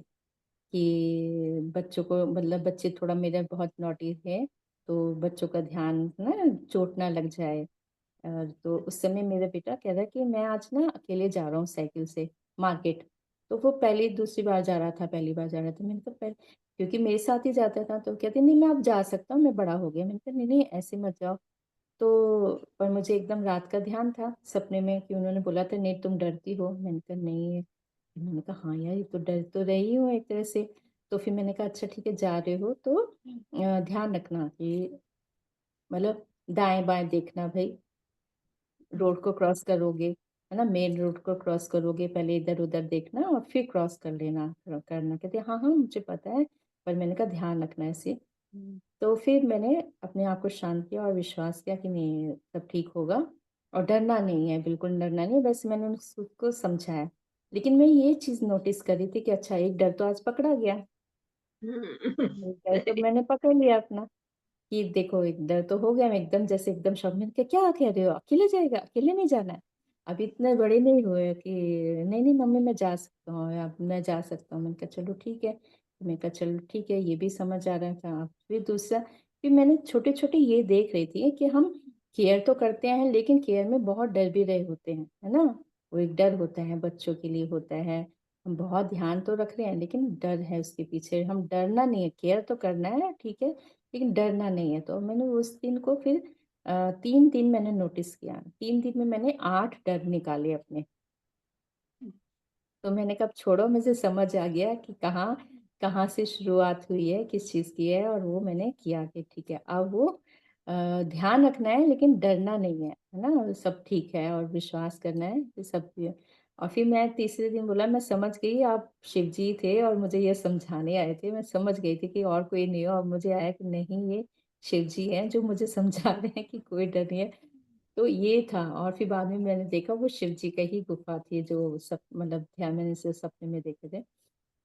कि बच्चों को मतलब बच्चे थोड़ा मेरे बहुत नॉटी थे, तो बच्चों का ध्यान ना चोट ना लग जाए। तो उस समय मेरा बेटा कह रहा है कि मैं आज ना अकेले जा रहा हूँ साइकिल से मार्केट। तो वो पहली दूसरी बार जा रहा था, पहली बार जा रहा था। मैंने कहा पहले क्योंकि मेरे साथ ही जाता था तो कहते नहीं मैं अब जा सकता हूँ, मैं बड़ा हो गया। मैंने कहा नहीं, नहीं ऐसे मत जाओ। तो पर मुझे एकदम रात का ध्यान था सपने में कि उन्होंने बोला था नहीं तुम डरती हो। मैंने कहा नहीं, मैंने कहा हाँ यार ये तो डर तो रही हूँ एक तरह से। तो फिर मैंने कहा अच्छा ठीक है जा रहे हो तो ध्यान रखना कि मतलब दाएँ-बाएँ देखना भई, रोड को क्रॉस करोगे, है ना? मेन रोड को क्रॉस करोगे, पहले इधर-उधर देखना और फिर क्रॉस कर लेना करना। कहते हाँ, हाँ मुझे पता है, पर मैंने कहा ध्यान रखना है इसे। तो फिर मैंने अपने आप को शांत किया और विश्वास किया कि नहीं सब ठीक होगा और डरना नहीं है, बिल्कुल डरना नहीं है, बस मैंने उसको समझाया। लेकिन मैं ये चीज़ नोटिस कर रही थी कि अच्छा एक डर तो आज पकड़ा गया, एक डर तो मैंने पकड़ लिया अपना। कि देखो एक डर तो हो गया, मैं एकदम जैसे एकदम शॉक में क्या कह रहे हो? अकेले जाएगा? अकेले नहीं जाना है? अभी इतने बड़े नहीं हुए कि नहीं, नहीं मम्मी मैं जा सकता हूँ या मैं जा सकता हूँ। मैंने कहा चलो ठीक है। मैंने कहा चलो ठीक है, ये भी समझ आ रहा था। फिर दूसरा फिर मैंने छोटे-छोटे ये देख रही थी कि हम केयर तो करते हैं लेकिन केयर में बहुत डर भी रहे होते हैं, है ना? वो एक डर होता है, बच्चों के लिए होता है। हम बहुत ध्यान तो रख रहे हैं लेकिन डर है उसके पीछे। हम डरना नहीं है, केयर तो करना है, ठीक है? लेकिन डरना नहीं है, तो मैंने उस दिन को फिर 3 दिन मैंने नोटिस किया। 3 दिन में मैंने 8 डर निकाले अपने। तो मैंने कहा अब छोड़ो मुझे समझ आ गया कि कहाँ कहाँ से शुरुआत हुई है, किस चीज़ की है, और वो मैंने किया कि ठीक है, अब वो ध्यान रखना है लेकिन डरना नहीं है ना? सब ठीक है और विश्वास करना है कि सब ये। और फिर मैं तीसरे दिन बोला, मैं समझ गई आप शिव जी थे और मुझे ये समझाने आए थे। मैं समझ गई थी कि और कोई नहीं हो, अब मुझे आया कि नहीं, ये शिव जी हैं जो मुझे समझा रहे हैं कि कोई डर नहीं है। तो ये था, और फिर बाद में मैंने देखा वो शिव जी का ही गुफ़ा थी जो सब मतलब ध्यान मैंने से सपने में देखे थे।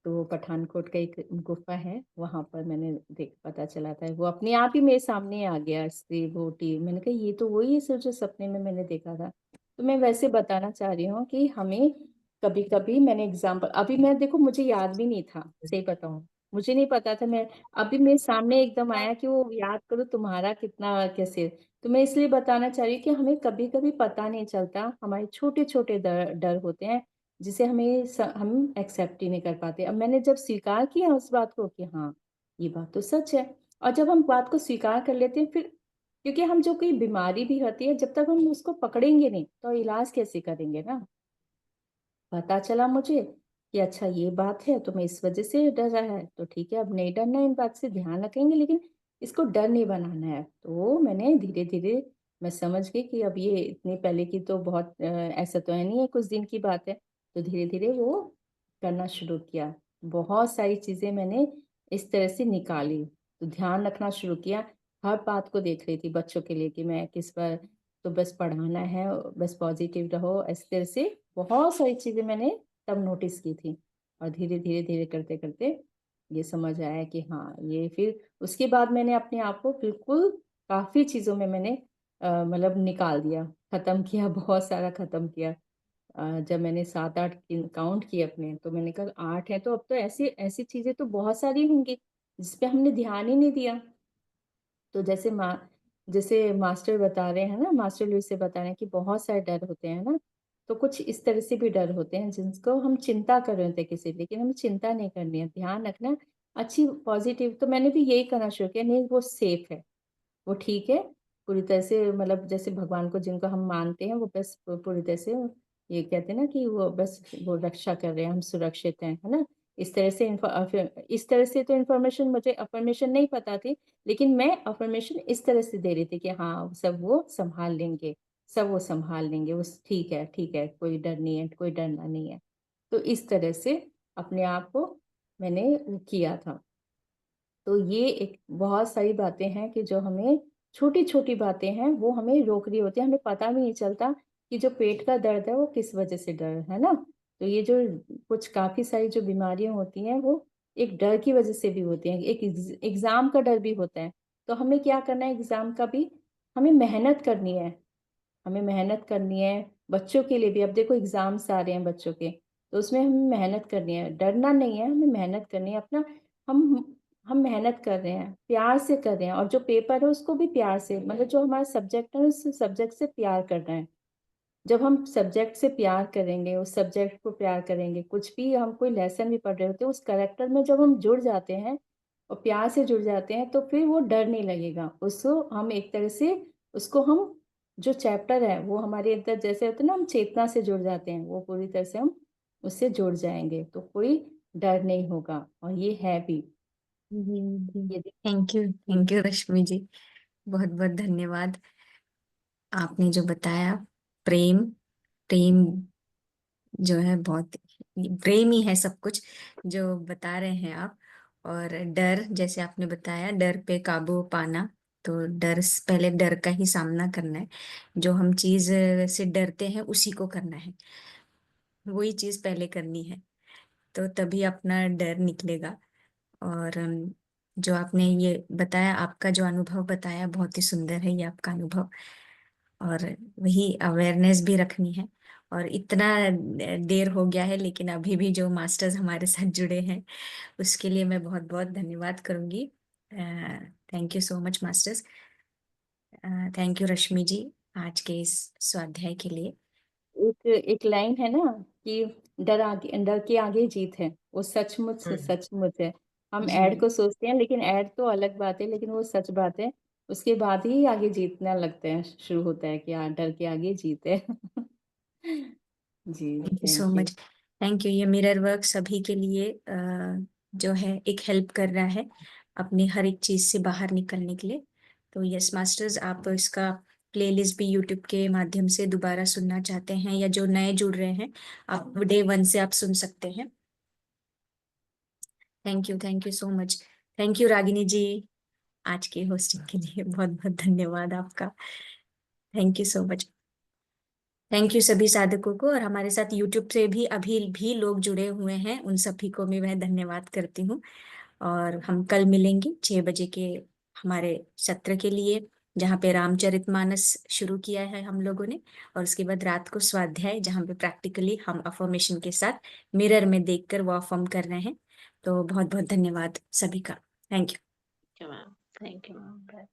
तो पठानकोट का एक गुफ़ा है, वहाँ पर मैंने देख पता चला था, वो अपने आप ही मेरे सामने आ गया, स्त्री बोटी। मैंने कहा ये तो वही है सर जो सपने में मैंने देखा था। तो मैं वैसे बताना चाह रही हूँ कि हमें कभी-कभी मैंने एग्ज़ाम्पल अभी मैं देखो मुझे याद भी नहीं था, सही बताऊँ। मुझे नहीं पता था, मैं अभी मेरे सामने एकदम आया कि वो याद करो तुम्हारा कितना कैसे। तो मैं इसलिए बताना चाह रही हूँ कि हमें कभी-कभी पता नहीं चलता, हमारे छोटे-छोटे डर डर होते हैं जिसे हम एक्सेप्ट ही नहीं कर पाते। अब मैंने जब स्वीकार किया उस बात को कि हाँ, ये बात तो सच है, और जब हम बात को स्वीकार कर लेते हैं फिर, क्योंकि हम जो कोई बीमारी भी होती है, जब तक हम उसको पकड़ेंगे नहीं, तो इलाज कैसे करेंगे ना? पता चला मुझे कि अच्छा ये बात है, तो मैं इस वज़ह से डर रहा है, तो ठीक है अब नहीं डरना है, इन बात से ध्यान रखेंगे, लेकिन इसको डर नहीं बनाना है। तो मैंने धीरे-धीरे मैं समझ गई कि अब ये इतनी पहले की तो बहुत ऐसा तो है नहीं है, कुछ दिन की बात है। तो धीरे-धीरे वो करना शुरू किया। बहुत सारी चीज़ें मैंने इस तरह से निकाली, तो ध्यान रखना शुरू किया। हर बात को देख रही थी बच्चों के लिए कि मैं किस पर, तो बस पढ़ाना है, बस पॉज़िटिव रहो, इस तरह से बहुत सारी चीज़ें मैंने तब नोटिस की थी। और धीरे-धीरे करते-करते ये समझ आया कि हाँ, ये फिर उसके बाद मैंने अपने आप को बिल्कुल काफ़ी चीज़ों में मैंने मतलब निकाल दिया, ख़त्म किया, बहुत सारा ख़त्म किया। जब मैंने 7-8 गिन काउंट किए अपने, तो मैंने कहा 8 हैं, तो अब तो ऐसी ऐसी चीज़ें तो बहुत सारी होंगी, जिस पे हमने ध्यान ही नहीं दिया। तो जैसे मास्टर बता रहे हैं ना, मास्टर लुईस से बता रहे हैं कि बहुत सारे डर होते हैं ना, तो कुछ इस तरह से भी डर होते हैं जिनको हम चिंता कर रहे होते हैं किसी, लेकिन हमें चिंता नहीं करनी है, ध्यान रखना है, अच्छी पॉज़िटिव। तो मैंने भी यही करना शुरू किया, नहीं वो सेफ है। वो ठीक है, पूरी तरह से मतलब जैसे भगवान को जिनको हम मानते हैं, वो बस पूरी तरह से ये कहते हैं ना कि वो बस वो रक्षा कर रहे हैं, हम सुरक्षित हैं, है ना? इस तरह से इस तरह से तो इन्फॉर्मेशन मुझे अफ़र्मेशन नहीं पता थी, लेकिन मैं अफ़र्मेशन इस तरह से दे रही थी कि हाँ, सब वो सँभाल लेंगे, सब वो सँभाल लेंगे, वो ठीक है, कोई डर नहीं है, कोई डरना नहीं है। तो इस तरह से अपने आप को मैंने किया था। तो ये एक बहुत सारी बातें हैं कि जो हमें छोटी-छोटी बातें हैं, वो हमें रोक रही होती हैं, हमें पता भी नहीं चलता कि जो पेट का दर्द है, वो किस वजह से डर है ना? तो ये जो कुछ काफ़ी सारी जो बीमारियाँ होती हैं, वो एक डर की वजह से भी होती हैं। एक एग्ज़ाम का डर भी होता है, तो हमें क्या करना है एग्ज़ाम का भी, हमें मेहनत करनी है। हमें मेहनत करनी है, बच्चों के लिए भी। अब देखो एग्ज़ाम्स आ रहे हैं बच्चों के, तो उसमें हमें मेहनत करनी है, डरना नहीं है, हमें मेहनत करनी है। अपना हम हम मेहनत कर रहे हैं, प्यार से कर रहे हैं, और जो पेपर है उसको भी प्यार से, मतलब जो हमारा सब्जेक्ट है उस सब्जेक्ट से प्यार करना है। जब हम सब्जेक्ट से प्यार करेंगे, उस सब्जेक्ट को प्यार करेंगे, कुछ भी हम कोई लेसन भी पढ़ रहे होते हैं, उस कैरेक्टर में जब हम जुड़ जाते हैं और प्यार से जुड़ जाते हैं, तो फिर वो डर नहीं लगेगा। उसको हम एक तरह से उसको हम जो चैप्टर है, वो हमारे अंदर जैसे होता है ना, हम चेतना से जुड़ जाते हैं, वो पूरी तरह से हम उससे जुड़ जाएँगे, तो कोई डर नहीं होगा, और ये है भी। जी जी। यदि थैंक यू रश्मि जी, बहुत बहुत धन्यवाद। आपने जो बताया, प्रेम प्रेम जो है बहुत, प्रेम ही है सब कुछ जो बता रहे हैं आप। और डर, जैसे आपने बताया, डर पे काबू पाना, तो पहले डर का ही सामना करना है। जो हम चीज से डरते हैं उसी को करना है, वही चीज पहले करनी है, तो तभी अपना डर निकलेगा। और जो आपने ये बताया, आपका जो अनुभव बताया बहुत ही सुंदर है, ये आपका अनुभव। और वही अवेयरनेस भी रखनी है। और इतना देर हो गया है, लेकिन अभी भी जो मास्टर्स हमारे साथ जुड़े हैं, उसके लिए मैं बहुत बहुत धन्यवाद करूंगी। Thank you so much masters. Thank you Rashmi ji, आज के इस स्वाध्याय के लिए। एक एक लाइन है ना कि डर के आगे जीत है, वो सचमुच है। हम ऐड जी को सोचते हैं, लेकिन ऐड तो अलग बात है, लेकिन वो सच बात है। उसके बाद ही आगे जीतना लगता है, शुरू होता है कि हाँ, डर के आगे जीत है। जी, thank you so thank you. Much. Thank you. ये मिरर वर्क सभी के लिए जो है एक हेल्प कर रहा है अपनी हर एक चीज से बाहर निकलने के लिए। तो यस मास्टर्स, आप इसका प्लेलिस्ट भी यूट्यूब के माध्यम से दोबारा सुनना चाहते हैं या जो नए जुड़ रहे हैं, आप डे 1 से आप सुन सकते हैं। Thank you so much. Thank you Ragini ji, आज की होस्टिंग के लिए बहुत बहुत धन्यवाद आपका। Thank you so much. Thank you सभी साधकों को, और हमारे साथ यूट्यूब से भी अभी भी लोग जुड़े हुए हैं, उन सभी को भी मैं धन्यवाद करती हूँ। और हम कल मिलेंगे 6 बजे के हमारे सत्र के लिए, जहाँ पे रामचरितमानस शुरू किया है हम लोगों ने, और उसके बाद रात को स्वाध्याय, जहाँ पे प्रैक्टिकली हम अफर्मेशन के साथ मिरर में देखकर वो अफर्म कर रहे हैं। तो बहुत बहुत धन्यवाद सभी का। Thank you. Ma'am, thank you ma'am.